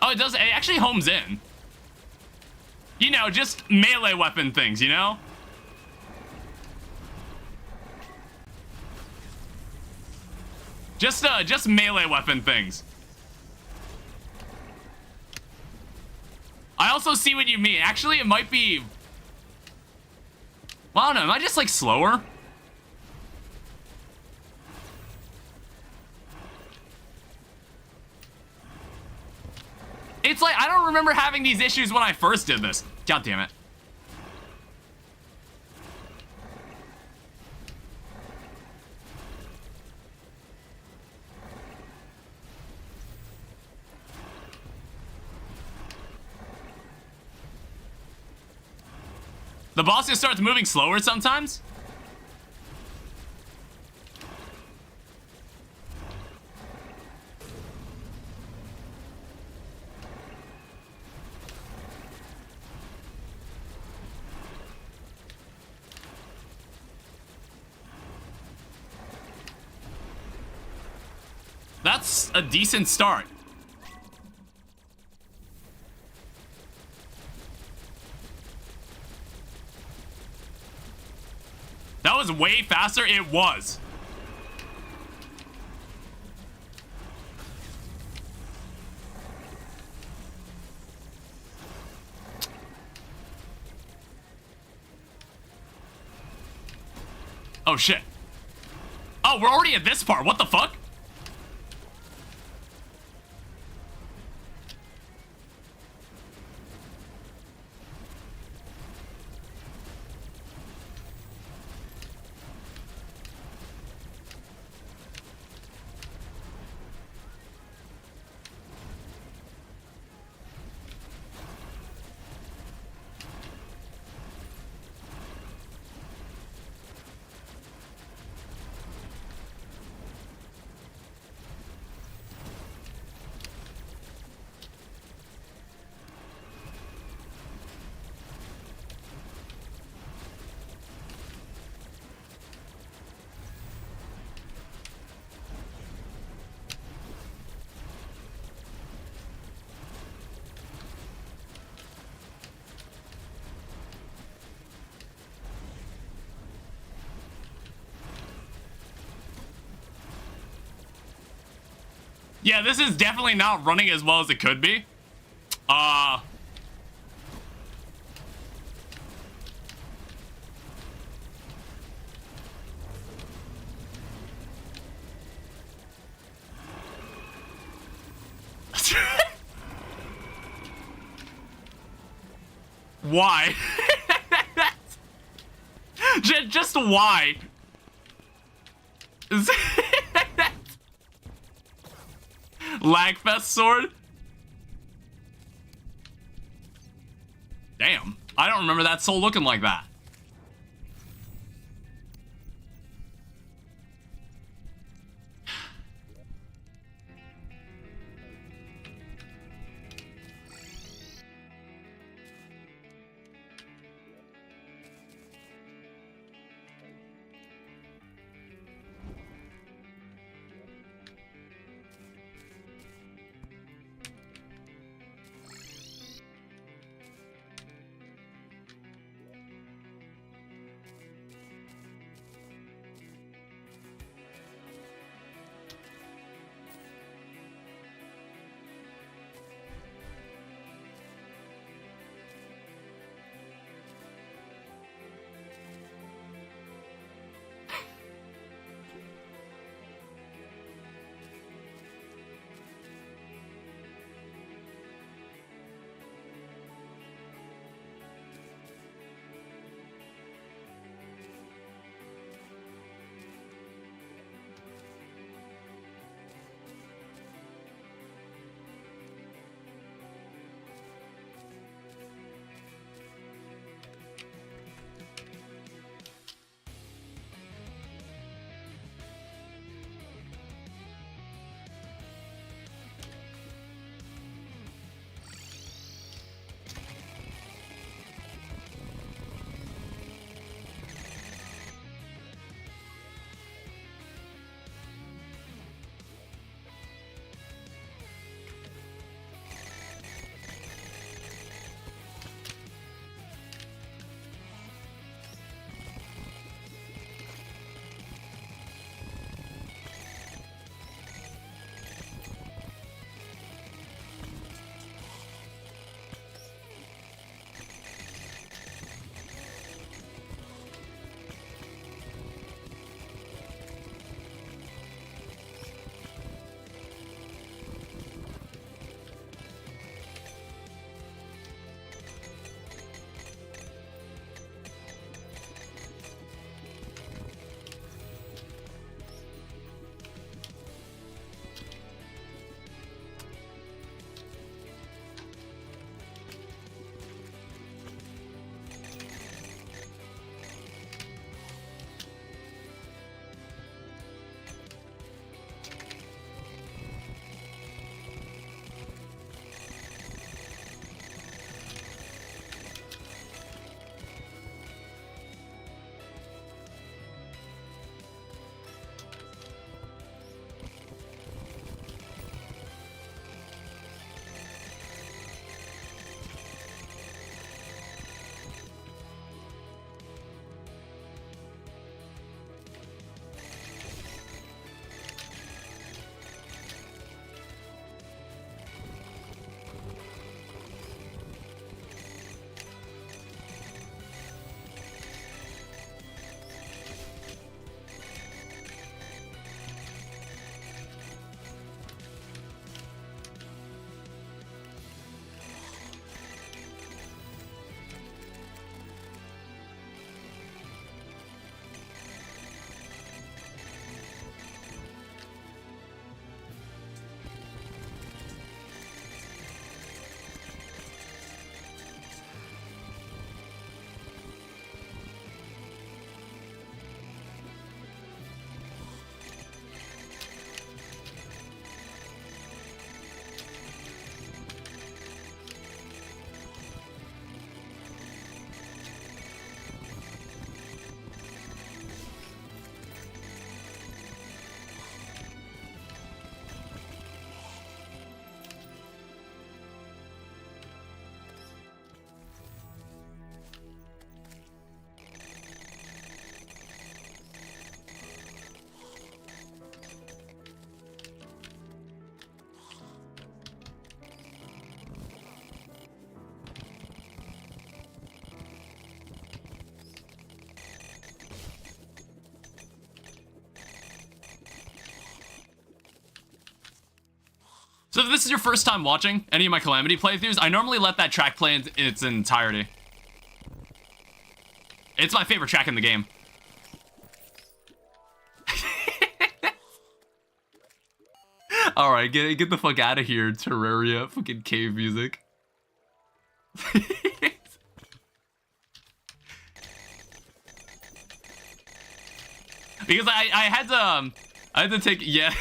Oh, it does. It actually homes in. You know, just melee weapon things, you know? Just melee weapon things. I also see what you mean. Actually, it might be... Well, I don't know. Am I just, like, slower? It's like, I don't remember having these issues when I first did this. God damn it. The boss just starts moving slower sometimes? That's a decent start. That was way faster. It was. Oh, shit. Oh, we're already at this part. What the fuck? Yeah, this is definitely not running as well as it could be. Why? Just why? Lagfest sword? Damn. I don't remember that soul looking like that. So if this is your first time watching any of my Calamity playthroughs, I normally let that track play in its entirety. It's my favorite track in the game. Alright, get the fuck out of here, Terraria. Fucking cave music. Because I had to take, yeah.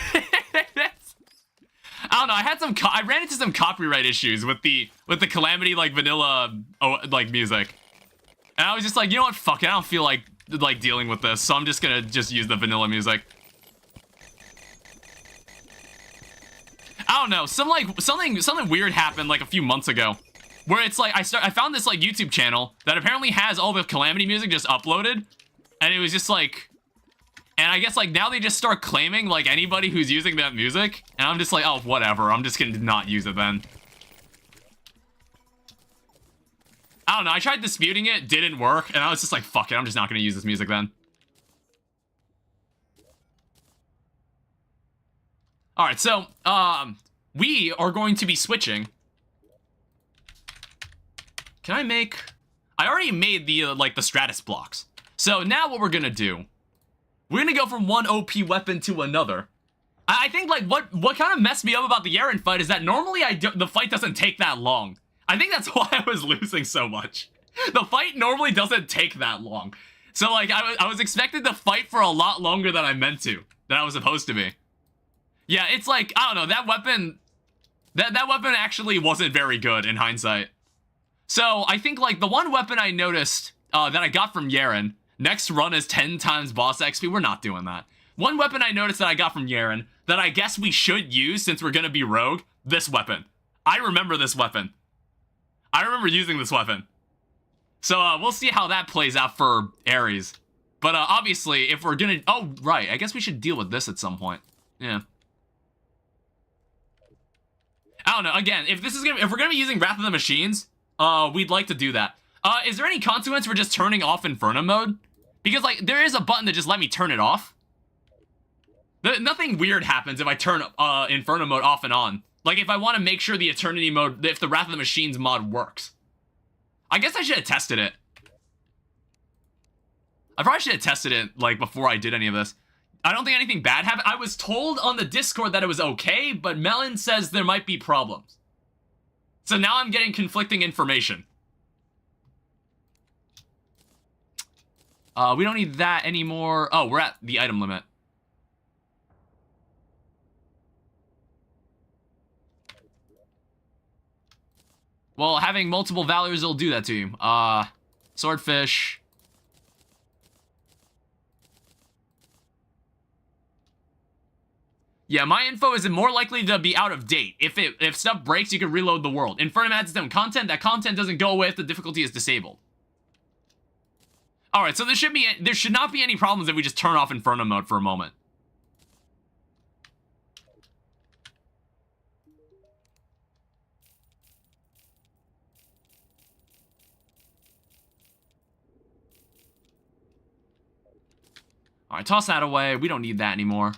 I don't know, I ran into some copyright issues with the Calamity, like, vanilla, like, music. And I was just like, you know what, fuck it, I don't feel like dealing with this, so I'm just gonna use the vanilla music. I don't know, something weird happened, like, a few months ago. Where it's like, I found this, like, YouTube channel that apparently has all the Calamity music just uploaded. And it was just like... And I guess, like, now they just start claiming, like, anybody who's using that music. And I'm just like, oh, whatever. I'm just gonna not use it then. I don't know. I tried disputing it. Didn't work. And I was just like, fuck it. I'm just not gonna use this music then. Alright, so, we are going to be switching. Can I make... I already made the, like, the Stratus blocks. So now what we're gonna do... We're gonna go from one OP weapon to another. I think, like, what kind of messed me up about the Aaron fight is that normally the fight doesn't take that long. I think that's why I was losing so much. The fight normally doesn't take that long. So, like, I was expected to fight for a lot longer than I meant to. Than I was supposed to be. Yeah, it's like, I don't know, that weapon... That weapon actually wasn't very good in hindsight. So, I think, like, the one weapon I noticed that I got from Yaren... Next run is 10 times boss XP. We're not doing that. One weapon I noticed that I got from Yaren that I guess we should use since we're gonna be rogue. This weapon. I remember this weapon. I remember using this weapon. So we'll see how that plays out for Ares. But obviously, if we're gonna... Oh, right. I guess we should deal with this at some point. Yeah. I don't know. Again, if we're gonna be using Wrath of the Machines, we'd like to do that. Is there any consequence for just turning off Inferno mode? Because, like, there is a button that just let me turn it off. Nothing weird happens if I turn Inferno mode off and on. Like, if I want to make sure the Eternity mode, if the Wrath of the Machines mod works. I guess I should have tested it. I probably should have tested it, like, before I did any of this. I don't think anything bad happened. I was told on the Discord that it was okay, but Melon says there might be problems. So now I'm getting conflicting information. We don't need that anymore. Oh, we're at the item limit. Well, having multiple valors will do that to you. Swordfish. Yeah, my info is more likely to be out of date. If stuff breaks, you can reload the world. Inferno adds its own content. That content doesn't go away if the difficulty is disabled. Alright, so there should not be any problems if we just turn off Inferno mode for a moment. Alright, toss that away. We don't need that anymore.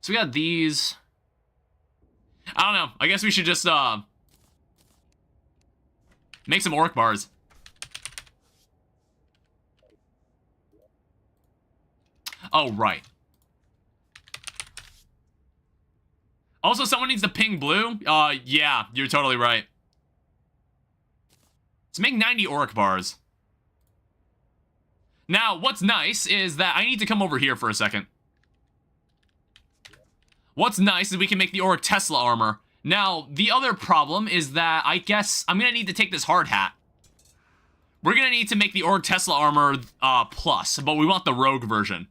So we got these... I don't know. I guess we should just, make some orc bars. Oh, right. Also, someone needs to ping blue? Yeah, you're totally right. Let's make 90 orc bars. Now, what's nice is that I need to come over here for a second. What's nice is we can make the Orc Tesla armor. Now, the other problem is that I guess I'm gonna need to take this hard hat. We're gonna need to make the Orc Tesla armor plus, but we want the rogue version.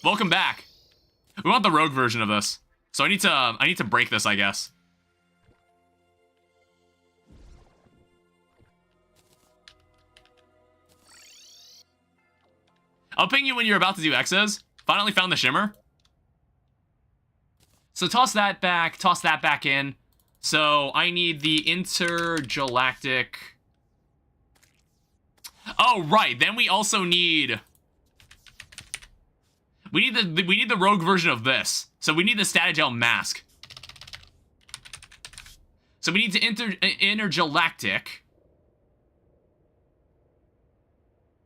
Welcome back. We want the rogue version of this. So I need to break this, I guess. I'll ping you when you're about to do X's. Finally found the shimmer. So toss that back in. So I need the intergalactic... Oh, right. Then we also need... We need the rogue version of this. So we need the Statagel mask. So we need to intergalactic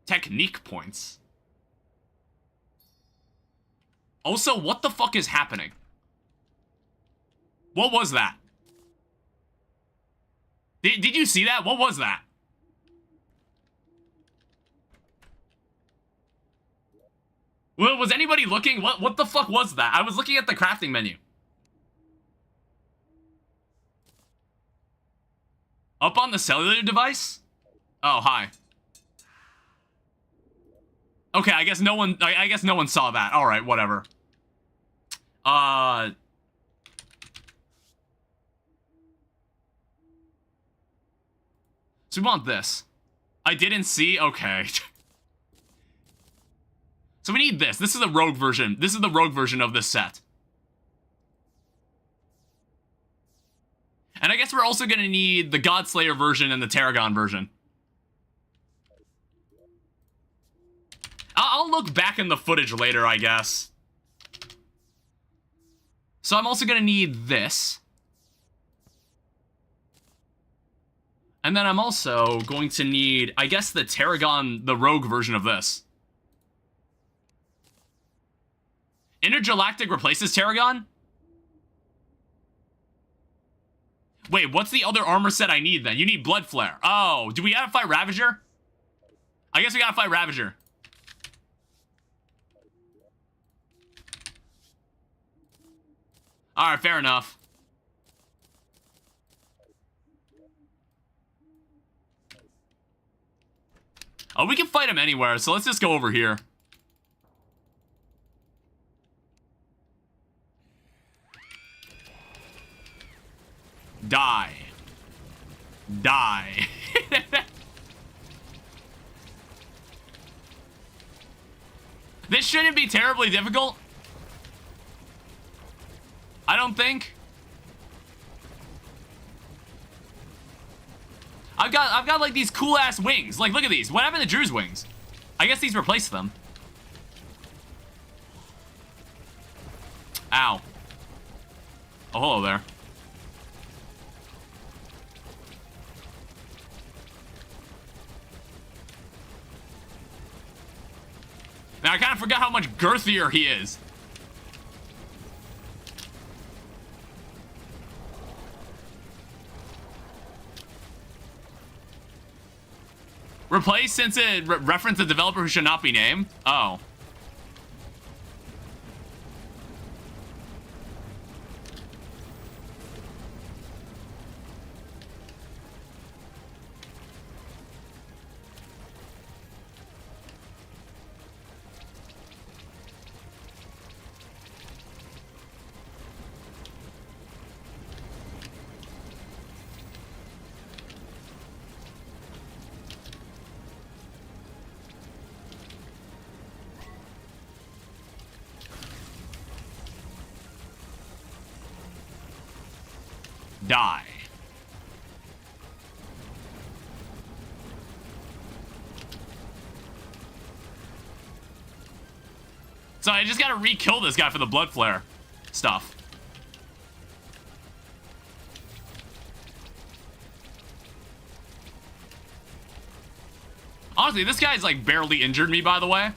technique points. Also, what the fuck is happening? What was that? Did you see that? What was that? Well, was anybody looking? What the fuck was that? I was looking at the crafting menu. Up on the cellular device? Oh, hi. Okay, I guess no one saw that. All right, whatever. So we want this. I didn't see. Okay. So we need this. This is the rogue version. This is the rogue version of this set. And I guess we're also going to need the Godslayer version and the Tarragon version. I'll look back in the footage later, I guess. So I'm also going to need this. And then I'm also going to need, I guess, the Tarragon, the rogue version of this. Intergalactic replaces Tarragon? Wait, what's the other armor set I need then? You need Blood Flare. Oh, do we gotta fight Ravager? I guess we gotta fight Ravager. Alright, fair enough. Oh, we can fight him anywhere, so let's just go over here. Die. Die. This shouldn't be terribly difficult. I don't think. I've got like these cool ass wings. Like, look at these. What happened to Drew's wings? I guess these replaced them. Ow. Oh, hello there. Now, I kind of forgot how much girthier he is. Replace since it referenced a developer who should not be named? Oh. Die. So I just gotta re-kill this guy for the blood flare stuff. Honestly, this guy's like barely injured me, by the way.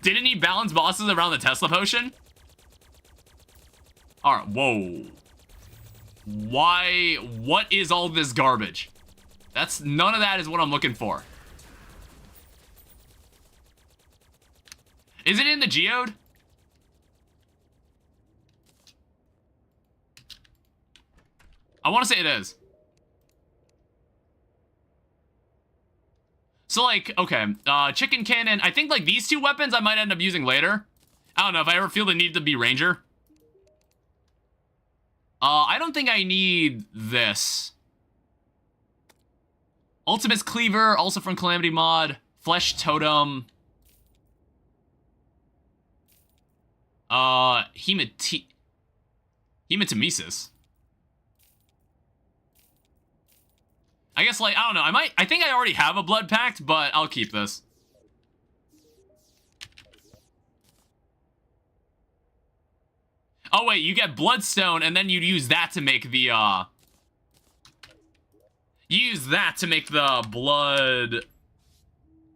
Didn't he balance bosses around the Tesla potion? Alright, whoa. Why? What is all this garbage? None of that is what I'm looking for. Is it in the geode? I want to say it is. So, like, okay, chicken cannon. I think, like, these two weapons I might end up using later. I don't know if I ever feel the need to be ranger. I don't think I need this. Ultimate's Cleaver, also from Calamity Mod. Flesh Totem. Hematomesis. I guess, like, I don't know. I think I already have a blood pact, but I'll keep this. Oh, wait, you get bloodstone, and then you use that to make the, You use that to make the blood...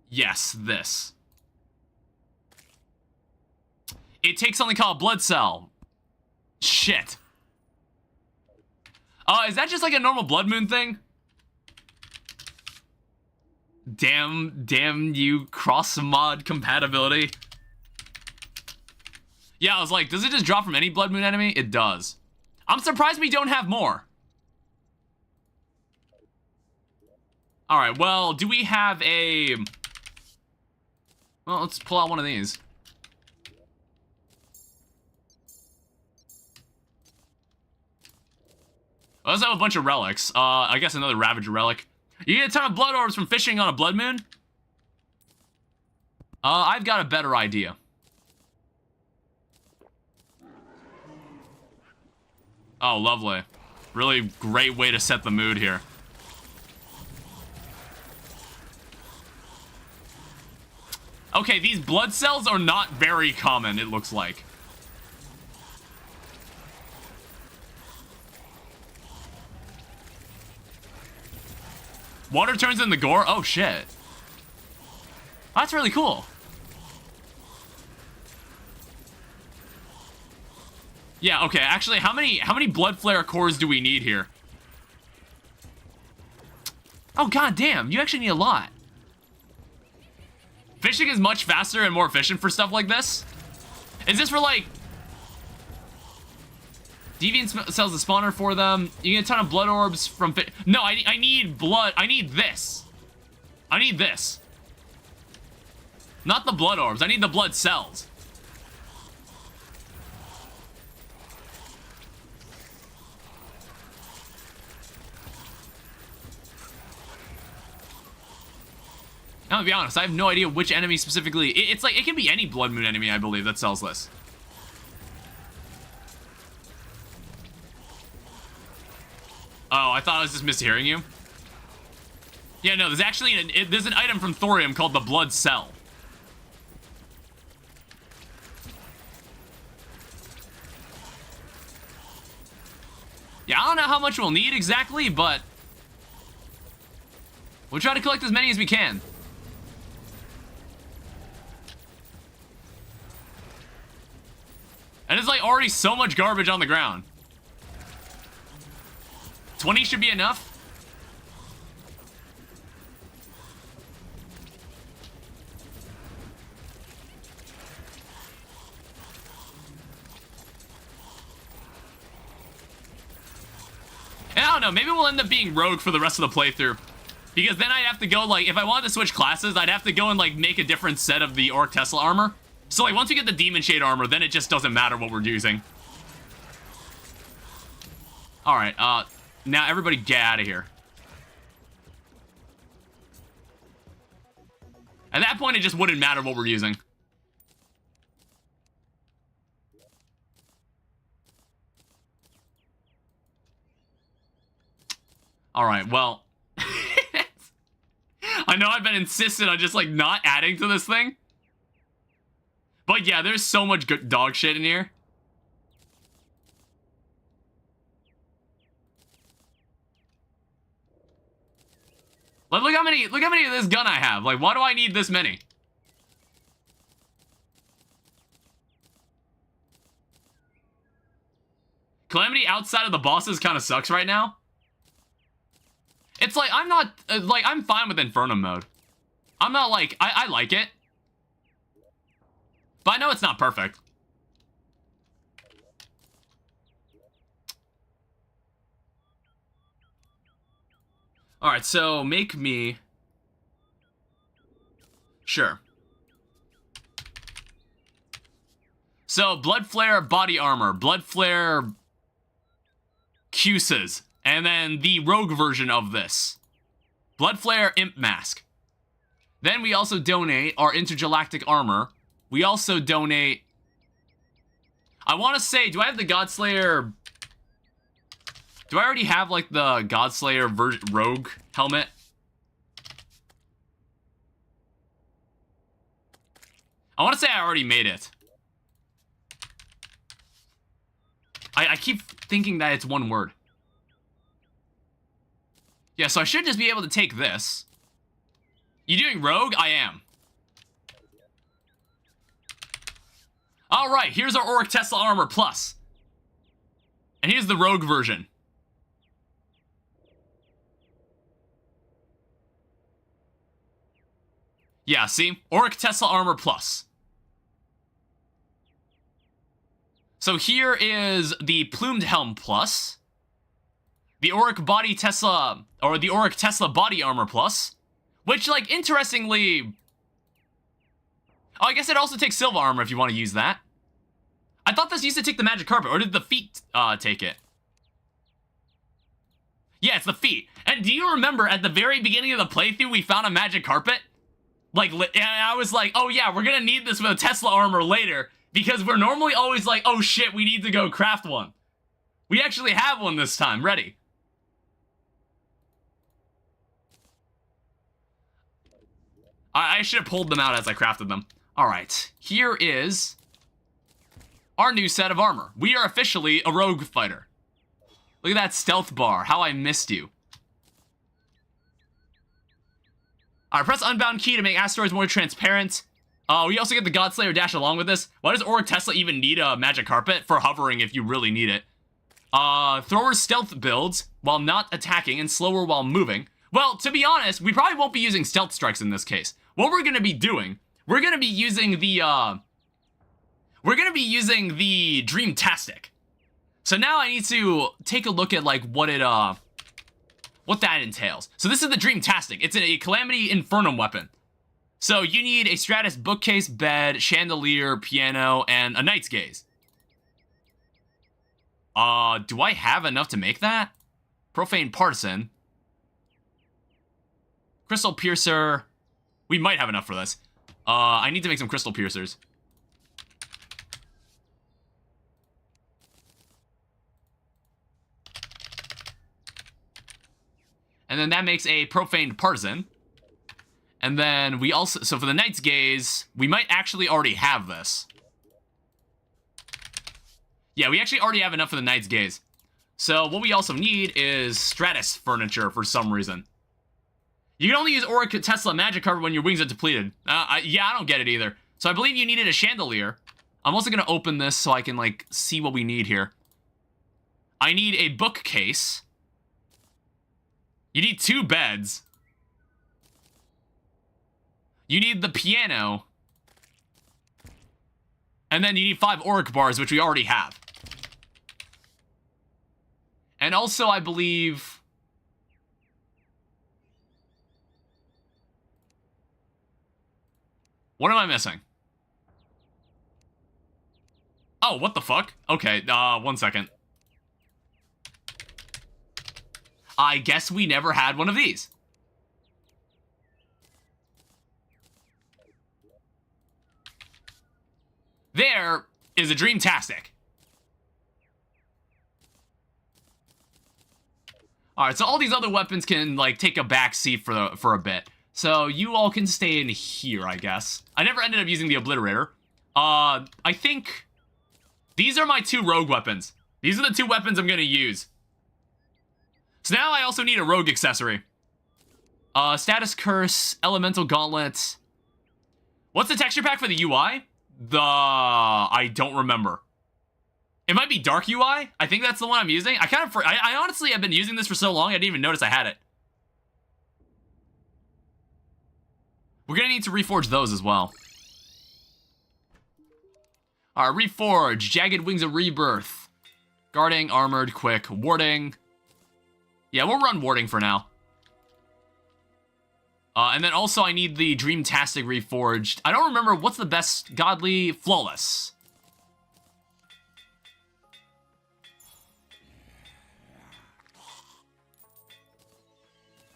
Yes, this. It takes something called blood cell. Shit. Is that just like a normal blood moon thing? Damn you, cross-mod compatibility. Yeah, I was like, does it just drop from any blood moon enemy? It does. I'm surprised we don't have more. Alright, well, do we have a... Well, let's pull out one of these. Let's have a bunch of relics. I guess another Ravager relic. You get a ton of blood orbs from fishing on a blood moon? I've got a better idea. Oh, lovely. Really great way to set the mood here. Okay, these blood cells are not very common, it looks like. Water turns into gore? Oh, shit. That's really cool. Yeah, okay, actually, how many blood flare cores do we need here? Oh, god damn, you actually need a lot. Fishing is much faster and more efficient for stuff like this. Is this for, like... Deviant sells the spawner for them. You get a ton of blood orbs from... No, I need blood. I need this. I need this. Not the blood orbs. I need the blood cells. I'm gonna be honest, I have no idea which enemy specifically. It's like, it can be any blood moon enemy, I believe, that sells this. Oh, I thought I was just mishearing you. Yeah, no, there's actually there's an item from Thorium called the Blood Cell. Yeah, I don't know how much we'll need exactly, but we'll try to collect as many as we can. And it's like already so much garbage on the ground. 20 should be enough. And I don't know, maybe we'll end up being rogue for the rest of the playthrough. Because then I'd have to go, like, if I wanted to switch classes, I'd have to go and, like, make a different set of the Orc Tesla armor. So, like, once we get the Demon Shade armor, then it just doesn't matter what we're using. Alright, now everybody get out of here. At that point, it just wouldn't matter what we're using. Alright, well... I know I've been insistent on just, like, not adding to this thing. But yeah, there's so much good dog shit in here. Like, look how many of this gun I have. Like, why do I need this many? Calamity outside of the bosses kind of sucks right now. It's like, I'm not, like, I'm fine with Inferno mode. I'm not like, I like it. But I know it's not perfect. Alright, so make me... Sure. So, Blood Flare body armor, Blood Flare Cuses, and then the rogue version of this. Blood Flare Imp Mask. Then we also donate our intergalactic armor. We also donate... I want to say, do I have the Godslayer... Do I already have, like, the Godslayer rogue helmet? I want to say I already made it. I keep thinking that it's one word. Yeah, so I should just be able to take this. You doing rogue? I am. Alright, here's our Auric Tesla Armor Plus. And here's the rogue version. Yeah, see? Auric Tesla Armor Plus. So here is the Plumed Helm Plus. The Auric Body Tesla, or the Auric Tesla Body Armor Plus. Which, like, interestingly... Oh, I guess it also takes Silva Armor if you want to use that. I thought this used to take the Magic Carpet, or did the feet take it? Yeah, it's the feet. And do you remember at the very beginning of the playthrough we found a Magic Carpet? Like, and I was like, oh yeah, we're gonna need this with a Tesla armor later, because we're normally always like, oh shit, we need to go craft one. We actually have one this time, ready. I should have pulled them out as I crafted them. Alright, here is our new set of armor. We are officially a rogue fighter. Look at that stealth bar, how I missed you. Alright, press unbound key to make asteroids more transparent. We also get the Godslayer dash along with this. Why does Auric Tesla even need a magic carpet? For hovering if you really need it. Thrower stealth builds while not attacking and slower while moving. Well, to be honest, we probably won't be using stealth strikes in this case. What we're gonna be doing, we're gonna be using the Dreamtastic. So now I need to take a look at like what that entails. So this is the Dreamtastic. It's a Calamity Infernal weapon. So you need a Stratus bookcase, bed, chandelier, piano, and a Knight's Gaze. Do I have enough to make that? Profane Partisan. Crystal Piercer. We might have enough for this. I need to make some Crystal Piercers. And then that makes a Profaned Partisan. And then we also... So for the Knight's Gaze, we might actually already have this. Yeah, we actually already have enough for the Knight's Gaze. So what we also need is Stratus furniture for some reason. You can only use Auric Tesla Magic Carpet when your wings are depleted. Yeah, I don't get it either. So I believe you needed a chandelier. I'm also going to open this so I can, like, see what we need here. I need a bookcase. You need 2 beds. You need the piano. And then you need 5 Auric bars, which we already have. And also, I believe... What am I missing? Oh, what the fuck? Okay, 1 second. I guess we never had one of these. There is a Dreamtastic. Alright, so all these other weapons can, like, take a back seat for a bit. So you all can stay in here, I guess. I never ended up using the Obliterator. I think these are my 2 rogue weapons. These are the 2 weapons I'm gonna use. So now I also need a rogue accessory. Status Curse, Elemental Gauntlet. What's the texture pack for the UI? I don't remember. It might be Dark UI. I think that's the one I'm using. I honestly have been using this for so long, I didn't even notice I had it. We're gonna need to reforge those as well. Alright, reforge. Jagged Wings of Rebirth. Guarding, Armored, Quick, Warding. Yeah, we'll run Warding for now. And then also I need the Dreamtastic reforged. I don't remember what's the best godly. Flawless.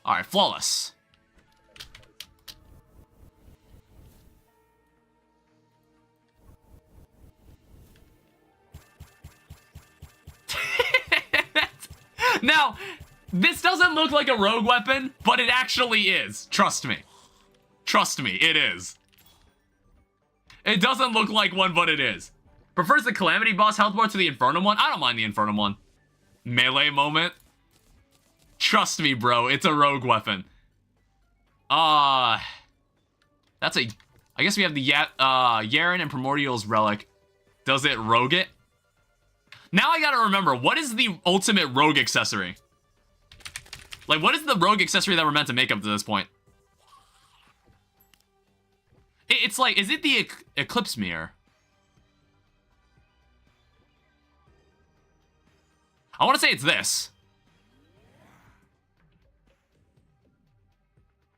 Alright, Flawless. Now, this doesn't look like a rogue weapon, but it actually is. Trust me. Trust me, it is. It doesn't look like one, but it is. Prefers the Calamity boss health bar to the Infernal one? I don't mind the Infernal one. Melee moment? Trust me, bro, it's a rogue weapon. That's a... I guess we have the Yaren and Primordial's Relic. Does it rogue it? Now I gotta remember, what is the ultimate rogue accessory? Like, what is the rogue accessory that we're meant to make up to this point? It's like, is it the Eclipse Mirror? I want to say it's this.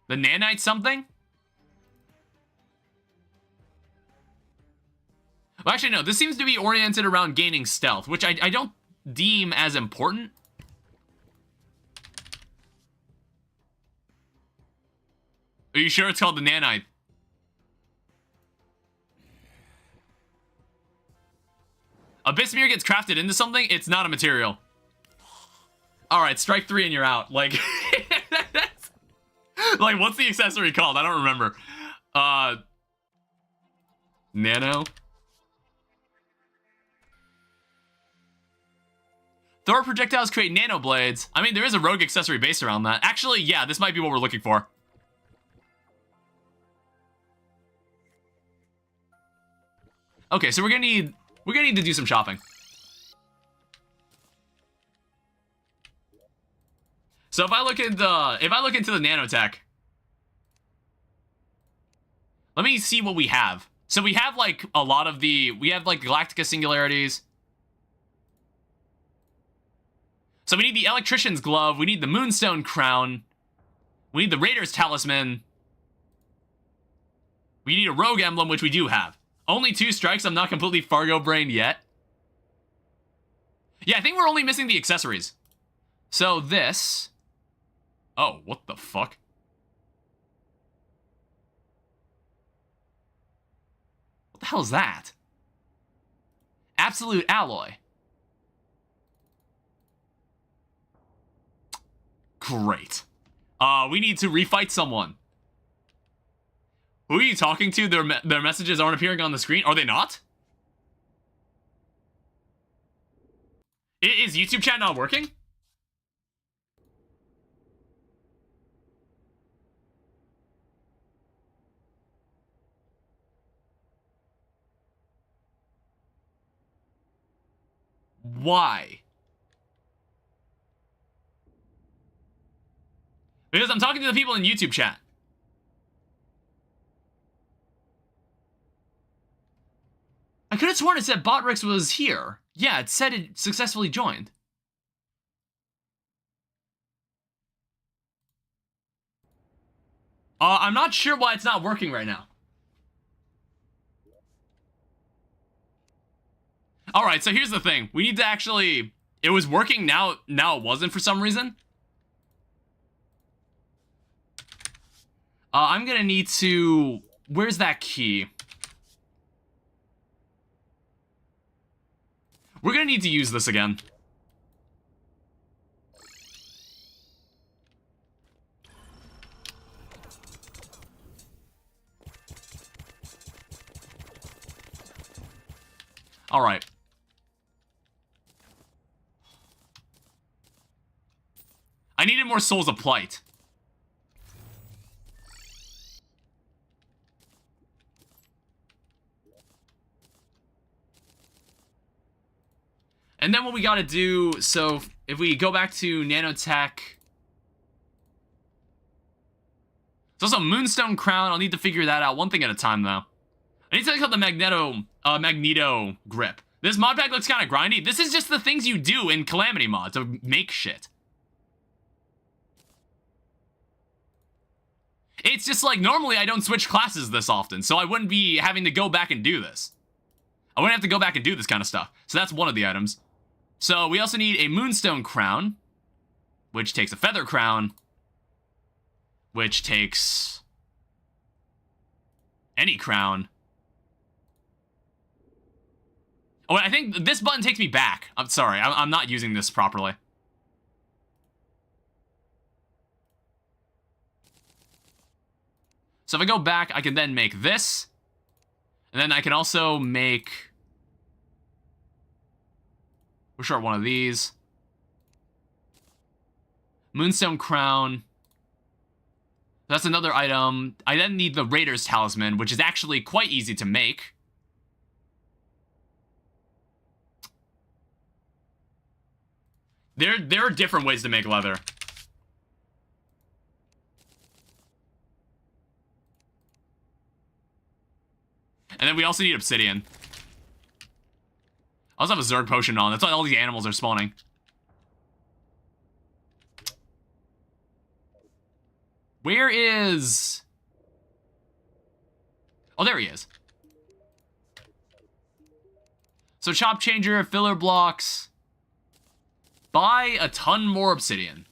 The Nanite something? Well, actually, no. This seems to be oriented around gaining stealth, which I don't deem as important. Are you sure it's called the Nanite? Abyss Mirror gets crafted into something? It's not a material. Alright, strike 3 and you're out. Like, like, what's the accessory called? I don't remember. Nano? Thor projectiles create nano blades. I mean, there is a rogue accessory based around that. Actually, yeah, this might be what we're looking for. Okay, so we're gonna need to do some shopping. So if I look into the nanotech, let me see what we have. So we have like a lot of we have like Galactica singularities. So we need the Electrician's Glove, we need the Moonstone Crown, we need the Raider's Talisman, we need a Rogue Emblem, which we do have. Only 2 strikes, I'm not completely Fargo-brained yet. Yeah, I think we're only missing the accessories. So this... Oh, what the fuck? What the hell is that? Absolute Alloy. Great. We need to refight someone. Who are you talking to? Their messages aren't appearing on the screen. Are they not? Is YouTube chat not working? Why? Because I'm talking to the people in YouTube chat. I could have sworn it said Botrix was here. Yeah, it said it successfully joined. I'm not sure why it's not working right now. Alright, so here's the thing. We need to actually... It was working, now it wasn't for some reason. I'm gonna need to... Where's that key? We're gonna need to use this again. Alright. I needed more Souls of Plight. And then what we gotta do, so if we go back to nanotech... There's also Moonstone Crown, I'll need to figure that out one thing at a time though. I need to look up the Magneto grip. This mod pack looks kind of grindy. This is just the things you do in Calamity mod to make shit. It's just like, normally I don't switch classes this often, so I wouldn't be having to go back and do this. I wouldn't have to go back and do this kind of stuff. So that's one of the items. So we also need a Moonstone Crown, which takes a Feather Crown, which takes any crown. Oh, I think this button takes me back. I'm sorry, I'm not using this properly. So if I go back, I can then make this. And then I can also make... we're short one of these. Moonstone Crown. That's another item. I then need the Raider's Talisman, which is actually quite easy to make. There are different ways to make leather. And then we also need obsidian. I also have a Zerg potion on. That's why all these animals are spawning. Where is... oh, there he is. So chop changer, filler blocks. Buy a ton more obsidian.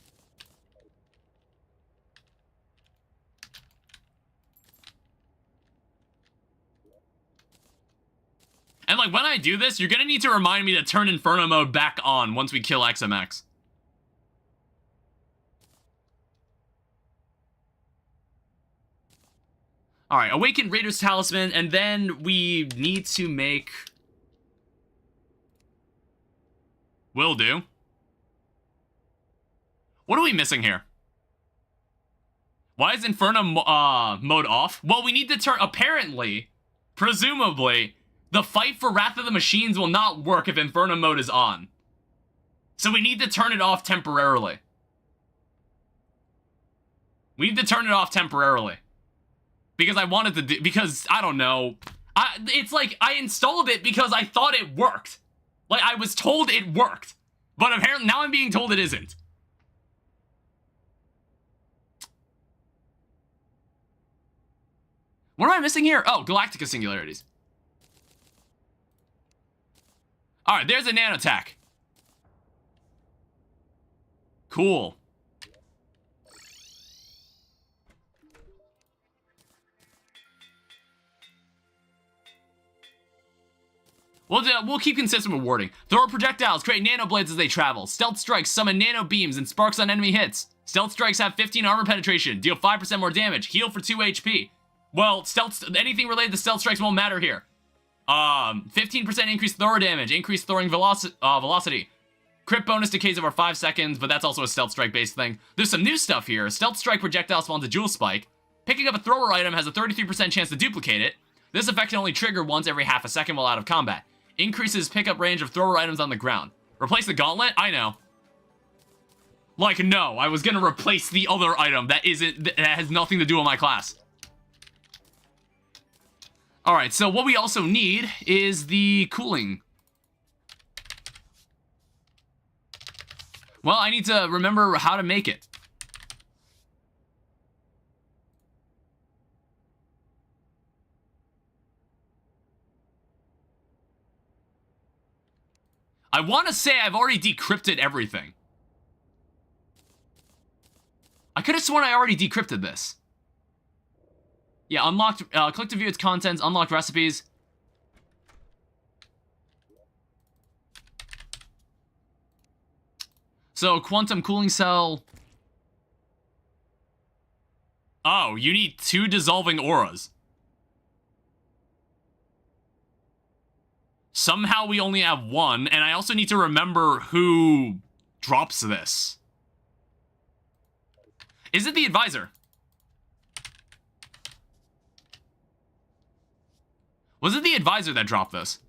And like when I do this, you're gonna need to remind me to turn Inferno mode back on once we kill XMX. Alright, awaken Raider's Talisman, and then we need to make... will do. What are we missing here? Why is Inferno mode off? Well, we need to turn... apparently, presumably, the fight for Wrath of the Machines will not work if Inferno mode is on. So we need to turn it off temporarily. We need to turn it off temporarily. Because I wanted to do... because, I don't know. It's like, I installed it because I thought it worked. Like, I was told it worked. But apparently, now I'm being told it isn't. What am I missing here? Oh, Galactica Singularities. Alright, there's a nanotech. Cool. We'll keep consistent with wording. Throw projectiles, create nano blades as they travel. Stealth strikes summon nano beams and sparks on enemy hits. Stealth strikes have 15 armor penetration, deal 5% more damage, heal for 2 HP. Well, anything related to stealth strikes won't matter here. 15% increased Thor damage, increased throwing velocity. Crit bonus decays over 5 seconds, but that's also a stealth strike based thing. There's some new stuff here. Stealth strike projectile spawns a jewel spike. Picking up a thrower item has a 33% chance to duplicate it. This effect can only trigger once every half a second while out of combat. Increases pickup range of thrower items on the ground. Replace the gauntlet? I know. Like, no, I was gonna replace the other item that has nothing to do with my class. Alright, so what we also need is the cooling. Well, I need to remember how to make it. I want to say I've already decrypted everything. I could have sworn I already decrypted this. Yeah, unlocked, click to view its contents, unlock recipes. So, quantum cooling cell. Oh, you need 2 dissolving auras. Somehow we only have 1, and I also need to remember who drops this. Is it the advisor? Was it the advisor that dropped this?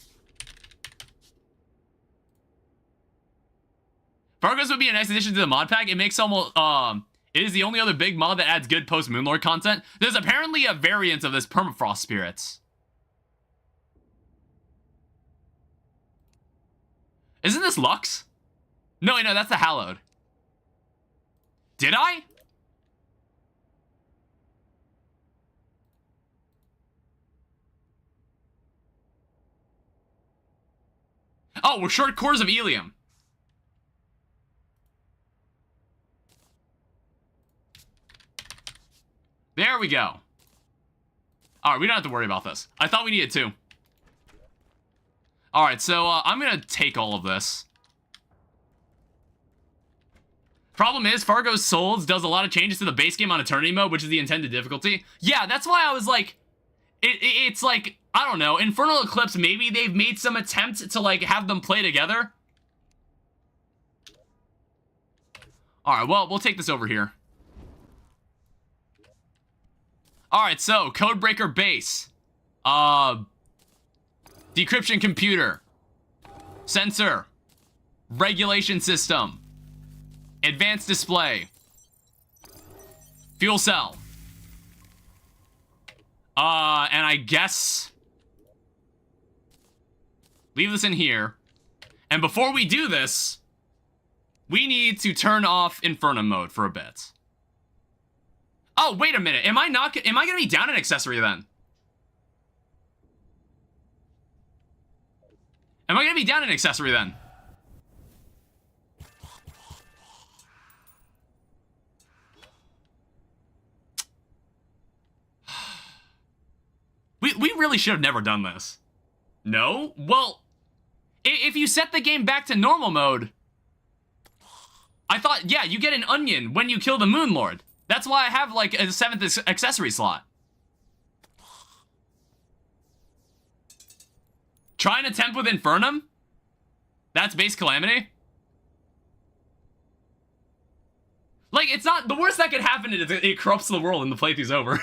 Progress would be a nice addition to the mod pack. It makes almost, it is the only other big mod that adds good post-Moonlord content. There's apparently a variant of this Permafrost Spirits. Isn't this Lux? No, that's the Hallowed. Did I? Oh, we're short cores of Elium. There we go. Alright, we don't have to worry about this. I thought we needed 2. Alright, so I'm gonna take all of this. Problem is, Fargo's Souls does a lot of changes to the base game on Eternity mode, which is the intended difficulty. Yeah, that's why I was like, it's like, I don't know, Infernal Eclipse, maybe they've made some attempt to like have them play together. Alright, well, we'll take this over here. Alright, so, Codebreaker base. Decryption computer. Sensor. Regulation system. Advanced display. Fuel cell. And I guess... leave this in here. And before we do this, we need to turn off Inferno mode for a bit. Oh, wait a minute. Am I gonna be down an accessory then? Am I gonna be down an accessory then? We really should have never done this. No? Well, if you set the game back to normal mode, I thought, yeah, you get an onion when you kill the Moon Lord. That's why I have, like, a 7th accessory slot. Try an attempt with Infernum? That's base Calamity? Like, it's not... the worst that could happen is it corrupts the world and the playthrough's over.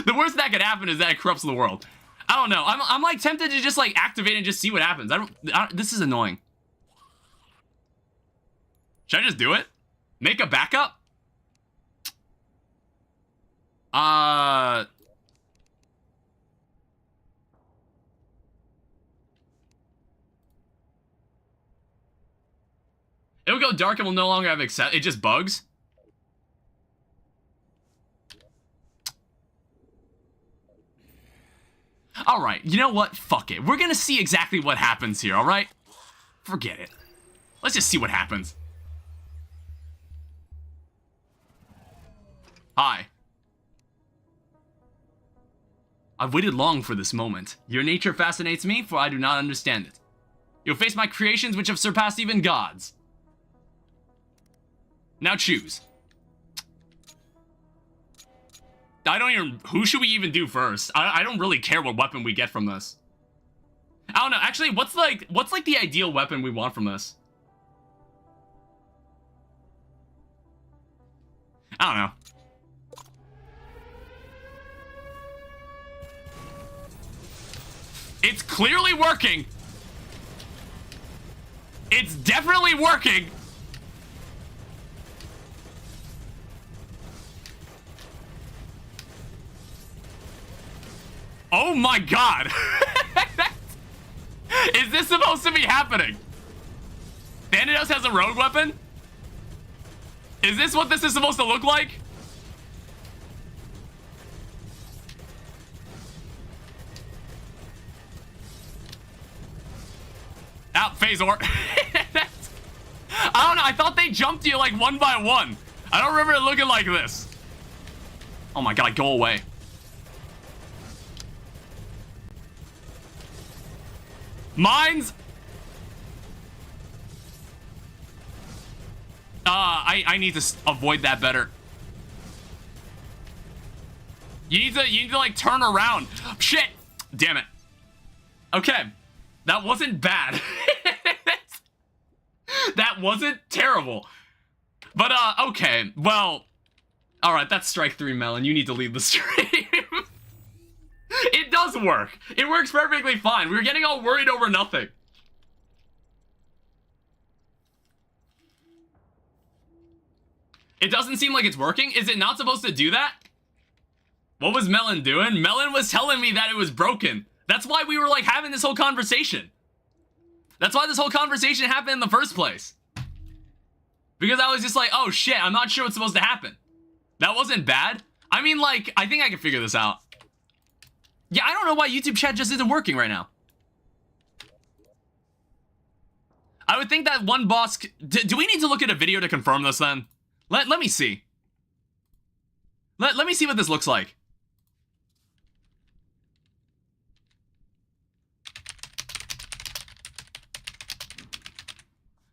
The worst that could happen is that it corrupts the world. I don't know. I'm like, tempted to just, like, activate and just see what happens. This is annoying. Should I just do it? Make a backup? It'll go dark and we'll no longer have accept. It just bugs. Alright, you know what? Fuck it. We're gonna see exactly what happens here, alright? Forget it. Let's just see what happens. Hi. I've waited long for this moment. Your nature fascinates me, for I do not understand it. You'll face my creations which have surpassed even gods. Now choose. I don't even... who should we even do first? I don't really care what weapon we get from this. I don't know. Actually, what's like the ideal weapon we want from this? I don't know. It's clearly working. It's definitely working. Oh my god. Is this supposed to be happening? Thanatos has a rogue weapon? Is this what this is supposed to look like? Out, Phasor. I don't know, I thought they jumped you like one by one. I don't remember it looking like this. Oh my god, go away. Mines! I need to avoid that better. You need to like turn around. Shit! Damn it. Okay. That wasn't bad. That wasn't terrible. But, okay. Well, alright, that's strike 3, Melon. You need to lead the stream. It does work. It works perfectly fine. We were getting all worried over nothing. It doesn't seem like it's working. Is it not supposed to do that? What was Melon doing? Melon was telling me that it was broken. That's why we were like having this whole conversation. That's why this whole conversation happened in the first place. Because I was just like, oh shit, I'm not sure what's supposed to happen. That wasn't bad. I mean, like, I think I can figure this out. Yeah, I don't know why YouTube chat just isn't working right now. I would think that one boss... Do we need to look at a video to confirm this then? Let me see. Let me see what this looks like.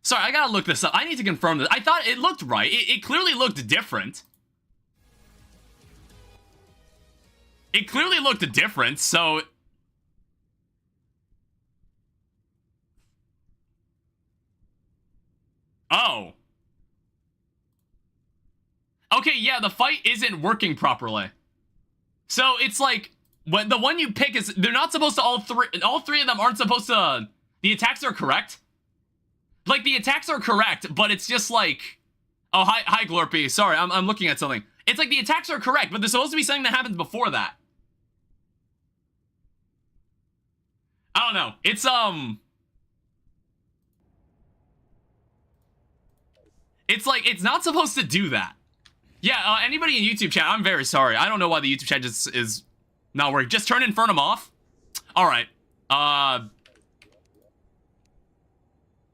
Sorry, I gotta look this up. I need to confirm this. I thought it looked right. It clearly looked different. It clearly looked different, so... Oh. Okay, yeah, the fight isn't working properly. So it's like, when the one you pick is, they're not supposed to all three of them aren't supposed to, the attacks are correct. Like, the attacks are correct, but it's just like, oh, hi Glorpy, sorry, I'm looking at something. It's like the attacks are correct, but there's supposed to be something that happens before that. I don't know, it's like, it's not supposed to do that. Yeah, anybody in YouTube chat, I'm very sorry. I don't know why the YouTube chat just is not working. Just turn Infernum off. Alright.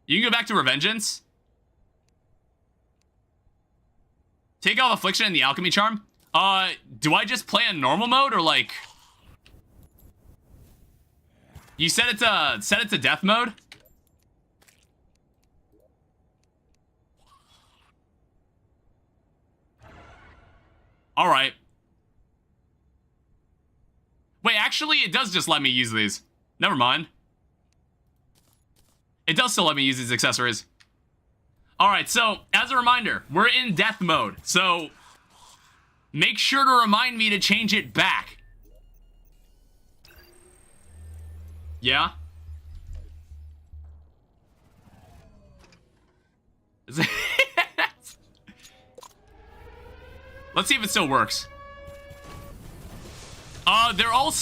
You can go back to Revengeance. Take off Affliction and the Alchemy Charm. Do I just play in normal mode, or like... You set it to death mode? Alright. Wait, actually, it does just let me use these. Never mind. It does still let me use these accessories. Alright, so, as a reminder, we're in death mode, so... Make sure to remind me to change it back. Yeah? Let's see if it still works. They're all...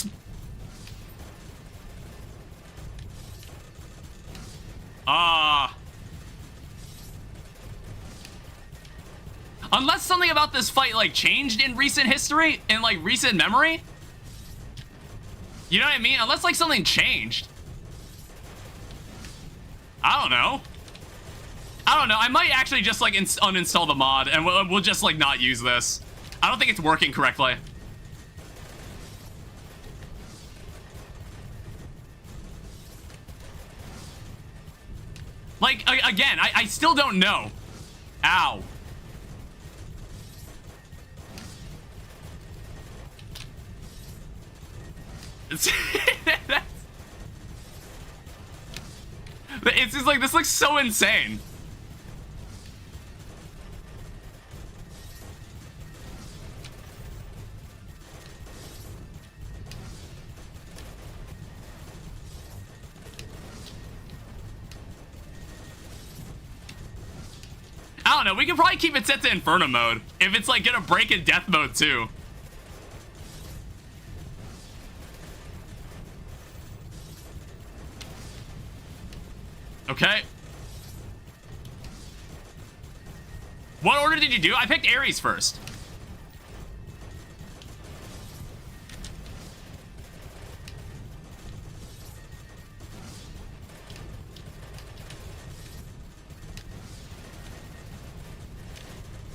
Unless something about this fight, like, changed in recent history, in, like, recent memory? You know what I mean? Unless, like, something changed. I don't know. I might actually just, like, uninstall the mod, and we'll just, like, not use this. I don't think it's working correctly. Like, again, I still don't know. Ow. It's just like, this looks so insane. I don't know, we can probably keep it set to Inferno mode, if it's like gonna break in death mode too. Okay. What order did you do? I picked Ares first.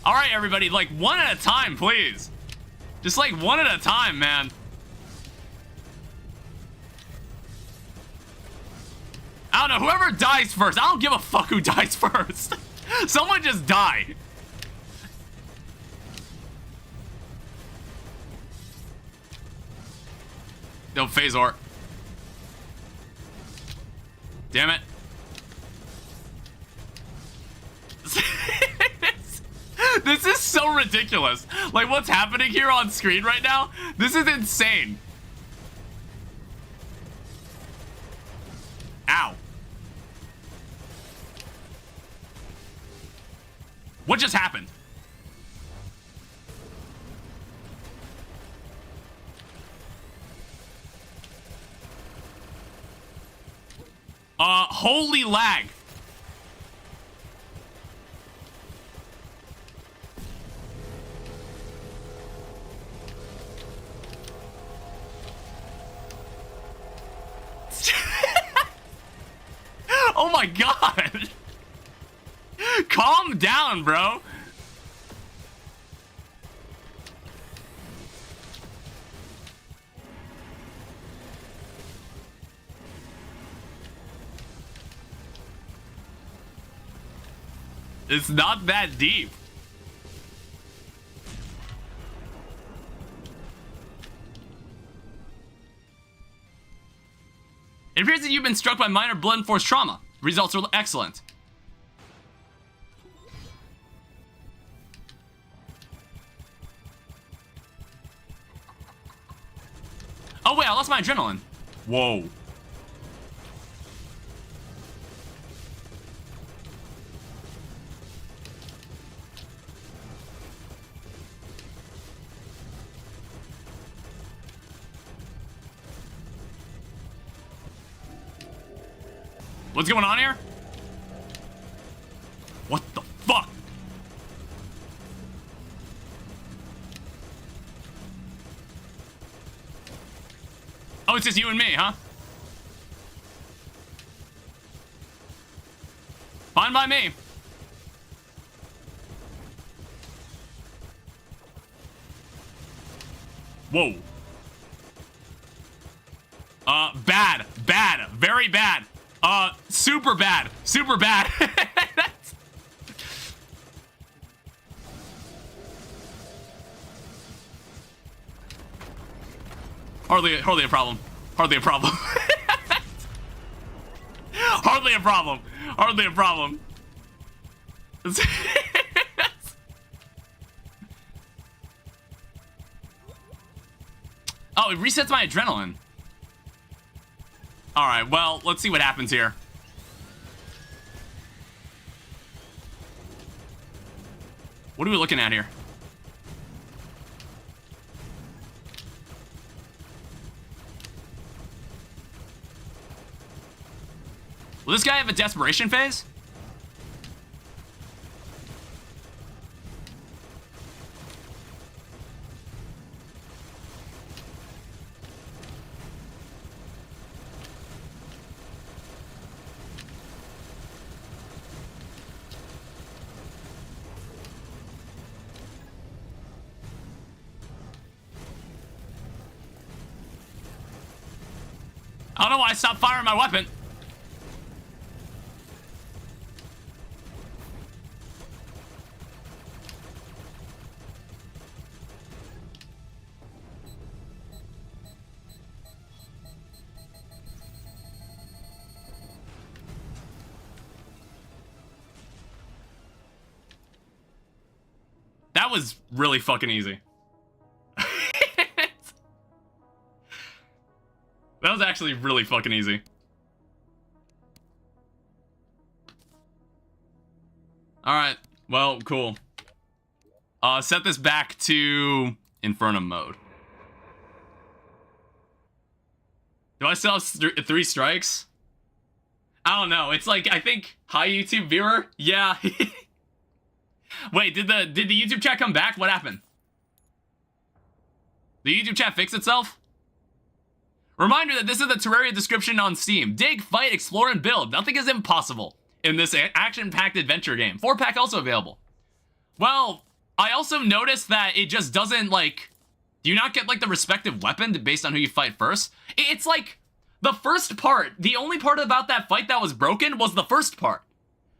All right, everybody, like, one at a time, please. Just, like, one at a time, man. I don't know, whoever dies first. I don't give a fuck who dies first. Someone just die. No, Phasor. Damn it. This is so ridiculous. Like, what's happening here on screen right now? This is insane. Ow. What just happened? Holy lag. Oh my god. Calm down, bro. It's not that deep. It appears that you've been struck by minor blunt force trauma. Results are excellent. Oh wait, I lost my adrenaline. Whoa. What's going on here? What the fuck? Oh, it's just you and me, huh? Fine by me. Whoa. Bad. Bad. Very bad. Super bad. Super bad. Hardly a problem. Hardly a problem. Hardly a problem. Hardly a problem. Oh, it resets my adrenaline. Alright, well, let's see what happens here. What are we looking at here? Will this guy have a desperation phase? I don't know why I stopped firing my weapon. That was really fucking easy. That was actually really fucking easy. Alright, well, cool. Set this back to Inferno mode. Do I still have 3 strikes? I don't know. It's like, I think, hi YouTube viewer? Yeah. Wait, did the YouTube chat come back? What happened? The YouTube chat fix itself? Reminder that this is the Terraria description on Steam. Dig, fight, explore, and build. Nothing is impossible in this action-packed adventure game. 4-pack also available. Well, I also noticed that it just doesn't, like... Do you not get, like, the respective weapon based on who you fight first? It's like, the first part, the only part about that fight that was broken was the first part.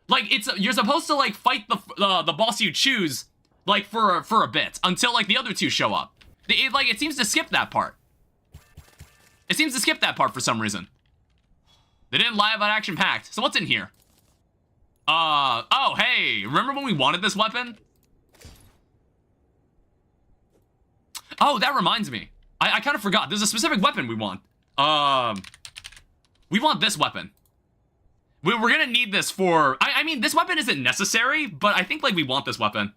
Like, you're supposed to, like, fight the boss you choose, like, for a bit, until, like, the other two show up. It seems to skip that part. It seems to skip that part for some reason. They didn't lie about action packed. So what's in here? Oh, hey, remember when we wanted this weapon? Oh, that reminds me. I kind of forgot. There's a specific weapon we want. We want this weapon. We're gonna need this for... I mean, this weapon isn't necessary, but I think, like, we want this weapon.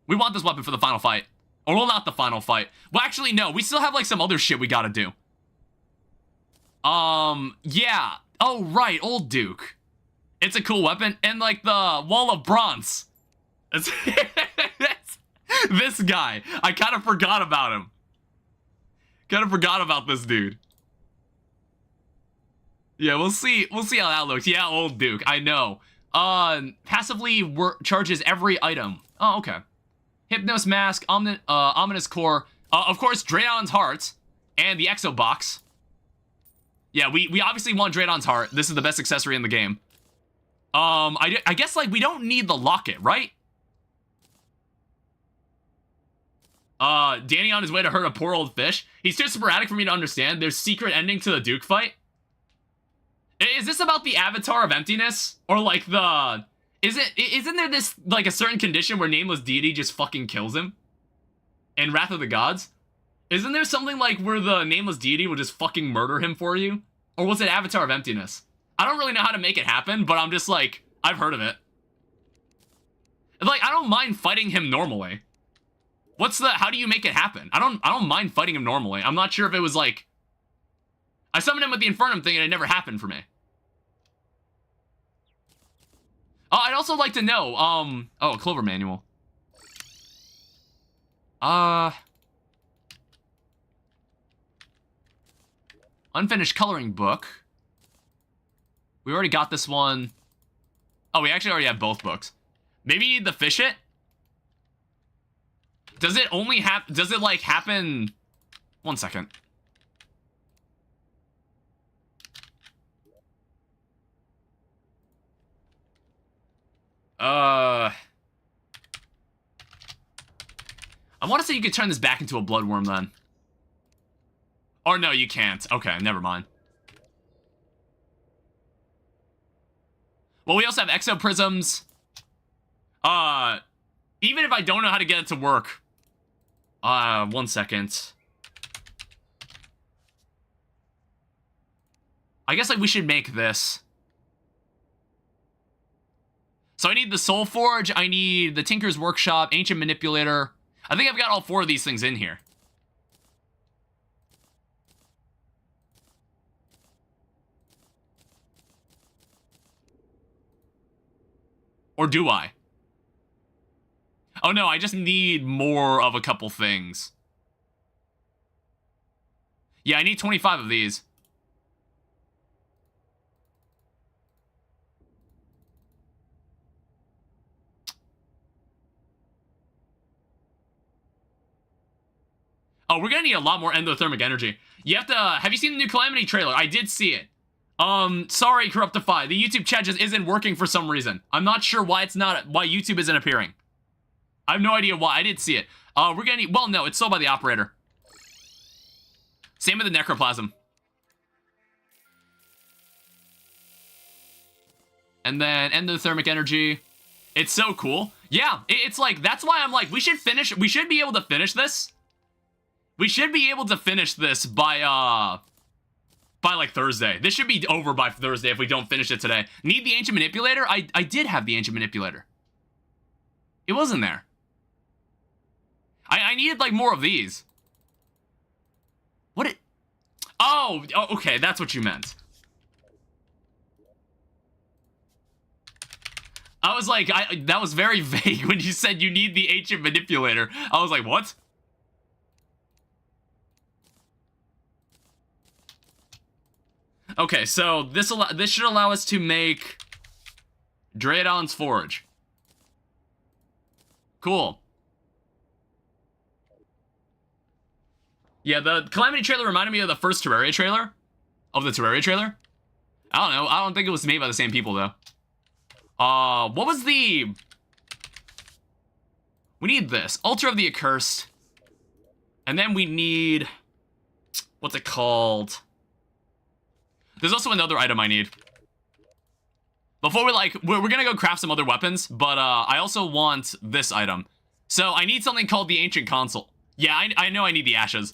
We want this weapon for the final fight. Or, well, not the final fight. Well, actually, no. We still have, like, some other shit we gotta do. Yeah. Oh, right. Old Duke. It's a cool weapon. And, like, the Wall of Bronze. It's this guy. I kind of forgot about him. Kind of forgot about this dude. Yeah, we'll see how that looks. Yeah, Old Duke. I know. Passively charges every item. Oh, okay. Hypnos Mask, Ominous Core. Of course, Draydon's Heart. And the Exo Box. Yeah, we obviously want Draydon's Heart. This is the best accessory in the game. I guess, like, we don't need the locket, right? Danny on his way to hurt a poor old fish. He's too sporadic for me to understand. There's secret ending to the Duke fight. Is this about the Avatar of Emptiness? Or, like, isn't there this, like, a certain condition where Nameless Deity just fucking kills him? In Wrath of the Gods? Isn't there something, like, where the Nameless Deity will just fucking murder him for you? Or was it Avatar of Emptiness? I don't really know how to make it happen, but I'm just like, I've heard of it. Like, I don't mind fighting him normally. How do you make it happen? I don't mind fighting him normally. I'm not sure if it was like, I summoned him with the Infernum thing and it never happened for me. I'd also like to know, a Clover Manual. Unfinished coloring book. We already got this one. Oh, we actually already have both books. Maybe the fish it? Does it only does it, like, happen... 1 second. I want to say you could turn this back into a bloodworm, then. Or no, you can't. Okay, never mind. Well, we also have exoprisms. Even if I don't know how to get it to work. 1 second. I guess, like, we should make this. So I need the Soul Forge, I need the Tinker's Workshop, Ancient Manipulator. I think I've got all 4 of these things in here. Or do I? Oh no, I just need more of a couple things. Yeah, I need 25 of these. Oh, we're gonna need a lot more endothermic energy. You have to, have you seen the new Calamity trailer? I did see it. Sorry, Corruptify. The YouTube chat just isn't working for some reason. I'm not sure why why YouTube isn't appearing. I have no idea why. I did see it. We're gonna need, well, no, it's sold by the operator. Same with the Necroplasm. And then endothermic energy. It's so cool. Yeah, it's like, that's why I'm like, we should be able to finish this. We should be able to finish this by like Thursday. This should be over by Thursday if we don't finish it today. Need the Ancient Manipulator? I did have the Ancient Manipulator. It wasn't there. I needed, like, more of these. Oh, okay, that's what you meant. I was like, that was very vague when you said you need the Ancient Manipulator. I was like, what? Okay, so this should allow us to make Draydon's Forge. Cool. Yeah, the Calamity trailer reminded me of the first Terraria trailer. Of the Terraria trailer. I don't know. I don't think it was made by the same people, though. What was the... We need this. Altar of the Accursed. And then we need... What's it called? There's also another item I need. Before we, like, we're gonna go craft some other weapons, but, I also want this item. So, I need something called the Ancient Console. Yeah, I know I need the Ashes.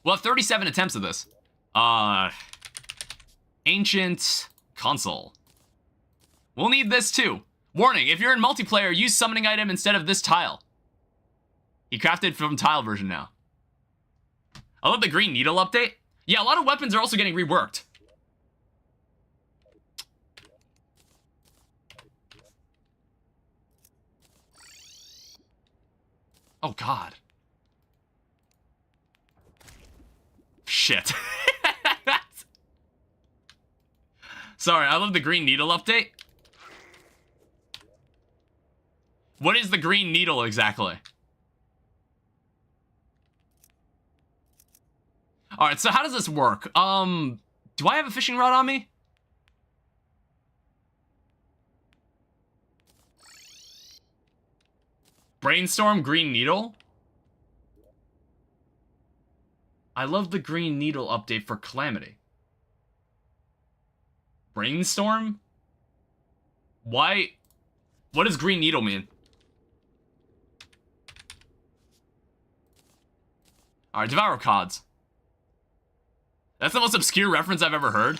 We'll have 37 attempts of this. Ancient Console. We'll need this, too. Warning, if you're in multiplayer, use summoning item instead of this tile. He crafted from tile version now. I love the green needle update. Yeah, a lot of weapons are also getting reworked. Oh, God. Shit. Sorry, I love the green needle update. What is the green needle exactly? Alright, so how does this work? Do I have a fishing rod on me? Brainstorm, Green Needle. I love the Green Needle update for Calamity. Brainstorm? Why? What does Green Needle mean? Alright, Devour Cods. That's the most obscure reference I've ever heard.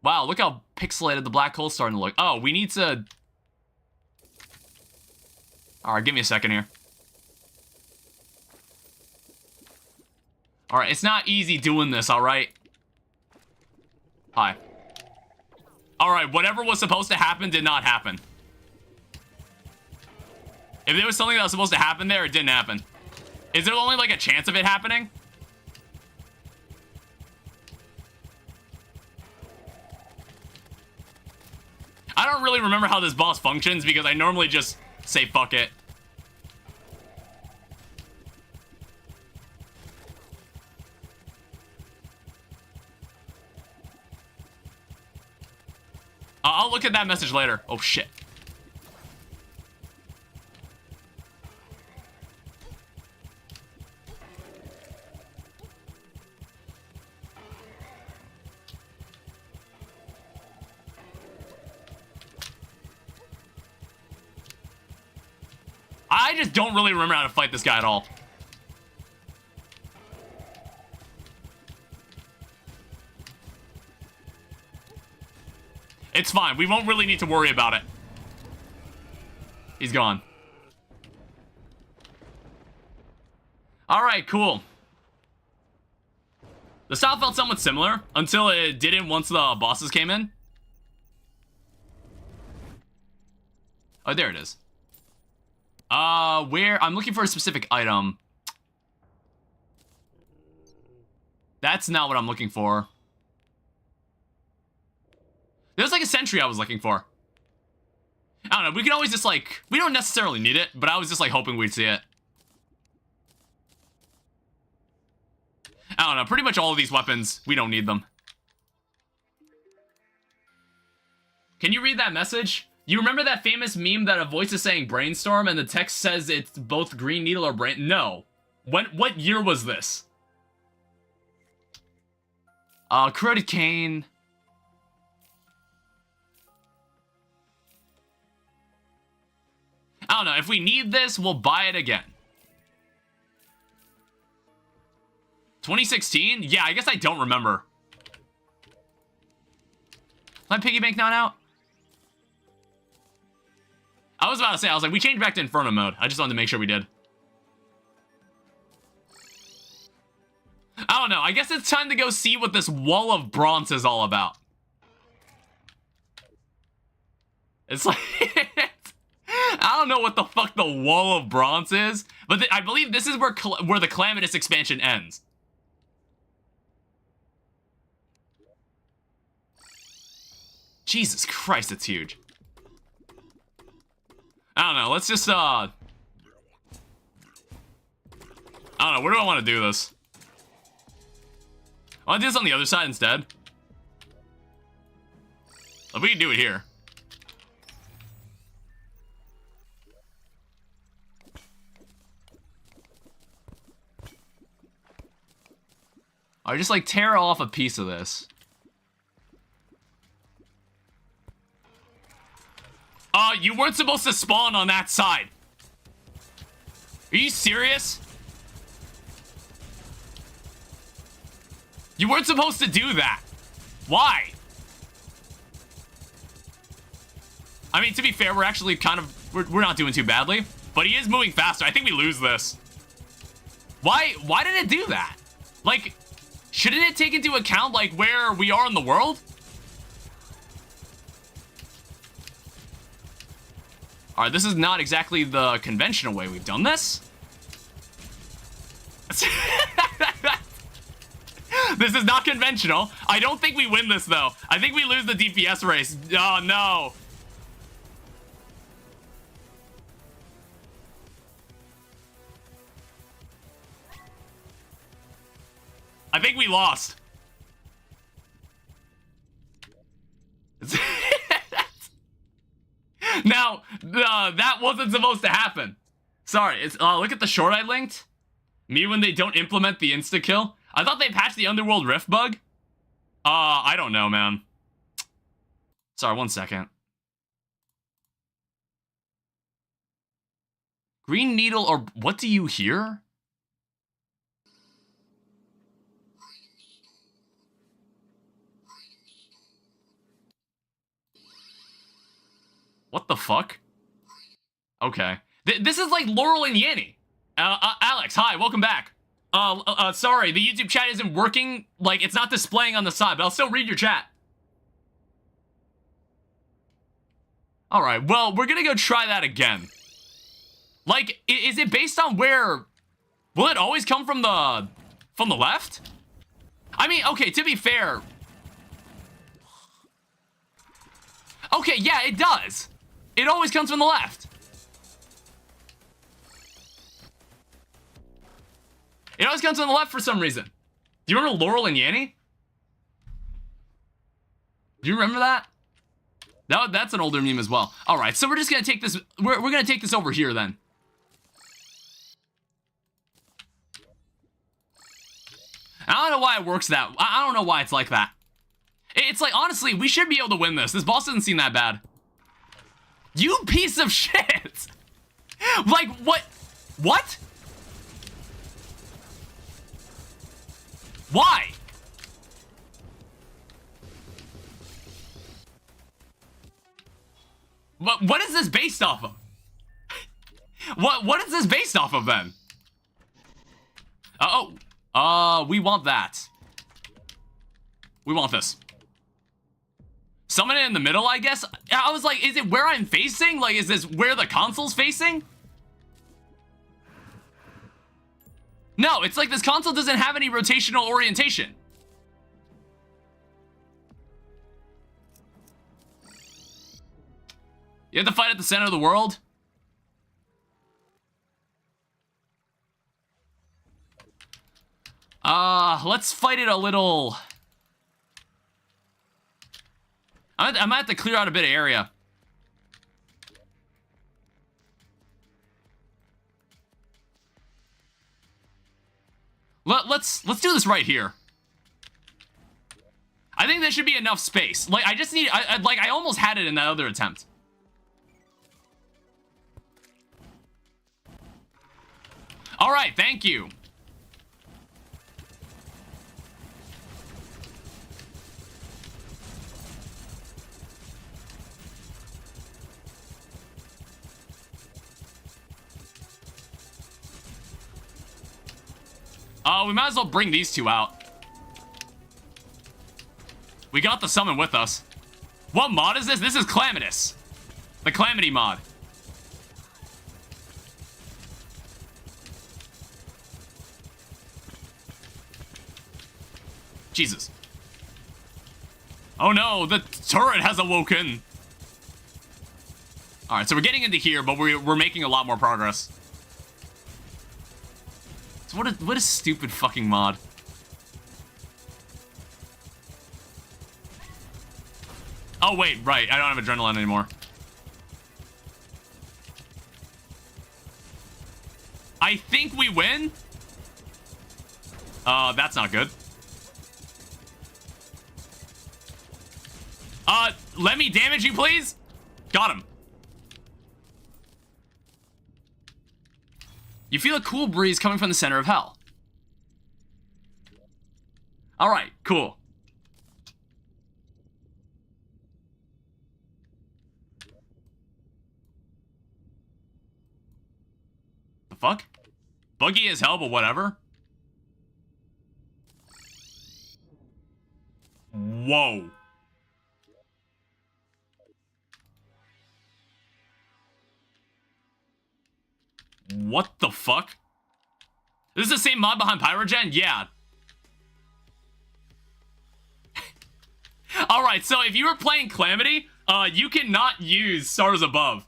Wow, look how pixelated the black hole's starting to look. Oh, we need to... Alright, give me a second here. Alright, it's not easy doing this, alright? Hi. Alright, whatever was supposed to happen did not happen. If there was something that was supposed to happen there, it didn't happen. Is there only like a chance of it happening? I don't really remember how this boss functions because I normally just say fuck it. I'll look at that message later. Oh shit. I just don't really remember how to fight this guy at all. It's fine. We won't really need to worry about it. He's gone. Alright, cool. The style felt somewhat similar until it didn't once the bosses came in. Oh, there it is. Where? I'm looking for a specific item. That's not what I'm looking for. There's like a sentry I was looking for. I don't know, we can always just like... We don't necessarily need it, but I was just like hoping we'd see it. I don't know, pretty much all of these weapons, we don't need them. Can you read that message? You remember that famous meme that a voice is saying brainstorm and the text says it's both Green Needle or brain... No. What year was this? Corroded Cane... I don't know, if we need this, we'll buy it again. 2016? Yeah, I guess I don't remember. My piggy bank not out? I was about to say, I was like, we changed back to Inferno mode. I just wanted to make sure we did. I don't know, I guess it's time to go see what this wall of bronze is all about. It's like... I don't know what the fuck the Wall of Bronze is, but I believe this is where the Calamitous expansion ends. Jesus Christ, it's huge. I don't know, let's just, I don't know, where do I want to do this? I want to do this on the other side instead. If we can do it here. I just like tear off a piece of this. You weren't supposed to spawn on that side. Are you serious? You weren't supposed to do that. Why? I mean, to be fair, we're actually kind of... We're not doing too badly. But he is moving faster. I think we lose this. Why did it do that? Like... Shouldn't it take into account, like, where we are in the world? Alright, this is not exactly the conventional way we've done this. This is not conventional. I don't think we win this, though. I think we lose the DPS race. Oh, no. I think we lost. Now, that That wasn't supposed to happen. Sorry, it's look at the short I linked. Me when they don't implement the insta-kill. I thought they patched the Underworld Rift bug. I don't know, man. Sorry, 1 second. Green needle or what do you hear? What the fuck? Okay. This is like Laurel and Yanny. Alex, hi, welcome back. Sorry, the YouTube chat isn't working. Like, it's not displaying on the side, but I'll still read your chat. Alright, well, we're gonna go try that again. Like, is it based on where... Will it always come from the left? I mean, okay, to be fair... Okay, yeah, it does. It always comes from the left. It always comes from the left for some reason. Do you remember Laurel and Yanny? Do you remember that? That's an older meme as well. All right, so we're just gonna take this. We're gonna take this over here then. I don't know why it works that. I don't know why it's like that. It's like, honestly, we should be able to win this. This boss doesn't seem that bad. You piece of shit! Like, what? What? Why? What is this based off of? What is this based off of then? We want that. We want this. Summon it in the middle, I guess? I was like, is it where I'm facing? Like, is this where the console's facing? No, it's like this console doesn't have any rotational orientation. You have to fight at the center of the world? Let's fight it a little... I might have to clear out a bit of area. Let's do this right here. I think there should be enough space. Like, I just need... I almost had it in that other attempt. All right, thank you. We might as well bring these two out. We got the summon with us. What mod is this? This is Calamitous. The Calamity mod. Jesus. Oh no, the turret has awoken. Alright, so we're getting into here, but we're making a lot more progress. So what a stupid fucking mod. Oh wait, right, I don't have adrenaline anymore. I think we win. That's not good. Let me damage you, please. Got him. You feel a cool breeze coming from the center of hell. All right, cool. The fuck? Buggy as hell, but whatever. Whoa. What the fuck? This is the same mod behind Pyrogen? Yeah. Alright, so if you were playing Calamity, you cannot use Stars Above.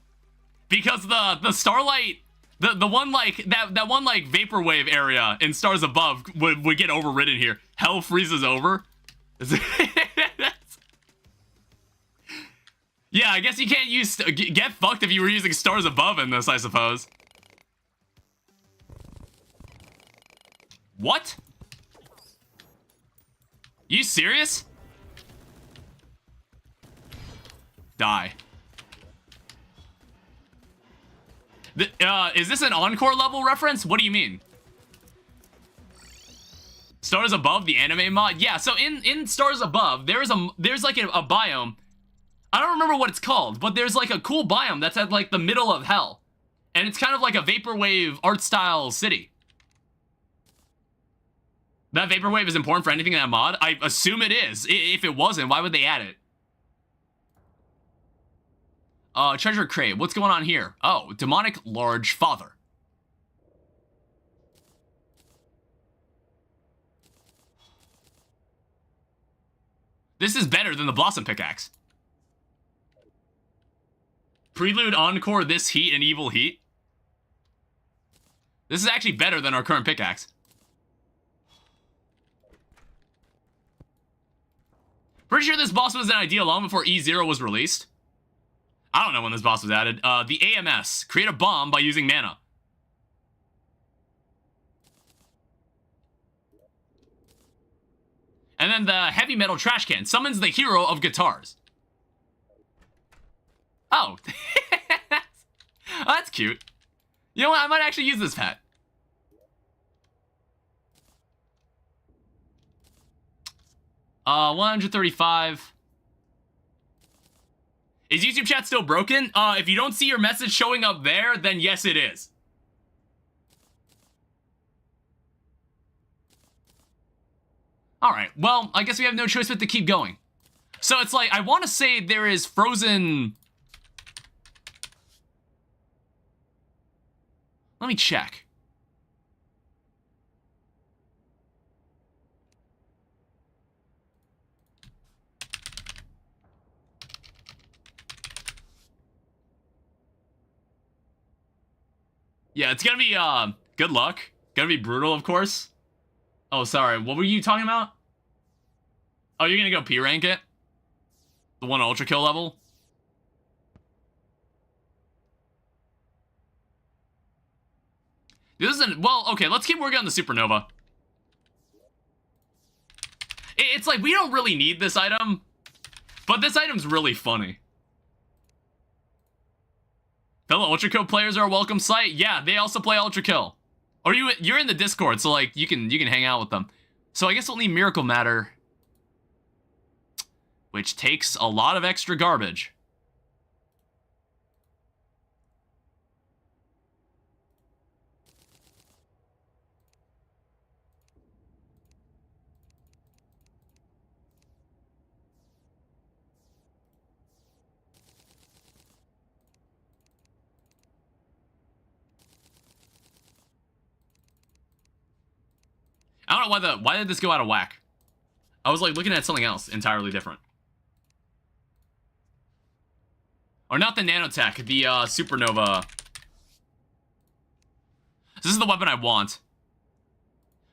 Because the Starlight, the one like, that one like Vaporwave area in Stars Above would get overridden here. Hell freezes over. Yeah, I guess you can't use... Get fucked if you were using stars above in this, I suppose. What? You serious? Die. Is this an Encore level reference? What do you mean? Stars Above, the anime mod? Yeah, so in Stars Above, there's like a biome. I don't remember what it's called, but there's like a cool biome that's at like the middle of hell. And it's kind of like a vaporwave art style city. That vaporwave is important for anything in that mod? I assume it is. If it wasn't, why would they add it? Treasure crate. What's going on here? Oh, demonic large father. This is better than the Blossom Pickaxe. Prelude, Encore, this heat, and Evil Heat. This is actually better than our current pickaxe. Pretty sure this boss was an idea long before E0 was released. I don't know when this boss was added. The AMS. Create a bomb by using mana. And then the heavy metal trash can summons the hero of guitars. Oh. Oh, that's cute. You know what? I might actually use this pet. Uh, 135. Is YouTube chat still broken? If you don't see your message showing up there, then yes, it is. Alright, well, I guess we have no choice but to keep going. So it's like, I want to say there is frozen... Let me check. Yeah, it's gonna be, good luck. Gonna be brutal, of course. Oh, sorry, what were you talking about? Oh, you're gonna go P-rank it? The one Ultra Kill level? This isn't, well, okay, let's keep working on the Supernova. It's like, we don't really need this item, but this item's really funny. Fellow Ultra Kill players are a welcome sight. Yeah, they also play Ultra Kill. Or you're in the Discord, so like you can hang out with them. So I guess we'll need Miracle Matter, which takes a lot of extra garbage. I don't know why did this go out of whack? I was like looking at something else entirely different. Or not the nanotech, the supernova. This is the weapon I want.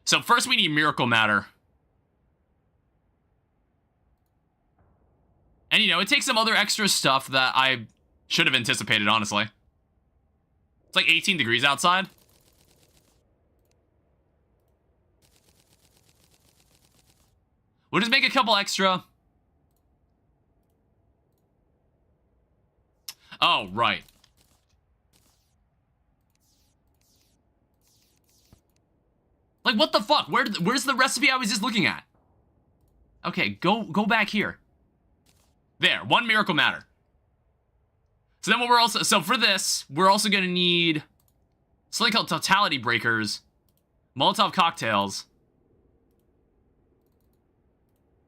So first we need Miracle Matter. And you know, it takes some other extra stuff that I should have anticipated, honestly. It's like 18 degrees outside. We'll just make a couple extra. Oh, right. Like, what the fuck? Where's the recipe I was just looking at? Okay, go back here. There, one Miracle Matter. So then what we're also... So for this, we're also going to need something called Totality Breakers, Molotov Cocktails.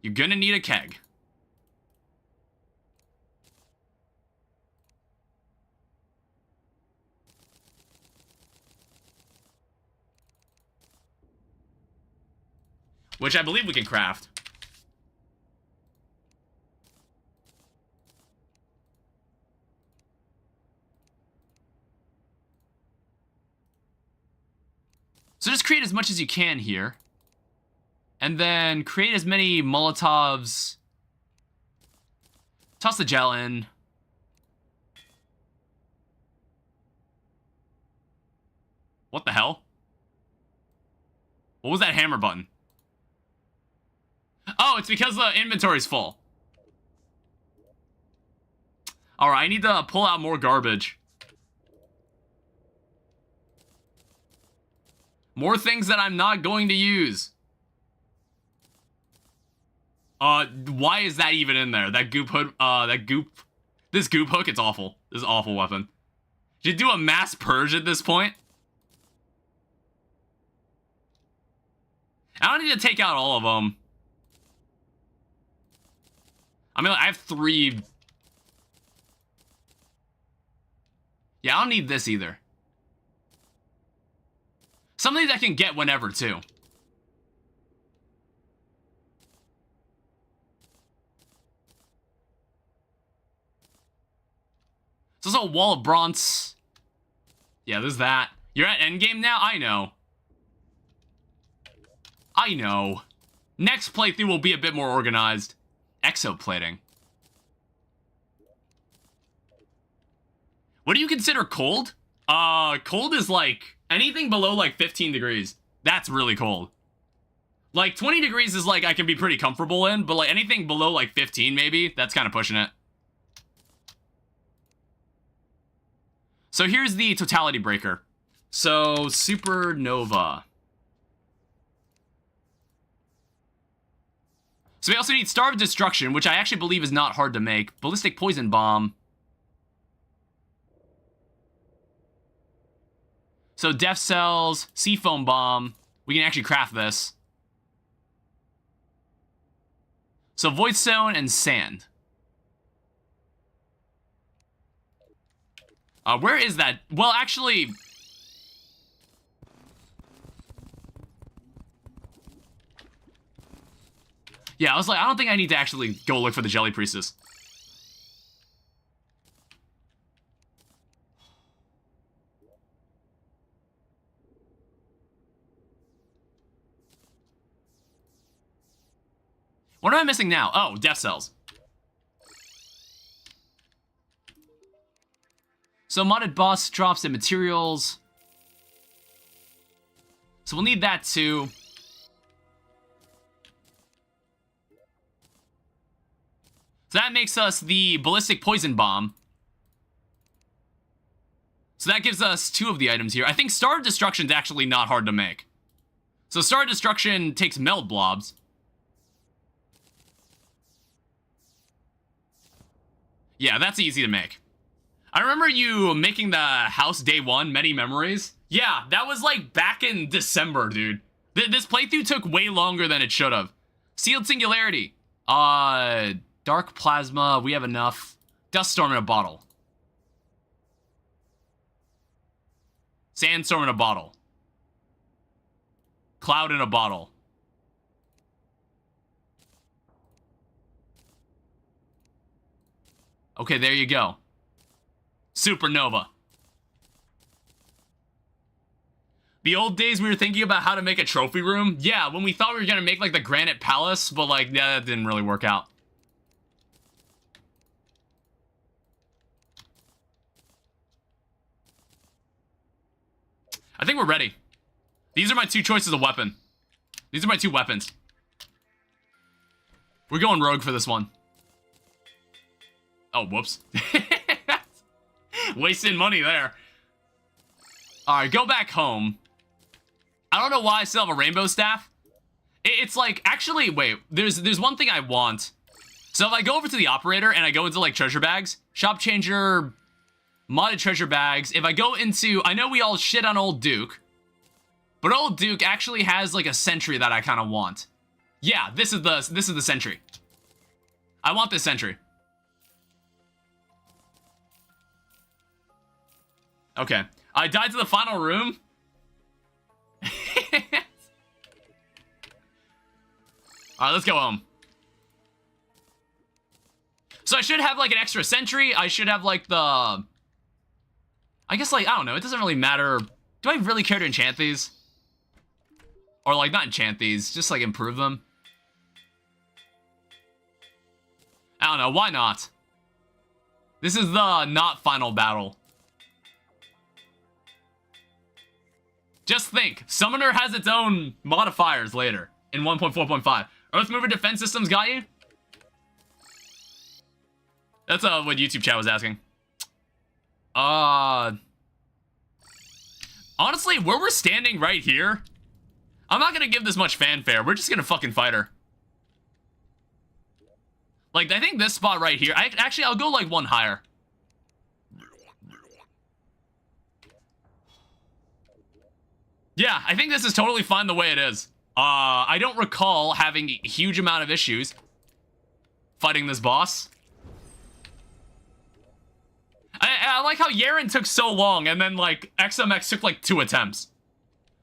You're gonna need a keg. Which I believe we can craft. So just create as much as you can here. And then create as many Molotovs. Toss the gel in. What the hell? What was that hammer button? Oh, it's because the inventory's full. Alright, I need to pull out more garbage. More things that I'm not going to use. Why is that even in there? That goop hood, this goop hook, it's awful. This is an awful weapon. Should you do a mass purge at this point? I don't need to take out all of them. I mean, I have 3. Yeah, I don't need this either. Some of these I can get whenever, too. There's also a wall of bronze. Yeah, there's that. You're at endgame now? I know. I know. Next playthrough will be a bit more organized. Exoplating. What do you consider cold? Cold is like anything below like 15 degrees. That's really cold. Like 20 degrees is like I can be pretty comfortable in, but like anything below like 15 maybe, that's kind of pushing it. So here's the totality breaker. So supernova. So we also need Star of Destruction, which I actually believe is not hard to make. Ballistic Poison Bomb. So Death Cells, Seafoam Bomb. We can actually craft this. So Void Stone and Sand. Where is that? Well, actually... Yeah, I was like, I don't think I need to actually go look for the Jelly Priestess. What am I missing now? Oh, Death Cells. So modded boss drops and materials. So we'll need that too. So that makes us the Ballistic Poison Bomb. So that gives us 2 of the items here. I think Star of Destruction is actually not hard to make. So Star of Destruction takes Meld Blobs. Yeah, that's easy to make. I remember you making the house day 1, many memories. Yeah, that was like back in December, dude. This playthrough took way longer than it should have. Sealed Singularity. Dark Plasma, we have enough. Duststorm in a bottle. Sandstorm in a bottle. Cloud in a bottle. Okay, there you go. Supernova. The old days we were thinking about how to make a trophy room. Yeah, when we thought we were gonna make like the Granite Palace, but like, yeah, that didn't really work out. I think we're ready. These are my 2 choices of weapon. These are my 2 weapons. We're going rogue for this one. Oh, whoops. Wasting money there. Alright, go back home. I don't know why I still have a rainbow staff. It's like, actually, wait. There's one thing I want. So if I go over to the operator and I go into like treasure bags, shop changer, modded treasure bags. If I go into, I know we all shit on old Duke, but old Duke actually has like a sentry that I kind of want. Yeah, this is the sentry. I want this sentry. Okay, I died to the final room. Alright, let's go home. So I should have like an extra sentry. I should have like the... I guess like, I don't know, it doesn't really matter. Do I really care to enchant these? Or like, not enchant these, just like improve them. I don't know, why not? This is the not final battle. Just think, Summoner has its own modifiers later in 1.4.5. Earth Mover defense systems got you? That's what YouTube chat was asking. Honestly, where we're standing right here, I'm not gonna give this much fanfare. We're just gonna fucking fight her. Like, I think this spot right here, actually, I'll go like one higher. Yeah, I think this is totally fine the way it is. I don't recall having a huge amount of issues fighting this boss. I like how Yaren took so long, and then, like, XMX took, like, 2 attempts.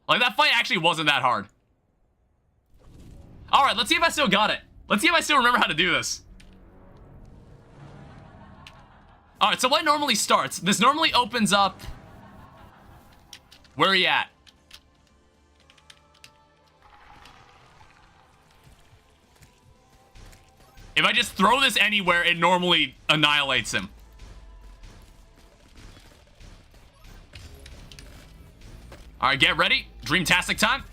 Like, that fight actually wasn't that hard. Alright, let's see if I still got it. Let's see if I still remember how to do this. Alright, so what normally starts? This normally opens up... Where are you at? If I just throw this anywhere, it normally annihilates him. Alright, get ready. Dreamtastic time.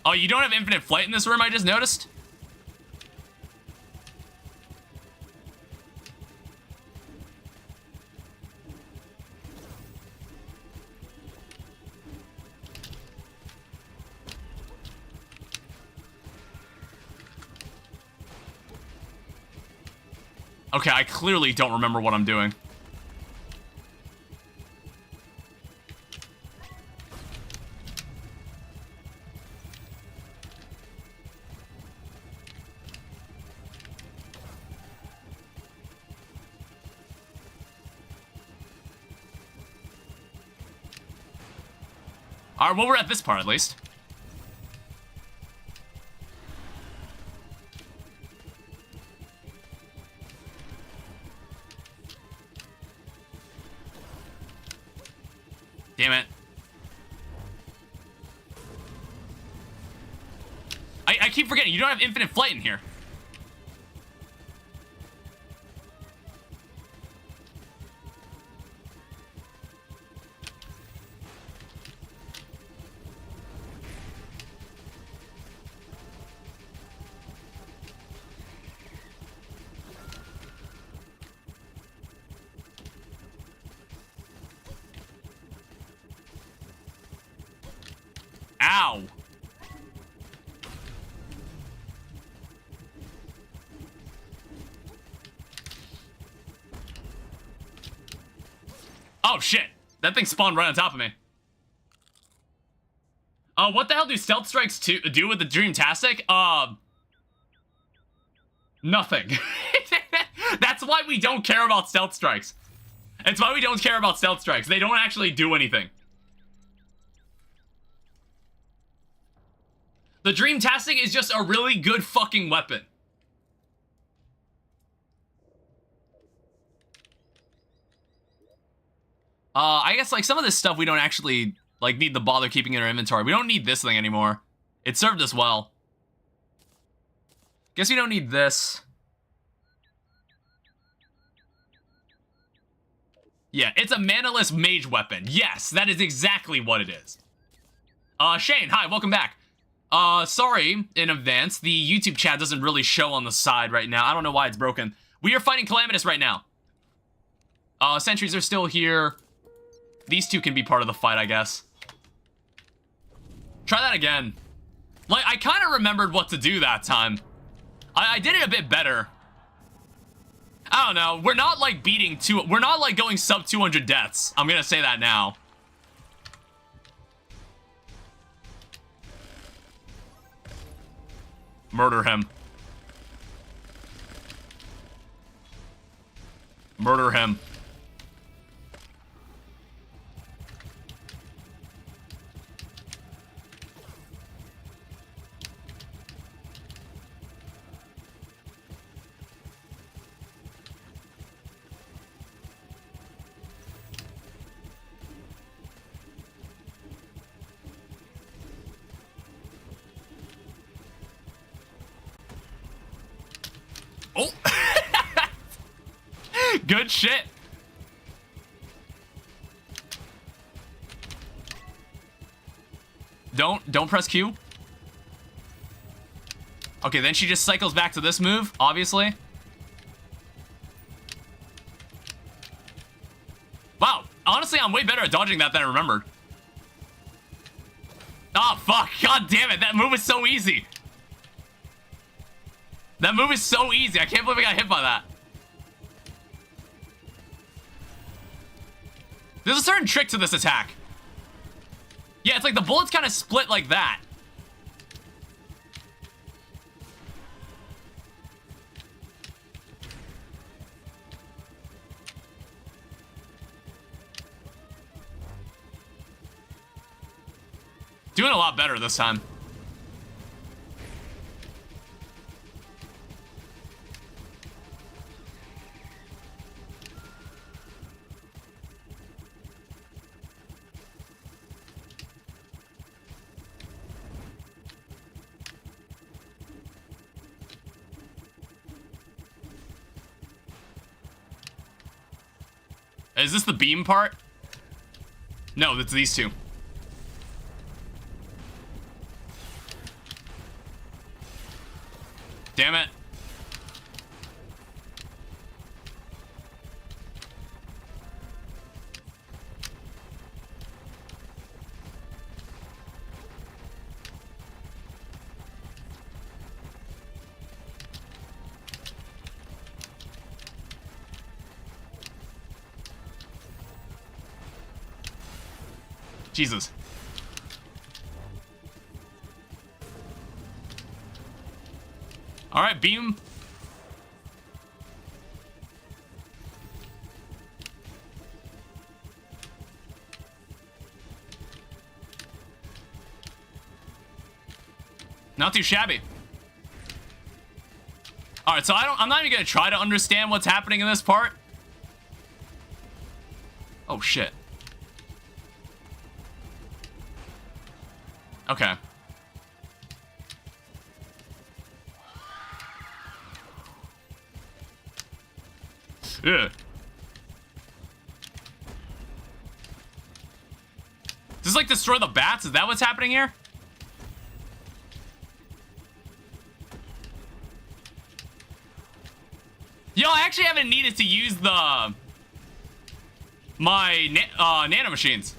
Oh, you don't have infinite flight in this room, I just noticed? Okay, I clearly don't remember what I'm doing. Alright, well, we're at this part at least. Damn it. I keep forgetting, you don't have infinite flight in here. Ow. Oh, shit. That thing spawned right on top of me. What the hell do stealth strikes do with the Dreamtastic? Nothing. That's why we don't care about stealth strikes. It's why we don't care about stealth strikes. They don't actually do anything. The Dreamtastic is just a really good fucking weapon. I guess, like, some of this stuff we don't actually, like, need to bother keeping in our inventory. We don't need this thing anymore. It served us well. Guess we don't need this. Yeah, it's a manaless mage weapon. Yes, that is exactly what it is. Shane, hi, welcome back. Sorry in advance. The YouTube chat doesn't really show on the side right now. I don't know why it's broken. We are fighting Calamitous right now. Sentries are still here. These two can be part of the fight, I guess. Try that again. Like, I kind of remembered what to do that time. I did it a bit better. I don't know. We're not, like, we're not, like, going sub 200 deaths. I'm gonna say that now. Murder him. Murder him. Oh! Good shit. Don't press Q. Okay, then she just cycles back to this move, obviously. Wow, honestly, I'm way better at dodging that than I remembered. Oh, fuck. God damn it. That move is so easy. That move is so easy. I can't believe I got hit by that. There's a certain trick to this attack. Yeah, it's like the bullets kind of split like that. Doing a lot better this time. Is this the beam part? No, it's these two. Damn it. Jesus. All right, beam. Not too shabby. All right, so I'm not even gonna try to understand what's happening in this part. Oh shit. Okay. Ugh. Does this like destroy the bats? Is that what's happening here? Yo, I actually haven't needed to use the my nano machines.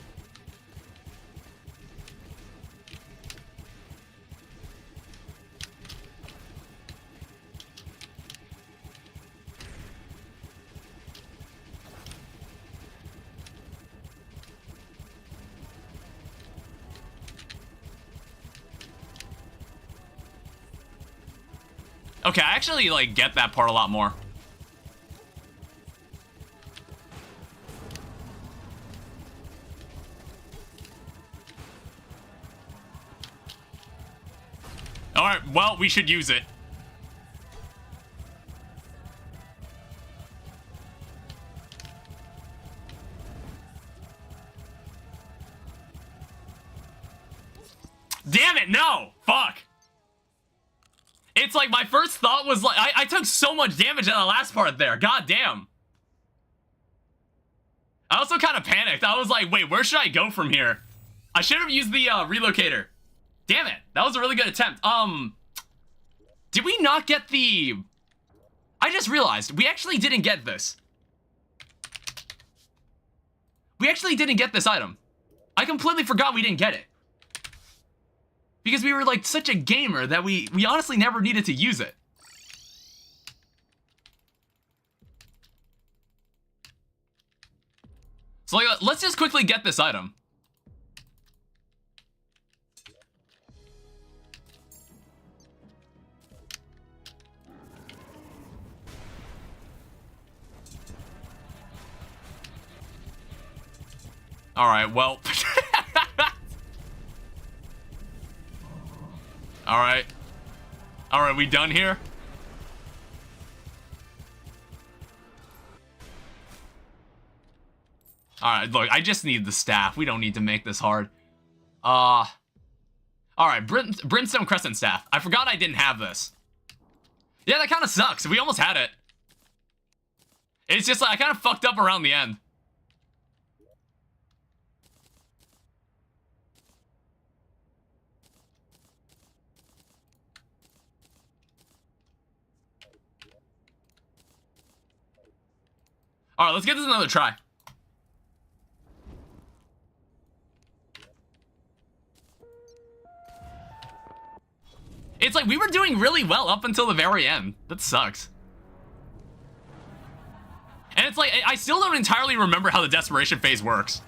Okay, I actually like get that part a lot more. All right, well, we should use it. Damn it, no! Fuck! It's like my first thought was like, I took so much damage in the last part there. God damn. I also kind of panicked. I was like, wait, where should I go from here? I should have used the relocator. Damn it. That was a really good attempt. Did we not get the... I just realized we actually didn't get this. We actually didn't get this item. I completely forgot we didn't get it. Because we were like such a gamer that we honestly never needed to use it. So like, let's just quickly get this item. All right, well. All right, we done here? All right, look, I just need the staff. We don't need to make this hard. All right, Brimstone Crescent Staff. I forgot I didn't have this. Yeah, that kind of sucks. We almost had it. It's just like I kind of fucked up around the end. All right, let's get this another try. It's like we were doing really well up until the very end. That sucks. And it's like, I still don't entirely remember how the desperation phase works.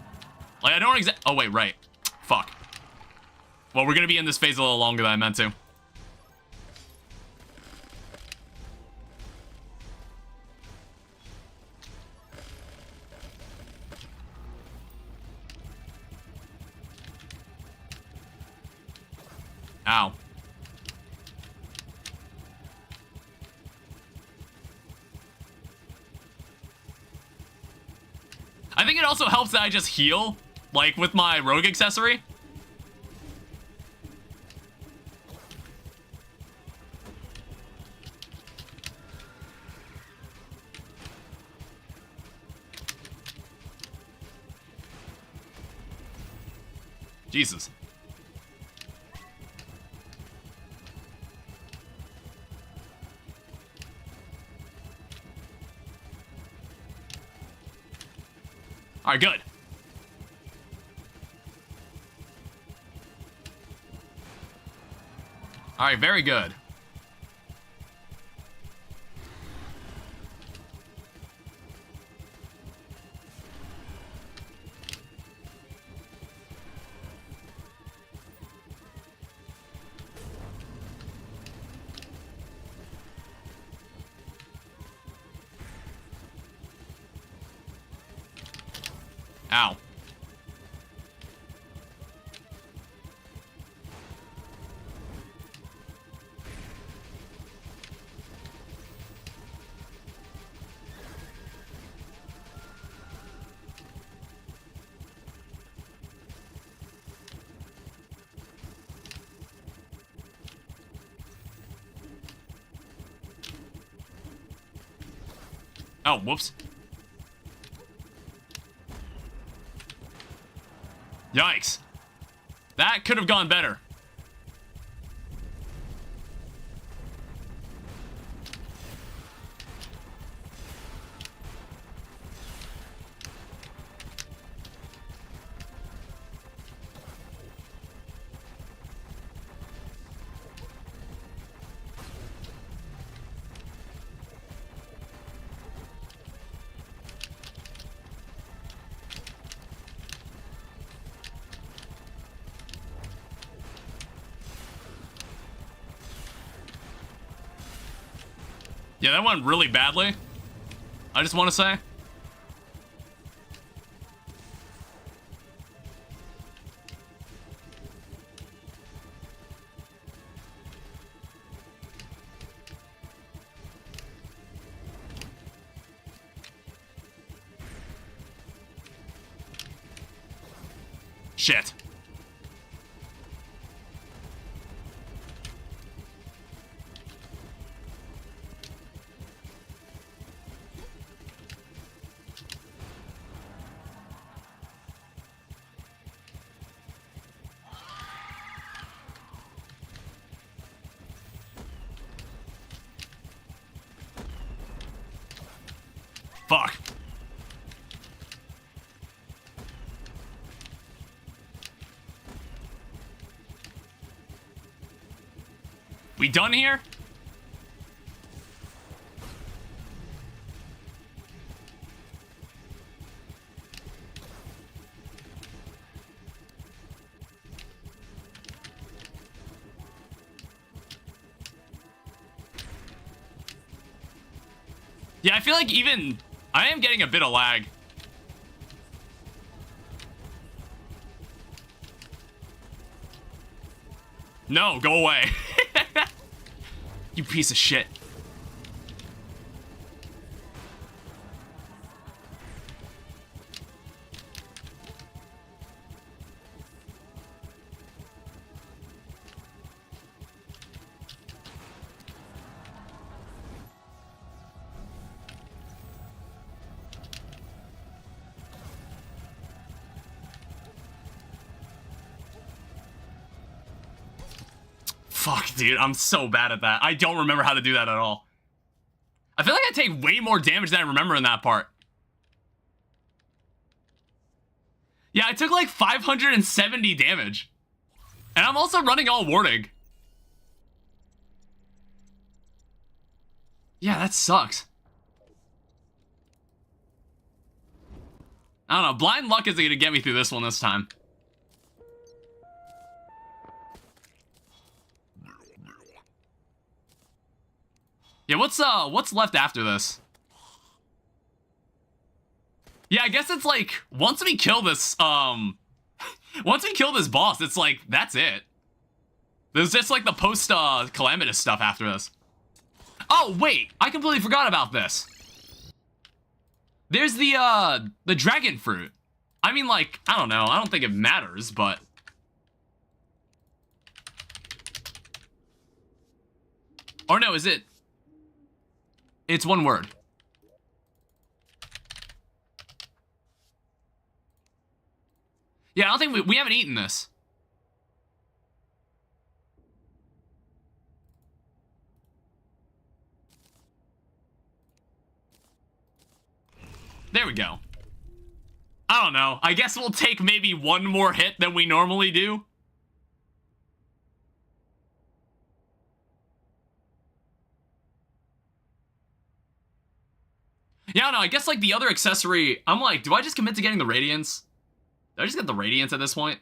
Like, I don't oh, wait, right. Fuck. Well, we're gonna be in this phase a little longer than I meant to. Ow. I think it also helps that I just heal, like, with my rogue accessory. Jesus. All right, good. All right, very good. Ow. Oh, whoops. Yikes. That could have gone better. Yeah, that went really badly. I just want to say. Shit. Fuck. We done here? Yeah, I feel like even I am getting a bit of lag. No, go away. You piece of shit. Fuck, dude, I'm so bad at that. I don't remember how to do that at all. I feel like I take way more damage than I remember in that part. Yeah, I took like 570 damage. And I'm also running all warding. Yeah, that sucks. I don't know, blind luck isn't gonna get me through this one this time. Yeah, what's left after this? Yeah, I guess it's like, once we kill this, once we kill this boss, it's like, that's it. There's just like the post-calamitous stuff after this. Oh, wait, I completely forgot about this. There's the dragon fruit. I mean, like, I don't know, I don't think it matters, but... Or no, is it... It's one word. Yeah, I don't think we haven't eaten this. There we go. I don't know. I guess we'll take maybe one more hit than we normally do. Yeah, I don't know. I guess, like, the other accessory... I'm like, do I just commit to getting the Radiance? Did I just get the Radiance at this point?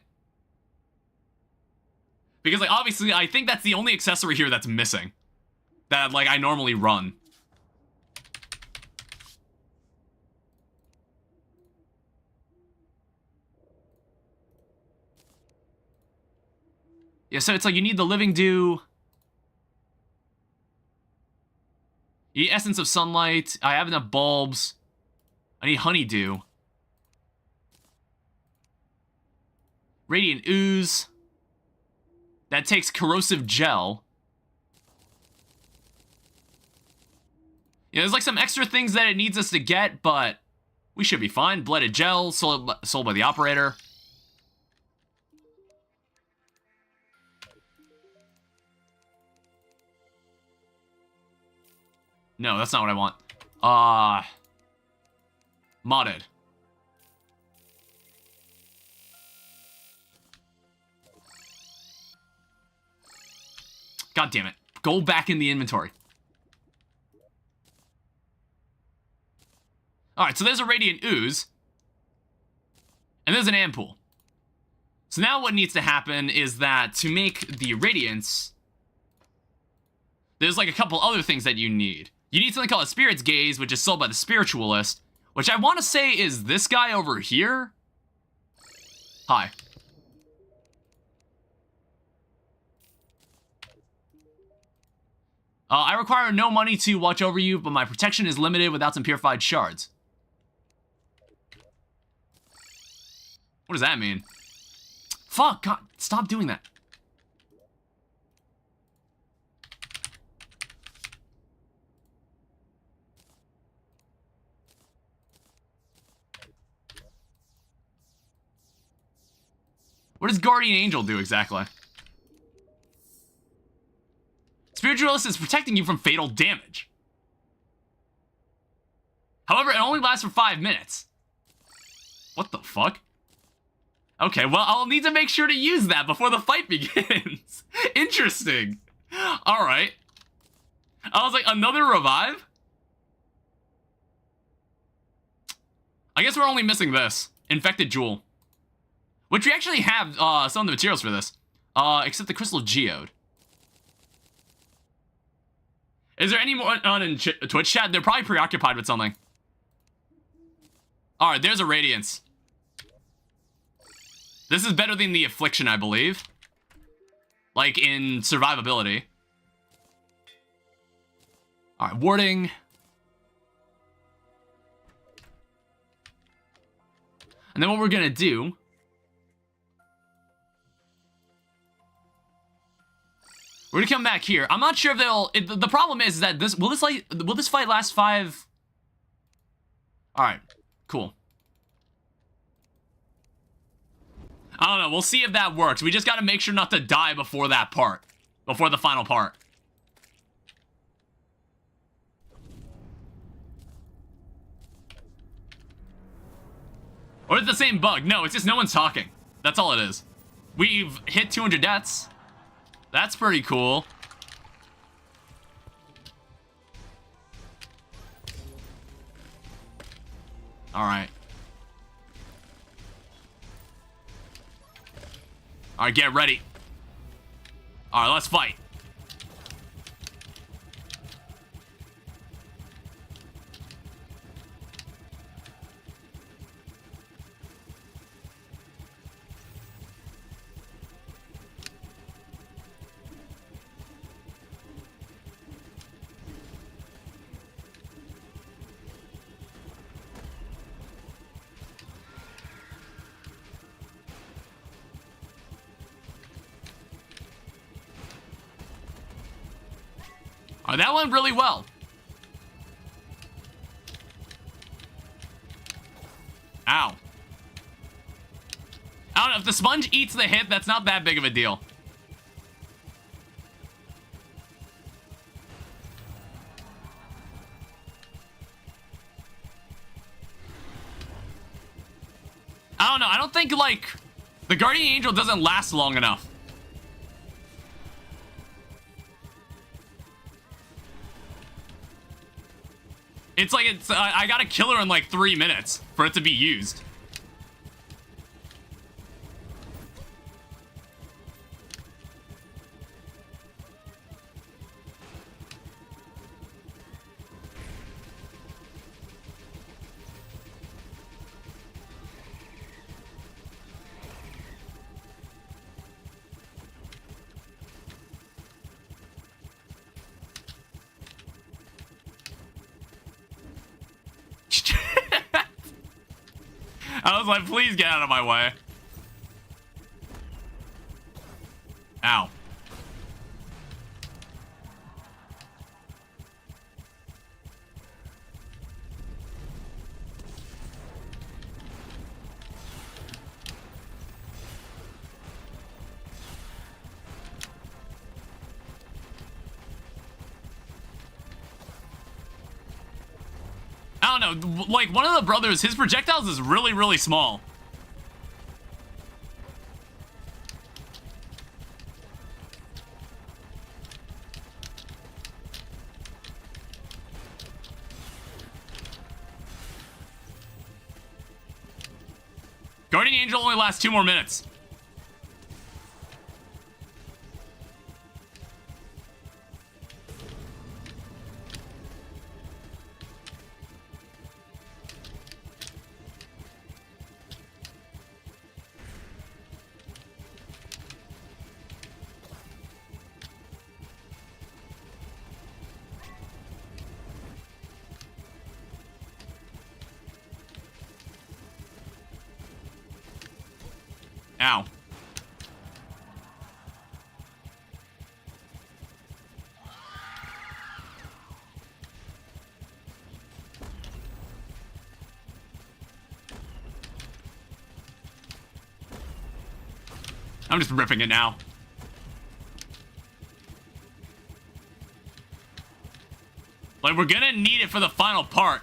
Because, like, obviously, I think that's the only accessory here that's missing. That, like, I normally run. Yeah, so it's like you need the Living Dew. You need Essence of Sunlight. I have enough bulbs. I need Honeydew. Radiant Ooze. That takes Corrosive Gel. Yeah, there's like some extra things that it needs us to get, but we should be fine. Blooded Gel, sold by the Operator. No, that's not what I want. Modded. God damn it. Go back in the inventory. Alright, so there's a Radiant Ooze. And there's an Ampoule. So now what needs to happen is that to make the Radiance, there's like a couple other things that you need. You need something called a Spirit's Gaze, which is sold by the Spiritualist, which I want to say is this guy over here. Hi. I require no money to watch over you, but my protection is limited without some purified shards. What does that mean? Fuck, God, stop doing that. What does Guardian Angel do exactly? Spiritualist is protecting you from fatal damage. However, it only lasts for 5 minutes. What the fuck? Okay, well, I'll need to make sure to use that before the fight begins. Interesting. Alright. I was like, another revive? I guess we're only missing this. Infected Jewel. Which we actually have some of the materials for this. Except the Crystal Geode. Is there any more on in Twitch chat? They're probably preoccupied with something. Alright, there's a Radiance. This is better than the Affliction, I believe. Like, in survivability. Alright, warding. And then what we're gonna do... We're gonna come back here. I'm not sure if they'll... the problem is that this... Will this fight last 5... Alright, cool. I don't know, we'll see if that works. We just gotta make sure not to die before that part. before the final part. Or it's the same bug. No, it's just no one's talking. That's all it is. We've hit 200 deaths. That's pretty cool. Alright. Alright, get ready. Alright, let's fight. Oh, that went really well. Ow. I don't know, if the sponge eats the hit, that's not that big of a deal. I don't know, I don't think, like, the Guardian Angel doesn't last long enough. It's like, I gotta kill her in like 3 minutes for it to be used. I was like, please get out of my way. Ow. I don't know, like, one of the brothers, his projectiles is really, really small. Guardian Angel only lasts 2 more minutes. Ow. I'm just ripping it now. Like, we're gonna need it for the final part.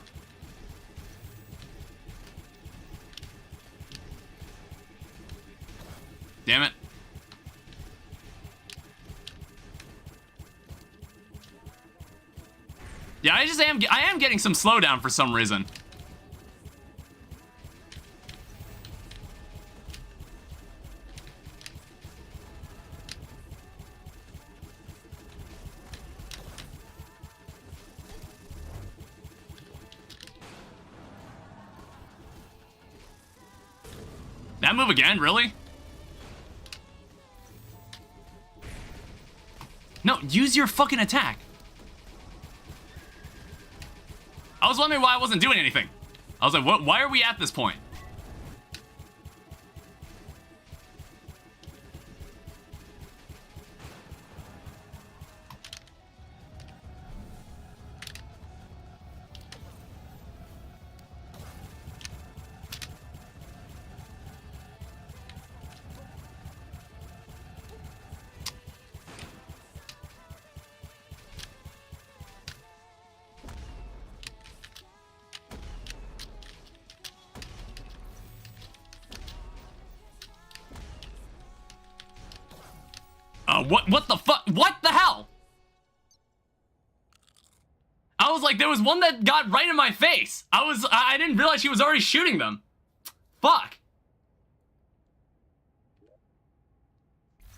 Damn it. Yeah, I am getting some slowdown for some reason. That move again, really? No, use your fucking attack. I was wondering why I wasn't doing anything. I was like, what? Why are we at this point? What the fuck? What the hell? I was like, there was one that got right in my face. I didn't realize she was already shooting them. Fuck.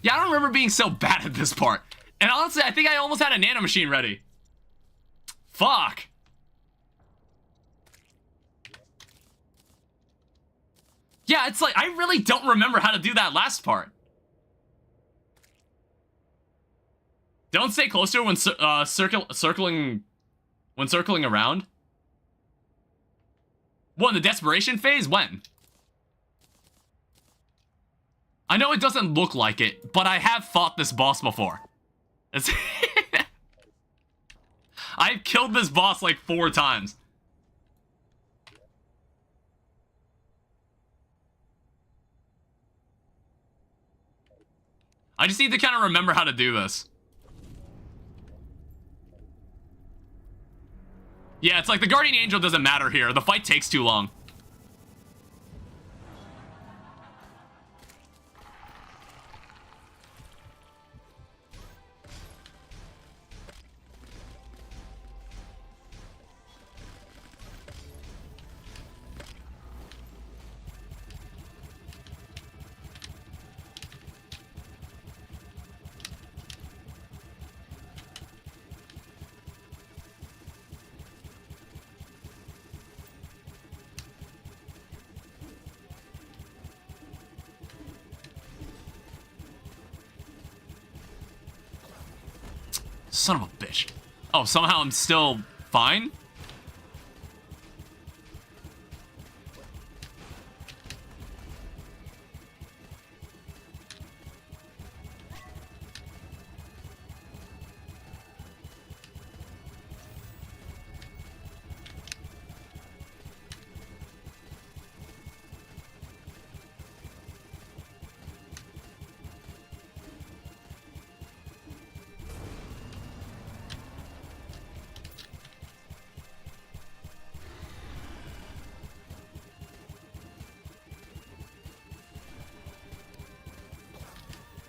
Yeah, I don't remember being so bad at this part. And honestly, I think I almost had a nanomachine ready. Fuck. Yeah, it's like, I really don't remember how to do that last part. Don't stay closer when circling around. What, in the desperation phase? When? I know it doesn't look like it, but I have fought this boss before. I've killed this boss like 4 times. I just need to kind of remember how to do this. Yeah, it's like the Guardian Angel doesn't matter here. The fight takes too long. Son of a bitch. Oh, somehow I'm still fine?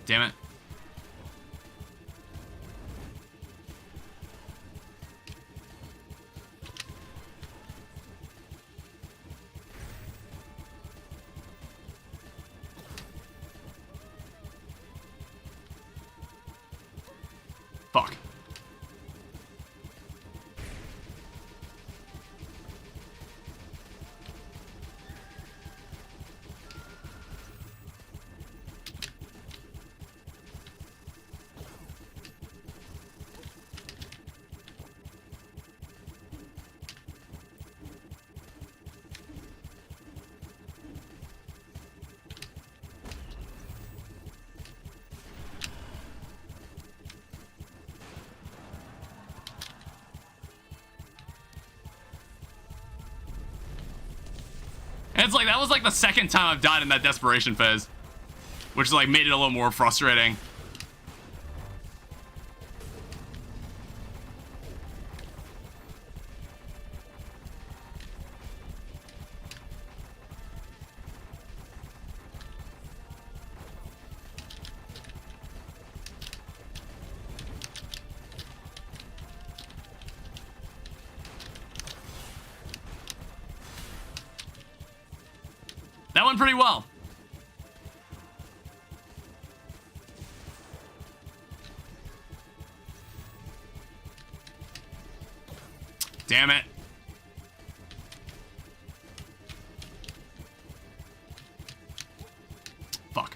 Damn it. Fuck. And it's like, that was like the second time I've died in that desperation phase, which like made it a little more frustrating. That went pretty well. Damn it. Fuck.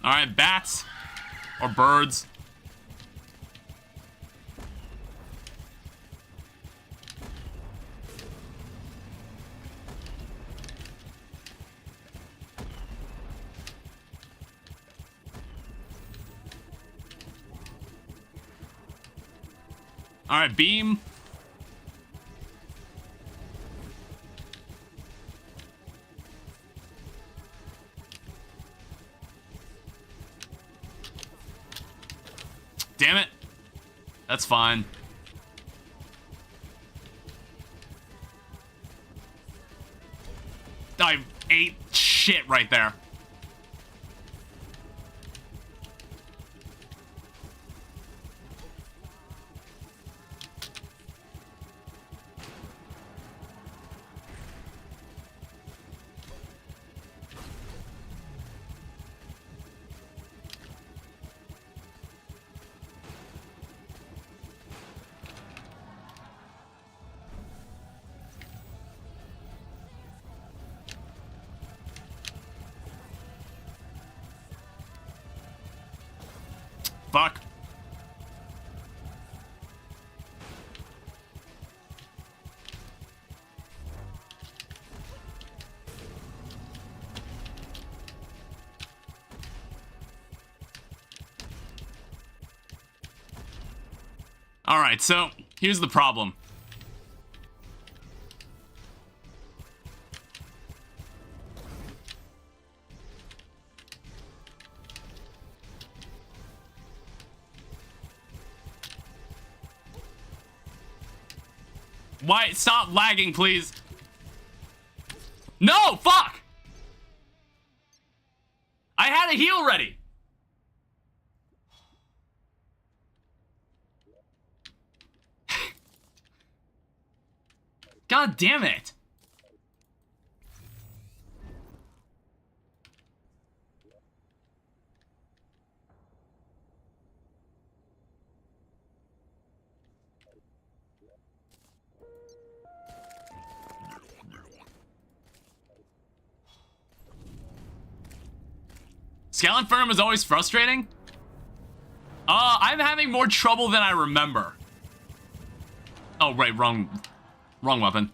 All right, bats or birds. All right, beam. Damn it. That's fine. I ate shit right there. Fuck. All right, so here's the problem. Why? Stop lagging, please. No, fuck! I had a heal ready. God damn it. Scale Infernum is always frustrating? I'm having more trouble than I remember. Oh, right, wrong weapon.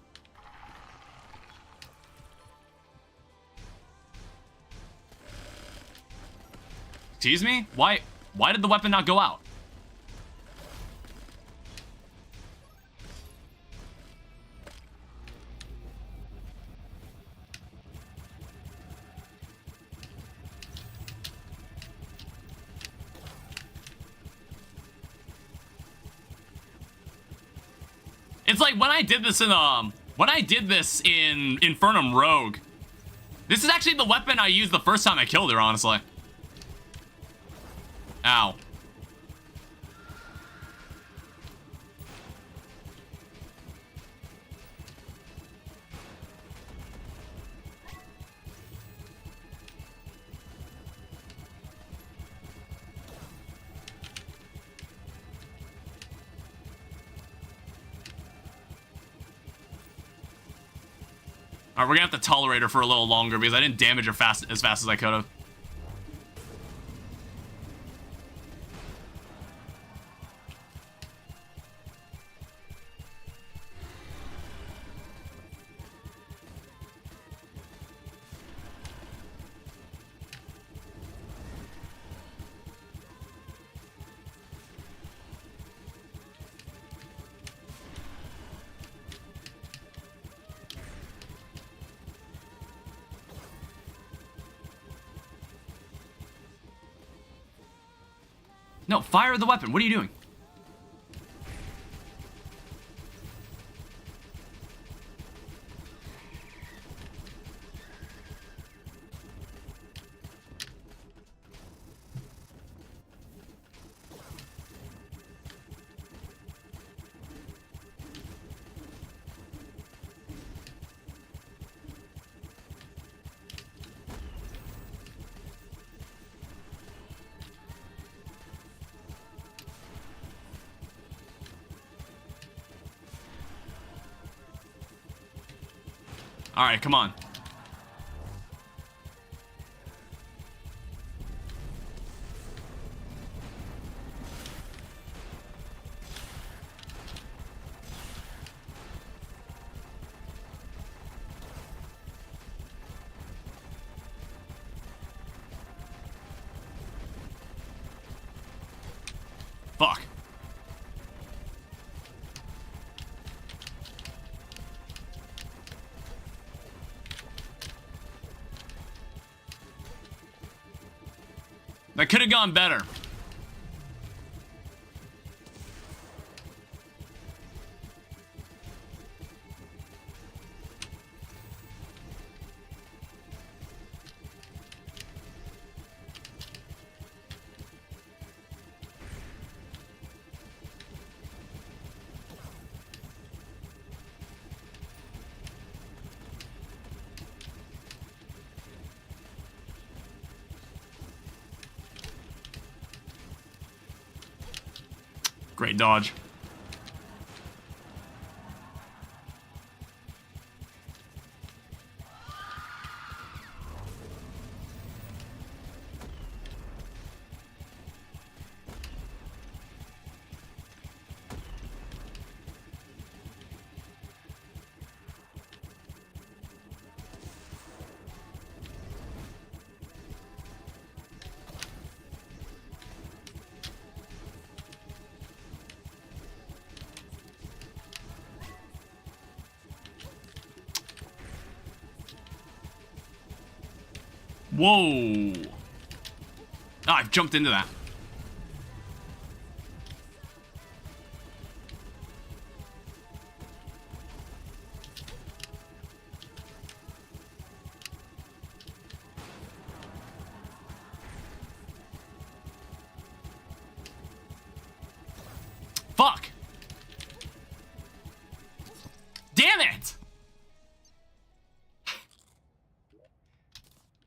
Excuse me? Why did the weapon not go out? It's like when I did this in Infernum Rogue. This is actually the weapon I used the first time I killed her, honestly. Ow. Alright, we're gonna have to tolerate her for a little longer because I didn't damage her as fast as I could have. No, fire the weapon. What are you doing? All right, come on. Fuck. That could have gone better. Great dodge. Whoa. Ah, I've jumped into that. Fuck. Damn it.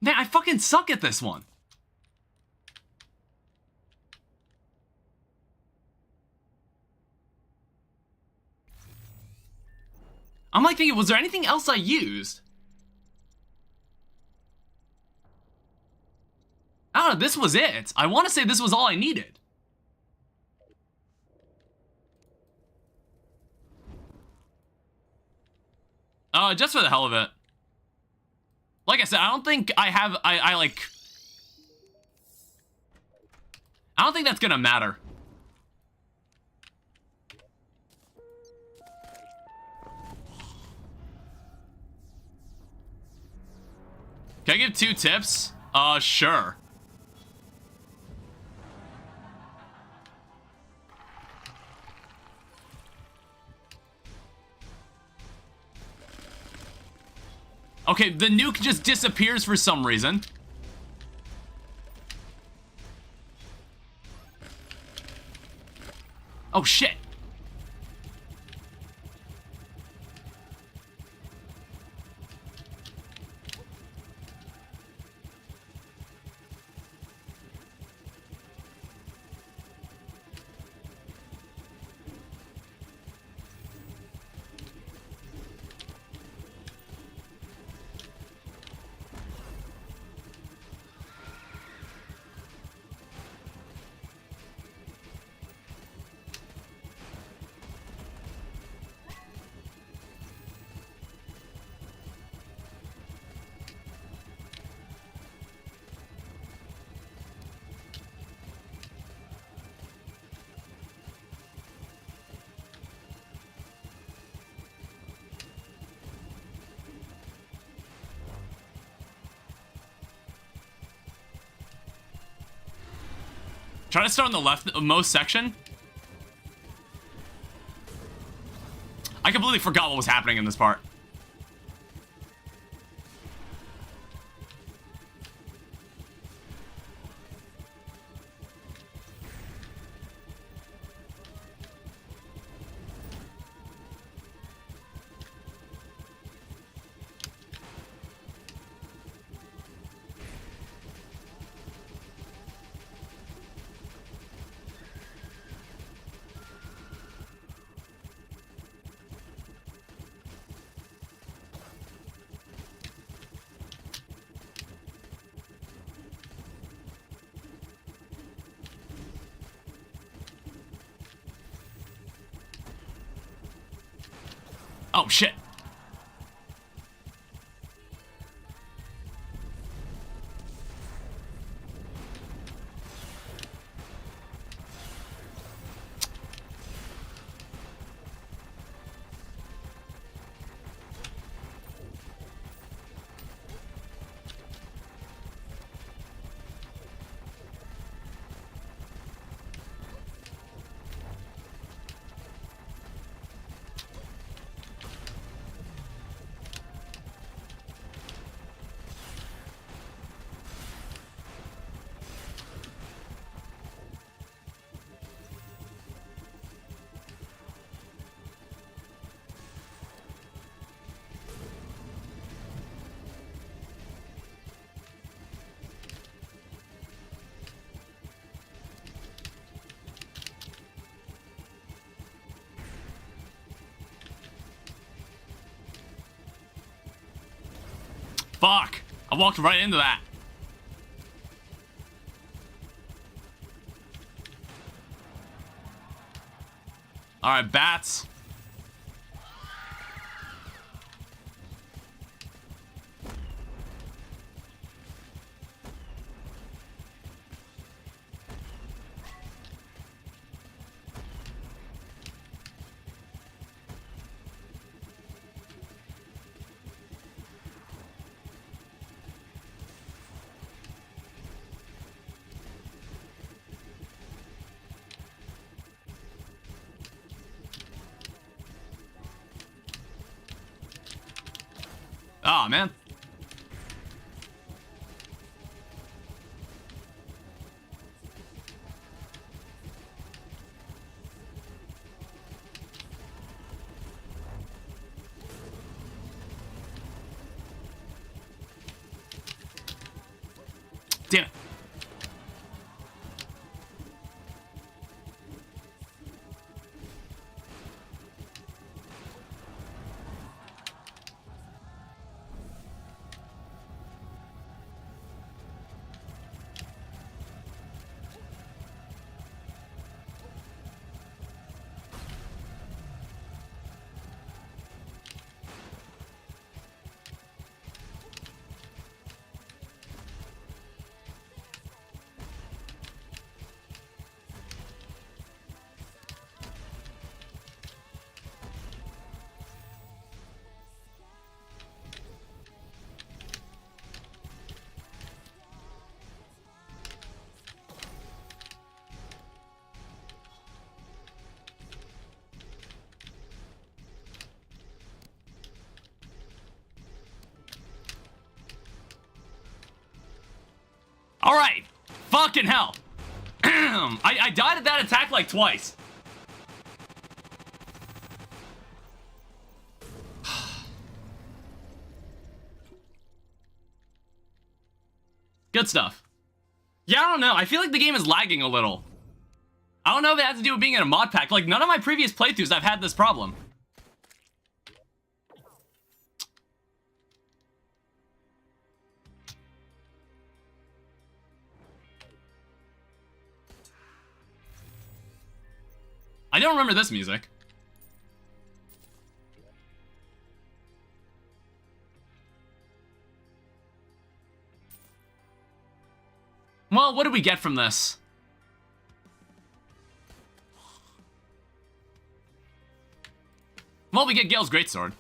Man, I fucking suck at this one. I'm like thinking, was there anything else I used? I don't know, this was it. I want to say this was all I needed. Just for the hell of it. Like I said, I don't think I have, I don't think that's gonna matter. Can I give 2 tips? Sure. Okay, the nuke just disappears for some reason. Oh, shit. Try to start on the leftmost section. I completely forgot what was happening in this part. Oh, shit. Fuck! I walked right into that. Alright, bats. Oh, man. Damn it. Alright. Fucking hell. I died at that attack like twice. Good stuff. Yeah, I don't know. I feel like the game is lagging a little. I don't know if it has to do with being in a mod pack. Like, none of my previous playthroughs I've had this problem. I don't remember this music. Well, what do we get from this? Well, we get Gale's Greatsword.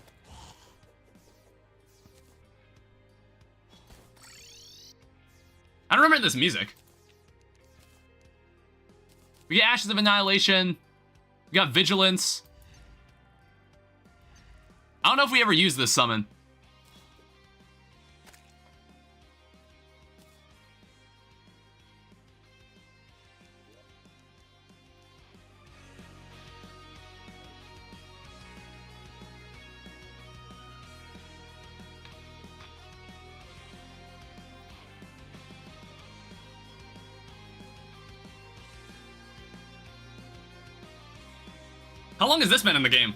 I don't remember this music. We get Ashes of Annihilation. We got Vigilance. I don't know if we ever used this summon. How long has this been in the game?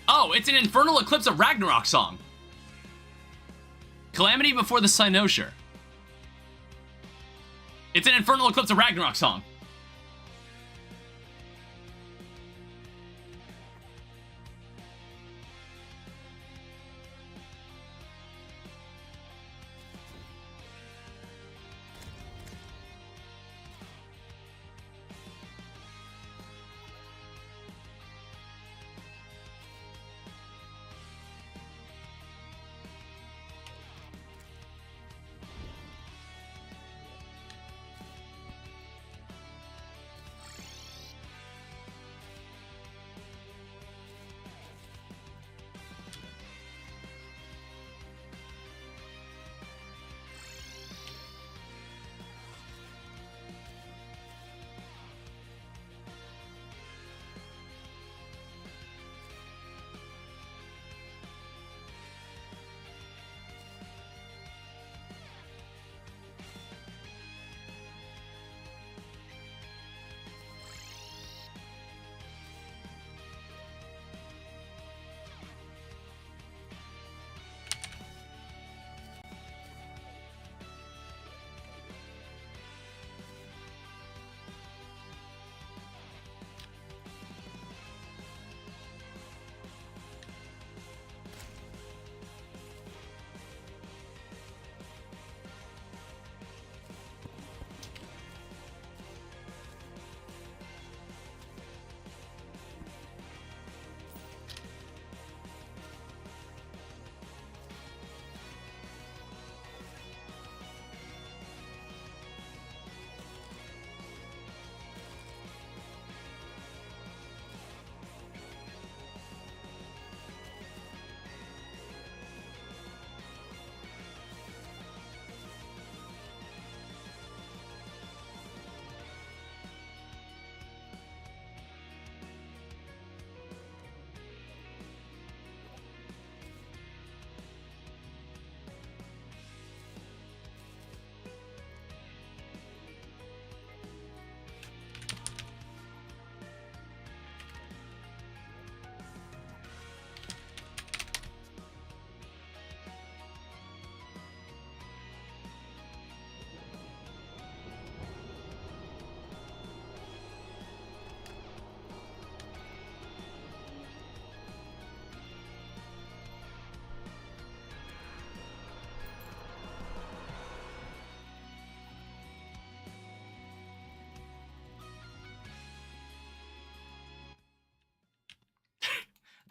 Oh, it's an Infernal Eclipse of Ragnarok song. Calamity before the Cynosure. It's an Infernal Eclipse of Ragnarok song.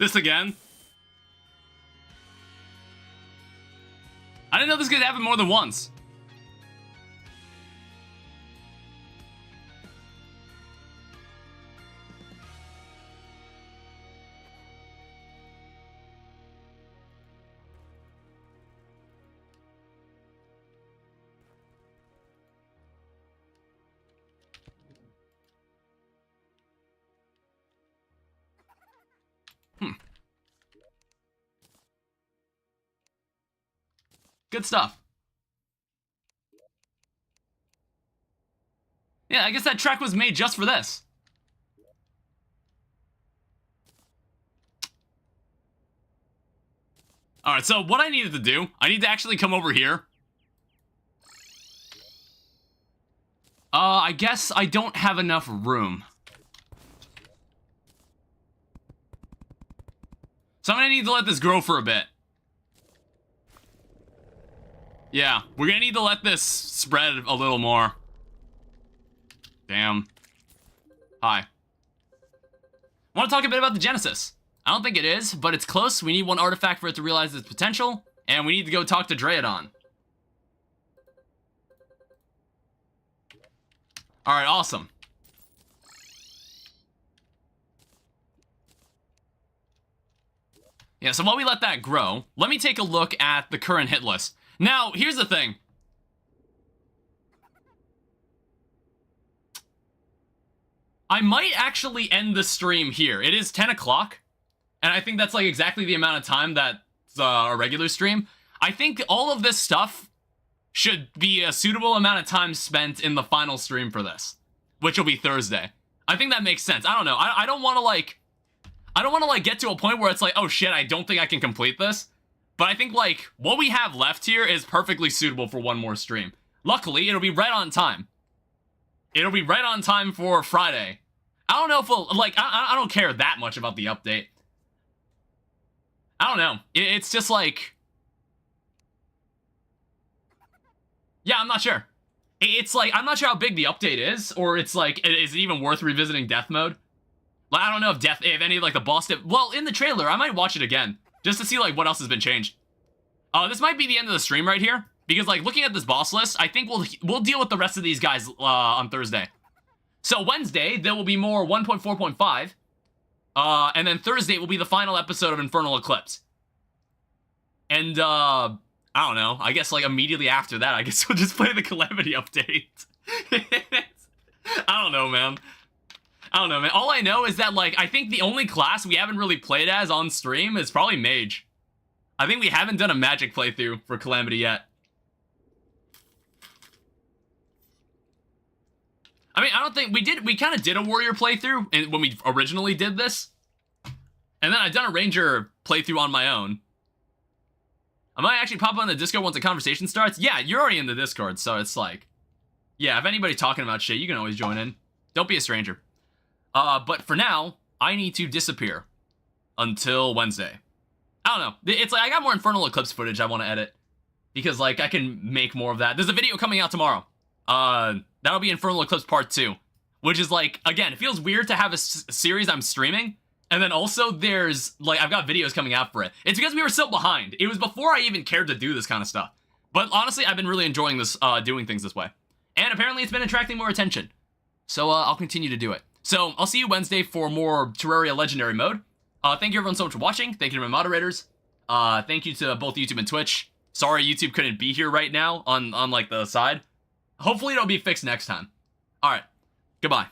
This again? I didn't know this could happen more than once. Good stuff. Yeah, I guess that track was made just for this. Alright, so what I needed to do, I need to actually come over here. I guess I don't have enough room. So I'm gonna need to let this grow for a bit. Yeah, we're gonna need to let this spread a little more. Damn. Hi. Want to talk a bit about the Genesis? I don't think it is, but it's close. We need one artifact for it to realize its potential, and we need to go talk to Draedon. Alright, awesome. Yeah, so while we let that grow, let me take a look at the current hit list. Now, here's the thing. I might actually end the stream here. It is 10 o'clock, and I think that's like exactly the amount of time that's a regular stream. I think all of this stuff should be a suitable amount of time spent in the final stream for this, which will be Thursday. I think that makes sense. I don't know. I don't want to like get to a point where it's like, oh shit, I don't think I can complete this. But I think, like, what we have left here is perfectly suitable for one more stream. Luckily, it'll be right on time. It'll be right on time for Friday. I don't know if we'll, like, I don't care that much about the update. I don't know. It's just like... Yeah, I'm not sure. It's like, I'm not sure how big the update is, or it's like, is it even worth revisiting Death Mode? Like, I don't know if any of, like, the boss... Well, in the trailer, I might watch it again. Just to see, like, what else has been changed. This might be the end of the stream right here. Because, like, looking at this boss list, I think we'll deal with the rest of these guys on Thursday. So, Wednesday, there will be more 1.4.5. And then Thursday will be the final episode of Infernal Eclipse. And, I don't know. I guess, like, immediately after that, I guess we'll just play the Calamity update. I don't know, man. All I know is that, like, I think the only class we haven't really played as on stream is probably Mage. I think we haven't done a Magic playthrough for Calamity yet. I mean, I don't think we kind of did a Warrior playthrough when we originally did this. And then I've done a Ranger playthrough on my own. I might actually pop on the Discord once the conversation starts. Yeah, you're already in the Discord, so it's like... Yeah, if anybody's talking about shit, you can always join in. Don't be a stranger. But for now, I need to disappear until Wednesday. I don't know. It's like I got more Infernal Eclipse footage I want to edit because like I can make more of that. There's a video coming out tomorrow. That'll be Infernal Eclipse Part 2, which is like, again, it feels weird to have a series I'm streaming. And then also there's like, I've got videos coming out for it. It's because we were so behind. It was before I even cared to do this kind of stuff. But honestly, I've been really enjoying this, doing things this way. And apparently it's been attracting more attention. So I'll continue to do it. So, I'll see you Wednesday for more Terraria Legendary Mode. Thank you everyone so much for watching. Thank you to my moderators. Thank you to both YouTube and Twitch. Sorry YouTube couldn't be here right now on like the side. Hopefully it'll be fixed next time. Alright, goodbye.